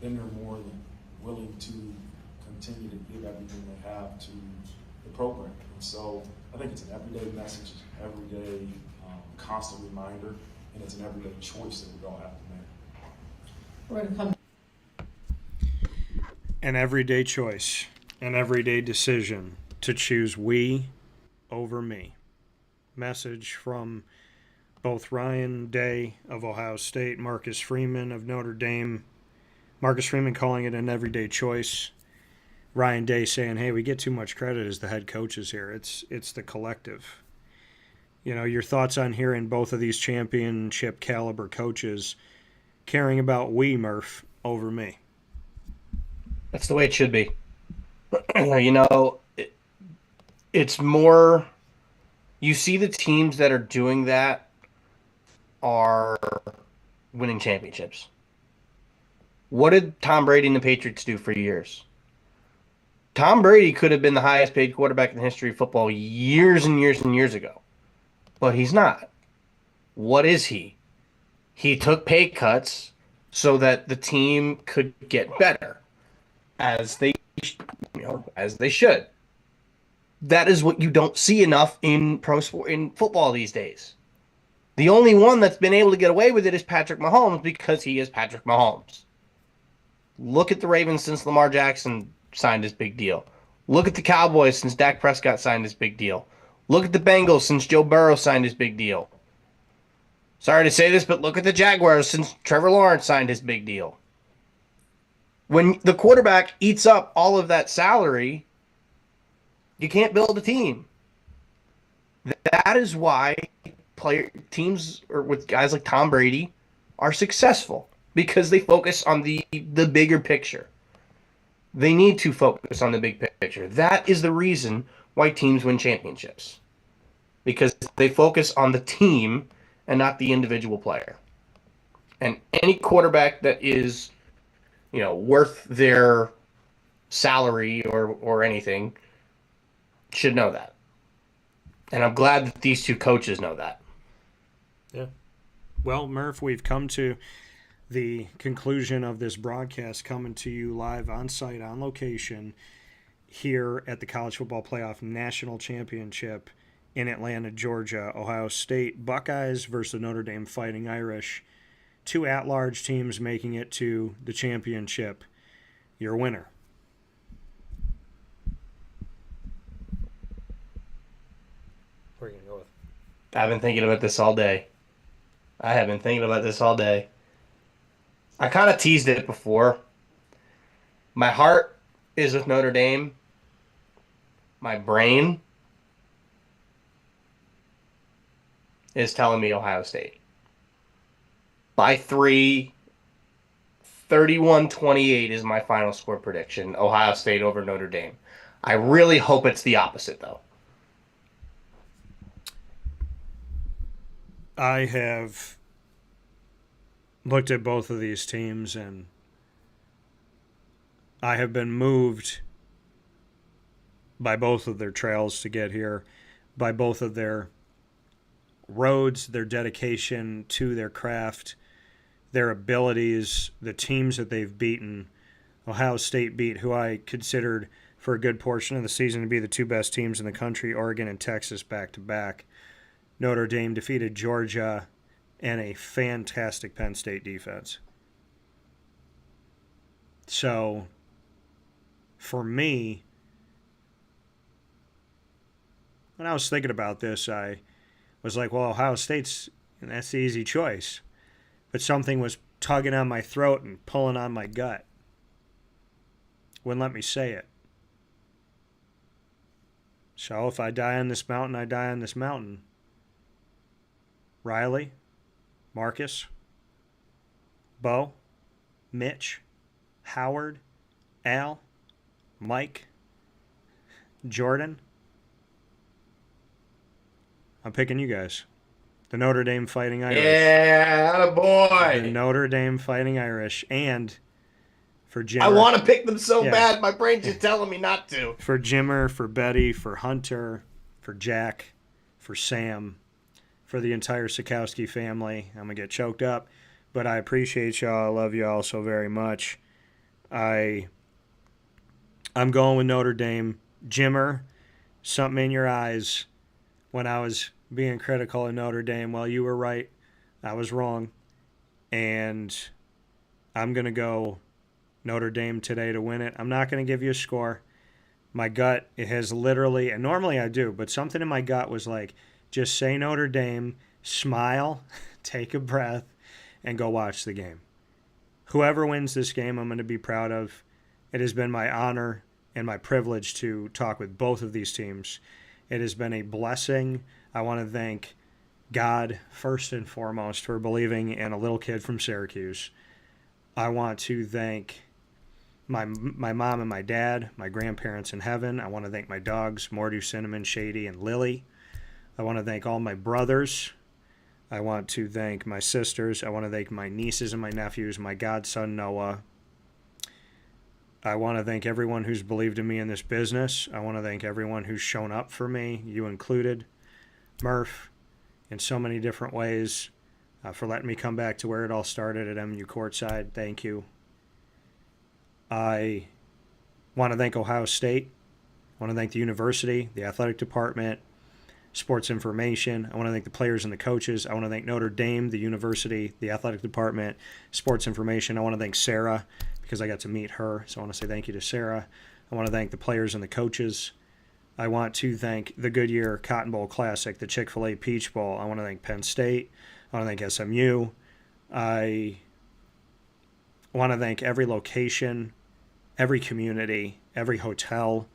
then they're more than willing to continue to give everything they have to the program. And so I think it's an everyday message, it's an everyday constant reminder, and it's an everyday choice that we all have to make. We're going to come. An everyday choice, an everyday decision to choose we over me. Message from both Ryan Day of Ohio State, Marcus Freeman of Notre Dame. Marcus Freeman calling it an everyday choice. Ryan Day saying, hey, we get too much credit as the head coaches here. It's the collective. Your thoughts on hearing both of these championship caliber coaches caring about we, Murph, over me. That's the way it should be. It's more, you see the teams that are doing that are winning championships. What did Tom Brady and the Patriots do for years? Tom Brady could have been the highest paid quarterback in the history of football years and years and years ago. But he's not. What is he? He took pay cuts so that the team could get better, as they should. That is what you don't see enough in pro sport, in football these days. The only one that's been able to get away with it is Patrick Mahomes, because he is Patrick Mahomes. Look at the Ravens since Lamar Jackson signed his big deal. Look at the Cowboys since Dak Prescott signed his big deal. Look at the Bengals since Joe Burrow signed his big deal. Sorry to say this, but look at the Jaguars since Trevor Lawrence signed his big deal. When the quarterback eats up all of that salary, you can't build a team. That is why teams or with guys like Tom Brady are successful, because they focus on the bigger picture. They need to focus on the big picture. That is the reason why teams win championships, because they focus on the team and not the individual player. And any quarterback that is, worth their salary or anything should know that. And I'm glad that these two coaches know that. Yeah. Well, Murph, we've come to the conclusion of this broadcast, coming to you live on site, on location, here at the College Football Playoff National Championship in Atlanta, Georgia. Ohio State Buckeyes versus the Notre Dame Fighting Irish. Two at-large teams making it to the championship. Your winner. Where are you going to go with? I've been thinking about this all day. I kind of teased it before. My heart is with Notre Dame. My brain is telling me Ohio State. By 3, 31-28 is my final score prediction. Ohio State over Notre Dame. I really hope it's the opposite, though. I have looked at both of these teams, and I have been moved by both of their trails to get here, by both of their roads, their dedication to their craft, their abilities, the teams that they've beaten. Ohio State beat who I considered for a good portion of the season to be the two best teams in the country, Oregon and Texas, back-to-back. Notre Dame defeated Georgia and a fantastic Penn State defense. So, for me, when I was thinking about this, I was like, well, Ohio State's, and that's the easy choice. But something was tugging on my throat and pulling on my gut. Wouldn't let me say it. So if I die on this mountain, I die on this mountain. Riley, Marcus, Bo, Mitch, Howard, Al, Mike, Jordan. I'm picking you guys. The Notre Dame Fighting Irish. Yeah, attaboy. The Notre Dame Fighting Irish. And for Jimmer. I want to pick them so bad. My brain's just telling me not to. For Jimmer, for Betty, for Hunter, for Jack, for Sam, for the entire Sikowski family. I'm going to get choked up. But I appreciate y'all. I love y'all so very much. I'm going with Notre Dame. Jimmer, something in your eyes when I was being critical of Notre Dame. Well, you were right. I was wrong. And I'm going to go Notre Dame today to win it. I'm not going to give you a score. My gut, it has literally, and normally I do, but something in my gut was like, just say Notre Dame, smile, take a breath, and go watch the game. Whoever wins this game, I'm going to be proud of. It has been my honor and my privilege to talk with both of these teams. It has been a blessing. I want to thank God first and foremost for believing in a little kid from Syracuse. I want to thank my mom and my dad, my grandparents in heaven. I want to thank my dogs, Morty, Cinnamon, Shady, and Lily. I want to thank all my brothers. I want to thank my sisters. I want to thank my nieces and my nephews, my godson Noah. I want to thank everyone who's believed in me in this business. I want to thank everyone who's shown up for me, you included, Murph, in so many different ways, for letting me come back to where it all started at MU Courtside. Thank you. I want to thank Ohio State. I want to thank the university, the athletic department, sports information. I want to thank the players and the coaches. I want to thank Notre Dame, the university, the athletic department, sports information. I want to thank Sarah because I got to meet her. So I want to say thank you to Sarah. I want to thank the players and the coaches. I want to thank the Goodyear Cotton Bowl Classic, the Chick-fil-A Peach Bowl. I want to thank Penn State. I want to thank SMU. I want to thank every location, every community, every hotel,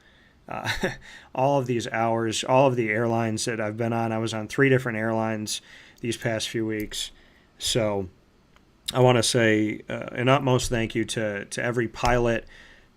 all of these hours, all of the airlines that I've been on. I was on 3 different airlines these past few weeks. So I want to say an utmost thank you to every pilot,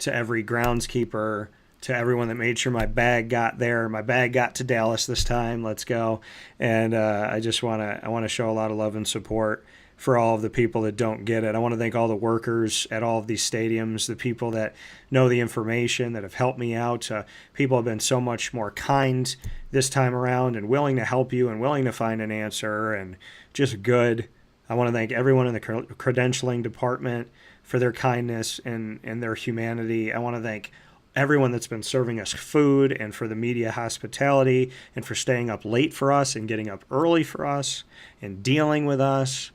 to every groundskeeper, to everyone that made sure my bag got there. My bag got to Dallas this time. Let's go. And I want to show a lot of love and support for all of the people that don't get it. I want to thank all the workers at all of these stadiums, the people that know the information, that have helped me out. People have been so much more kind this time around and willing to help you and willing to find an answer and just good. I want to thank everyone in the credentialing department for their kindness and their humanity. I want to thank everyone that's been serving us food and for the media hospitality and for staying up late for us and getting up early for us and dealing with us.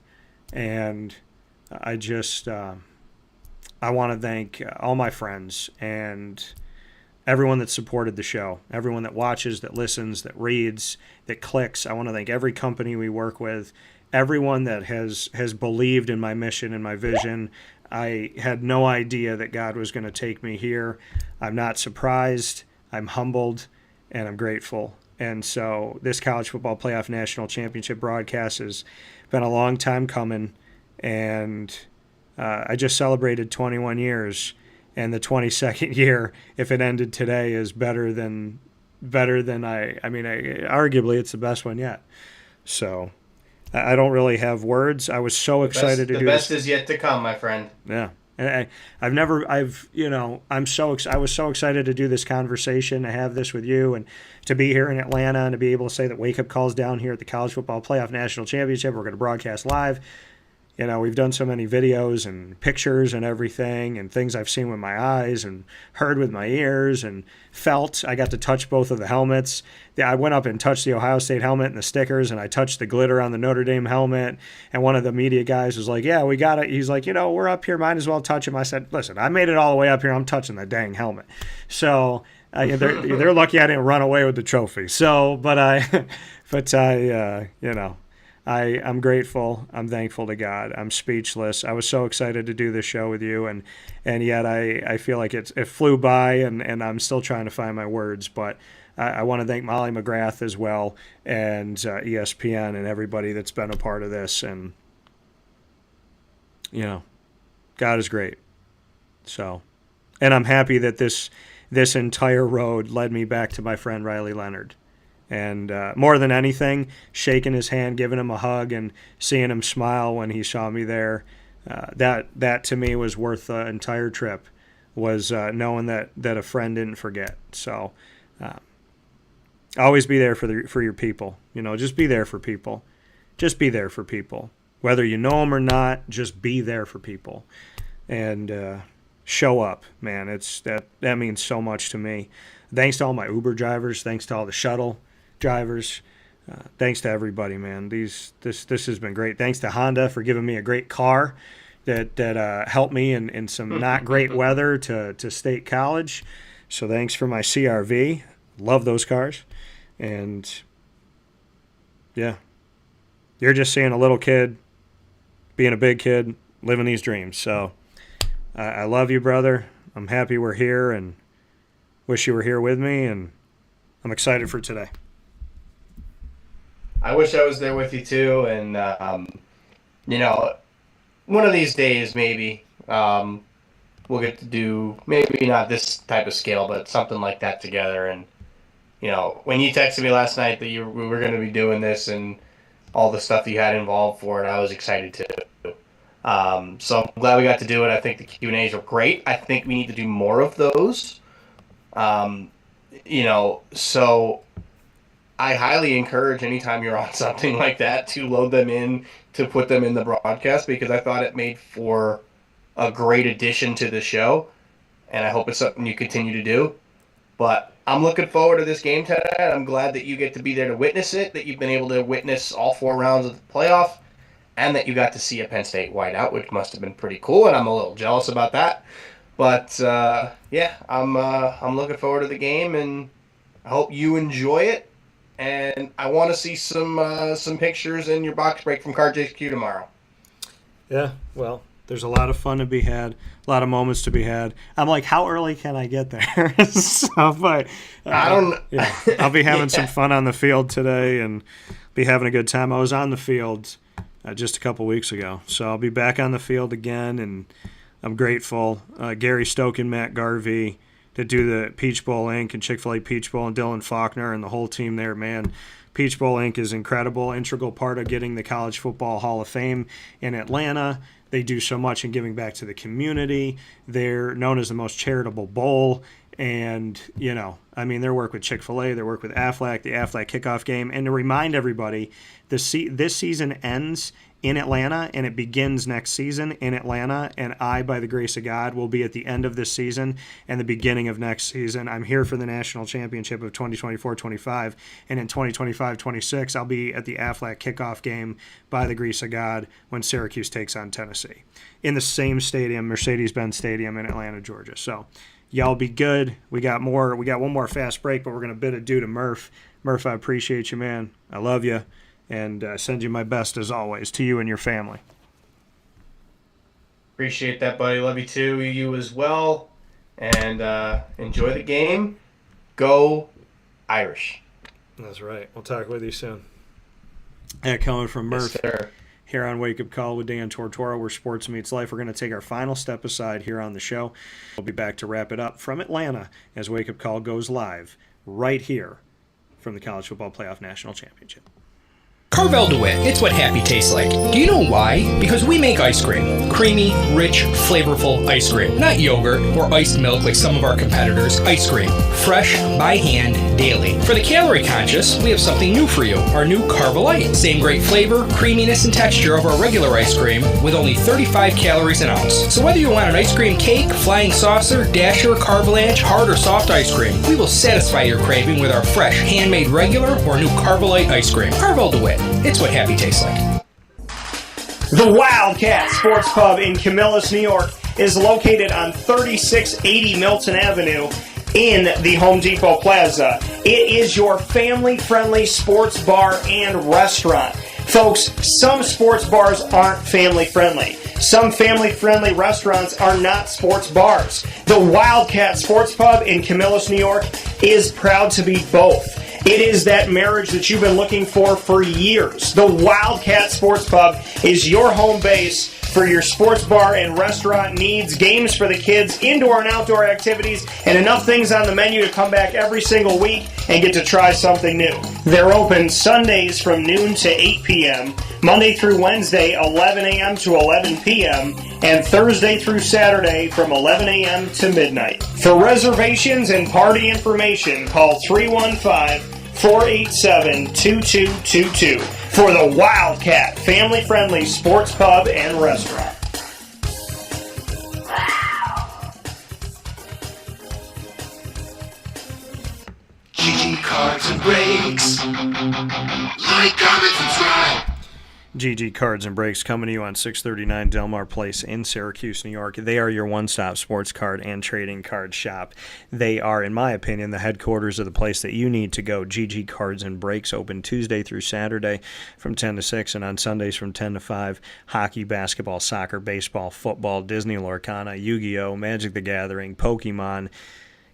And I just, I want to thank all my friends and everyone that supported the show, everyone that watches, that listens, that reads, that clicks. I want to thank every company we work with, everyone that has believed in my mission and my vision. I had no idea that God was going to take me here. I'm not surprised. I'm humbled, and I'm grateful. And so this College Football Playoff National Championship broadcast has been a long time coming, and I just celebrated 21 years, and the 22nd year, if it ended today, is better than arguably it's the best one yet. So I don't really have words. I was so excited to do this. The best is yet to come, my friend. Yeah. And I was so excited to do this conversation, to have this with you, and to be here in Atlanta, and to be able to say that Wake Up Call's down here at the College Football Playoff National Championship. We're going to broadcast live. You know, we've done so many videos and pictures and everything, and things I've seen with my eyes and heard with my ears and felt. I got to touch both of the helmets. I went up and touched the Ohio State helmet and the stickers, and I touched the glitter on the Notre Dame helmet. And one of the media guys was like, "Yeah, we got it." He's like, "We're up here. Might as well touch him." I said, "Listen, I made it all the way up here. I'm touching the dang helmet." So they're lucky I didn't run away with the trophy. So, I'm grateful. I'm thankful to God. I'm speechless. I was so excited to do this show with you, and yet I feel like it flew by, and I'm still trying to find my words. But I want to thank Molly McGrath as well, and ESPN, and everybody that's been a part of this. And God is great. So, and I'm happy that this entire road led me back to my friend Riley Leonard. And more than anything, shaking his hand, giving him a hug, and seeing him smile when he saw me there, that to me was worth the entire trip, was knowing that a friend didn't forget. So always be there for your people. Just be there for people. Just be there for people. Whether you know them or not, just be there for people. And show up, man. That means so much to me. Thanks to all my Uber drivers. Thanks to all the shuttle drivers. Thanks to everybody, man. This has been great. Thanks to Honda for giving me a great car that helped me in some not great weather to State College. So thanks for my CRV. Love those cars. And yeah, you're just seeing a little kid being a big kid, living these dreams. So I love you, brother. I'm happy we're here, and wish you were here with me, and I'm excited for today. I wish I was there with you too, and one of these days maybe we'll get to do, maybe not this type of scale, but something like that together. And when you texted me last night that we were going to be doing this and all the stuff you had involved for it, I was excited too. So I'm glad we got to do it. I think the Q&As are great. I think we need to do more of those. So I highly encourage anytime you're on something like that to load them in, to put them in the broadcast, because I thought it made for a great addition to the show, and I hope it's something you continue to do. But I'm looking forward to this game tonight. I'm glad that you get to be there to witness it, that you've been able to witness all 4 rounds of the playoff, and that you got to see a Penn State whiteout, which must have been pretty cool, and I'm a little jealous about that. But I'm looking forward to the game, and I hope you enjoy it, and I want to see some pictures in your box break from Cards HQ tomorrow. Yeah, well, there's a lot of fun to be had, a lot of moments to be had. I'm like, how early can I get there? But I don't know. Yeah, I'll be having some fun on the field today and be having a good time. I was on the field just a couple weeks ago, so I'll be back on the field again, and I'm grateful. Gary Stoke and Matt Garvey to do the Peach Bowl Inc. and Chick-fil-A Peach Bowl, and Dylan Faulkner and the whole team there, man. Peach Bowl Inc. is incredible, integral part of getting the College Football Hall of Fame in Atlanta. They do so much in giving back to the community. They're known as the most charitable bowl. And, their work with Chick-fil-A, their work with Aflac, the Aflac kickoff game. And to remind everybody, this season ends in Atlanta, and it begins next season in Atlanta. And I, by the grace of God, will be at the end of this season and the beginning of next season. I'm here for the national championship of 2024-25. And in 2025-26, I'll be at the Aflac kickoff game, by the grace of God, when Syracuse takes on Tennessee in the same stadium, Mercedes-Benz Stadium in Atlanta, Georgia. So y'all be good. We got one more fast break, but we're going to bid adieu to Murph. Murph, I appreciate you, man. I love you, and send you my best as always to you and your family. Appreciate that, buddy. Love you too. You as well. And enjoy the game. Go Irish. That's right. We'll talk with you soon. Yeah, coming from Murph. Yes, sir. Here on Wake Up Call with Dan Tortora, where sports meets life. We're going to take our final step aside here on the show. We'll be back to wrap it up from Atlanta as Wake Up Call goes live right here from the College Football Playoff National Championship. Carvel DeWitt, it's what happy tastes like. Do you know why? Because we make ice cream. Creamy, rich, flavorful ice cream. Not yogurt or iced milk like some of our competitors. Ice cream. Fresh, by hand, daily. For the calorie conscious, we have something new for you. Our new Carvelite. Same great flavor, creaminess, and texture of our regular ice cream with only 35 calories an ounce. So whether you want an ice cream cake, flying saucer, dasher, carvalanche, hard or soft ice cream, we will satisfy your craving with our fresh, handmade regular or new Carvelite ice cream. Carvel DeWitt. It's what happy tastes like. The Wildcat Sports Pub in Camillus, New York is located on 3680 Milton Avenue in the Home Depot Plaza. It is your family-friendly sports bar and restaurant. Folks, some sports bars aren't family-friendly. Some family-friendly restaurants are not sports bars. The Wildcat Sports Pub in Camillus, New York is proud to be both. It is that marriage that you've been looking for years. The Wildcat Sports Pub is your home base for your sports bar and restaurant needs, games for the kids, indoor and outdoor activities, and enough things on the menu to come back every single week and get to try something new. They're open Sundays from noon to 8 p.m., Monday through Wednesday, 11 a.m. to 11 p.m., and Thursday through Saturday from 11 a.m. to midnight. For reservations and party information, call 315-487-2222 for the Wildcat family-friendly sports pub and restaurant. GG Cards and Breaks. Like, comment, subscribe. GG Cards and Breaks coming to you on 639 Delmar Place in Syracuse, New York. They are your one-stop sports card and trading card shop. They are, in my opinion, the headquarters of the place that you need to go. GG Cards and Breaks open Tuesday through Saturday from 10 to 6 and on Sundays from 10 to 5. Hockey, basketball, soccer, baseball, football, Disney Lorcana, Yu-Gi-Oh!, Magic the Gathering, Pokemon.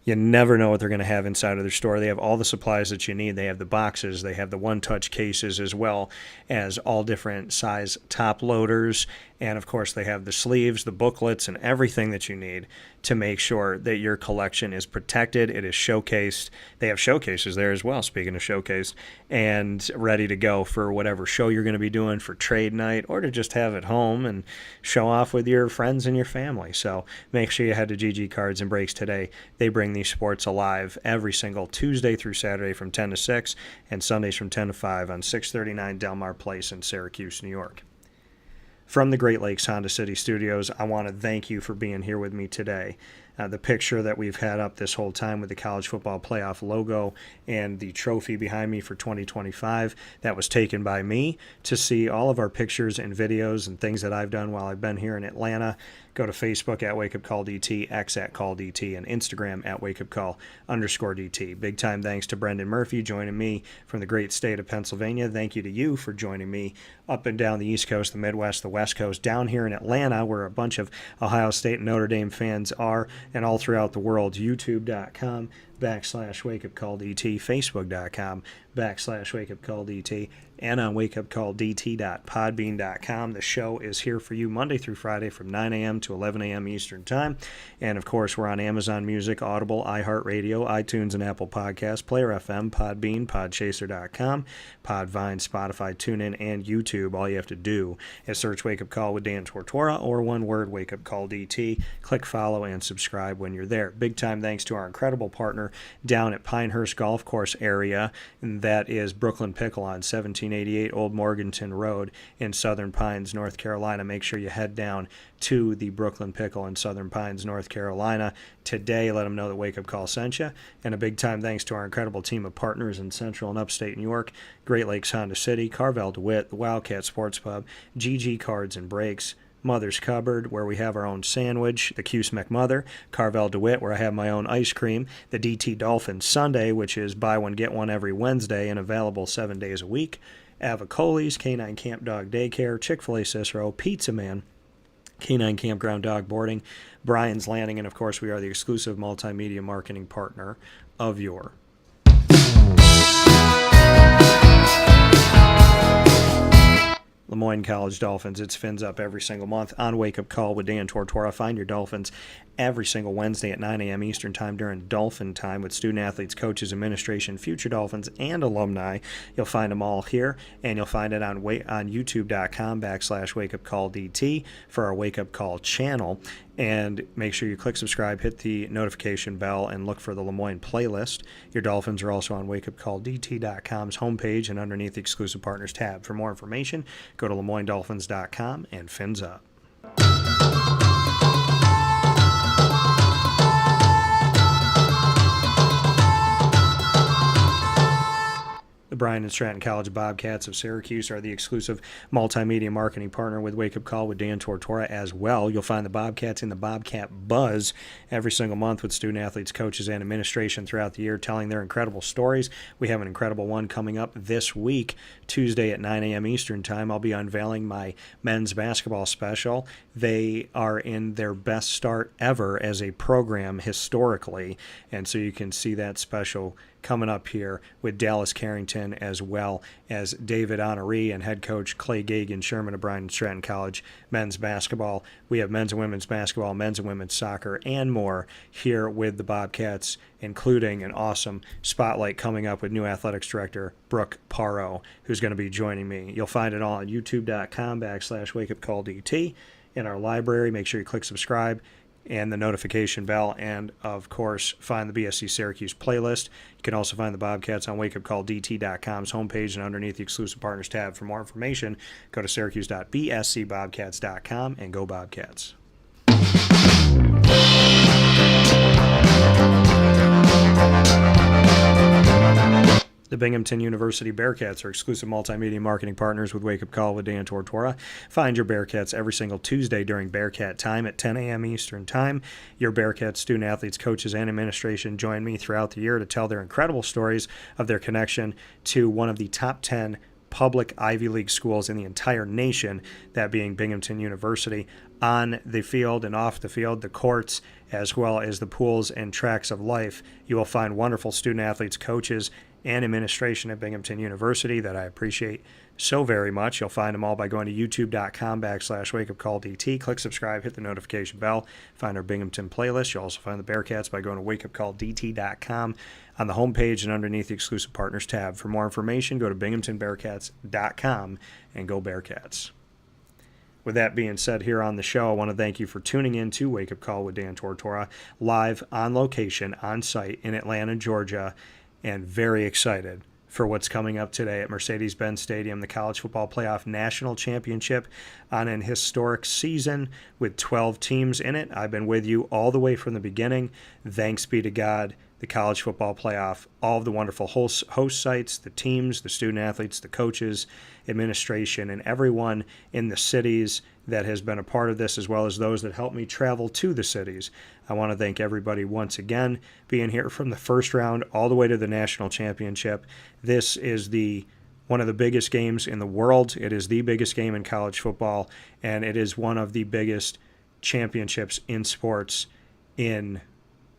You never know what they're going to have inside of their store. They have all the supplies that you need. They have the boxes. They have the one-touch cases as well as all different size top loaders. And, of course, they have the sleeves, the booklets, and everything that you need to make sure that your collection is protected. It is showcased. They have showcases there as well, speaking of showcase, and ready to go for whatever show you're going to be doing for trade night or to just have at home and show off with your friends and your family. So make sure you head to GG Cards and Breaks today. They bring these sports alive every single Tuesday through Saturday from 10 to 6 and Sundays from 10 to 5 on 639 Delmar Place in Syracuse, New York. From the Great Lakes Honda City Studios, I want to thank you for being here with me today. the picture that we've had up this whole time with the college football playoff logo and the trophy behind me for 2025. That was taken by me. To see all of our pictures and videos and things that I've done while I've been here in Atlanta, go to Facebook at WakeUpCallDT, X at CallDT, and Instagram at WakeUpCall_DT. Big time thanks to Brendan Murphy joining me from the great state of Pennsylvania. Thank you to you for joining me up and down the East Coast, the Midwest, the West Coast, down here in Atlanta, where a bunch of Ohio State and Notre Dame fans are, and all throughout the world. YouTube.com/WakeUpCallDT, Facebook.com/WakeUpCallDT, and on WakeUpCallDT.podbean.com. The show is here for you Monday through Friday from 9 a.m. to 11 a.m. Eastern Time. And, of course, we're on Amazon Music, Audible, iHeartRadio, iTunes and Apple Podcasts, Player FM, Podbean, Podchaser.com, Podvine, Spotify, TuneIn, and YouTube. All you have to do is search Wake Up Call with Dan Tortora, or one word, Wake Up Call DT. Click follow and subscribe when you're there. Big time thanks to our incredible partner down at Pinehurst Golf Course area, and that is Brooklyn Pickle on 1788 Old Morganton Road in Southern Pines, North Carolina. Make sure you head down to the Brooklyn Pickle in Southern Pines, North Carolina today. Let them know that Wake Up Call sent you. And a big time thanks to our incredible team of partners in Central and Upstate New York, Great Lakes Honda City, Carvel DeWitt, the Wildcat Sports Pub, GG Cards and Brakes, Mother's Cupboard, where we have our own sandwich, the Cuse McMother, Carvel DeWitt, where I have my own ice cream, the DT Dolphin Sunday, which is buy one, get one every Wednesday and available 7 days a week, Avicoli's, Canine Camp Dog Daycare, Chick-fil-A Cicero, Pizza Man, Canine Campground Dog Boarding, Brian's Landing, and of course we are the exclusive multimedia marketing partner of your Lemoyne College Dolphins. It's Fins Up every single month on Wake Up Call with Dan Tortora. Find your Dolphins every single Wednesday at 9 a.m. Eastern Time during Dolphin Time with student athletes, coaches, administration, future Dolphins, and alumni. You'll find them all here, and you'll find it on YouTube.com/WakeUpCallDT for our Wake Up Call channel. And make sure you click subscribe, hit the notification bell, and look for the Lemoyne playlist. Your Dolphins are also on WakeUpCallDT.com's homepage and underneath the Exclusive Partners tab. For more information, go to LemoyneDolphins.com and Fins Up. The Bryan and Stratton College Bobcats of Syracuse are the exclusive multimedia marketing partner with Wake Up Call with Dan Tortora as well. You'll find the Bobcats in the Bobcat Buzz every single month with student athletes, coaches, and administration throughout the year telling their incredible stories. We have an incredible one coming up this week, Tuesday at 9 a.m. Eastern Time. I'll be unveiling my men's basketball special. They are in their best start ever as a program historically, and so you can see that special coming up here with Dallas Carrington as well as David Honoree and head coach Clay Gagan Sherman of Bryan and Stratton College men's basketball. We have men's and women's basketball, men's and women's soccer, and more here with the Bobcats, including an awesome spotlight coming up with new athletics director Brooke Parro, who's going to be joining me. You'll find it all on YouTube.com/WakeUpCallDT in our library. Make sure you click subscribe and the notification bell, and of course find the BSC Syracuse playlist. You can also find the Bobcats on WakeUpCallDT.com's homepage and underneath the Exclusive Partners tab. For more information, go to Syracuse.bscbobcats.com and go Bobcats. The Binghamton University Bearcats are exclusive multimedia marketing partners with Wake Up Call with Dan Tortora. Find your Bearcats every single Tuesday during Bearcat Time at 10 a.m. Eastern Time. Your Bearcats student athletes, coaches, and administration join me throughout the year to tell their incredible stories of their connection to one of the top 10 public Ivy League schools in the entire nation, that being Binghamton University. On the field and off the field, the courts, as well as the pools and tracks of life, you will find wonderful student athletes, coaches, and administration at Binghamton University that I appreciate so very much. You'll find them all by going to youtube.com/WakeUpCallDT. Click subscribe, hit the notification bell, find our Binghamton playlist. You'll also find the Bearcats by going to WakeUpCallDT.com on the homepage and underneath the Exclusive Partners tab. For more information, go to BinghamtonBearcats.com and go Bearcats. With that being said, here on the show, I want to thank you for tuning in to Wake Up Call with Dan Tortora, live on location, on site in Atlanta, Georgia, and very excited for what's coming up today at Mercedes-Benz Stadium, the College Football Playoff National Championship on an historic season with 12 teams in it. I've been with you all the way from the beginning. Thanks be to God, the College Football Playoff, all of the wonderful host sites, the teams, the student athletes, the coaches, administration, and everyone in the cities that has been a part of this, as well as those that helped me travel to the cities. I want to thank everybody once again, being here from the first round all the way to the national championship. This is one of the biggest games in the world. It is the biggest game in college football, and it is one of the biggest championships in sports in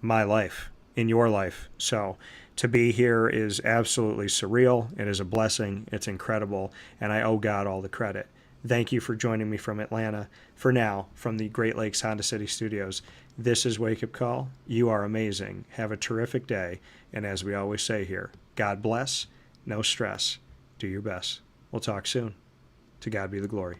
my life, in your life. So to be here is absolutely surreal. It is a blessing. It's incredible, and I owe God all the credit. Thank you for joining me from Atlanta. For now, from the Great Lakes Honda City Studios, this is Wake Up Call. You are amazing. Have a terrific day. And as we always say here, God bless, no stress. Do your best. We'll talk soon. To God be the glory.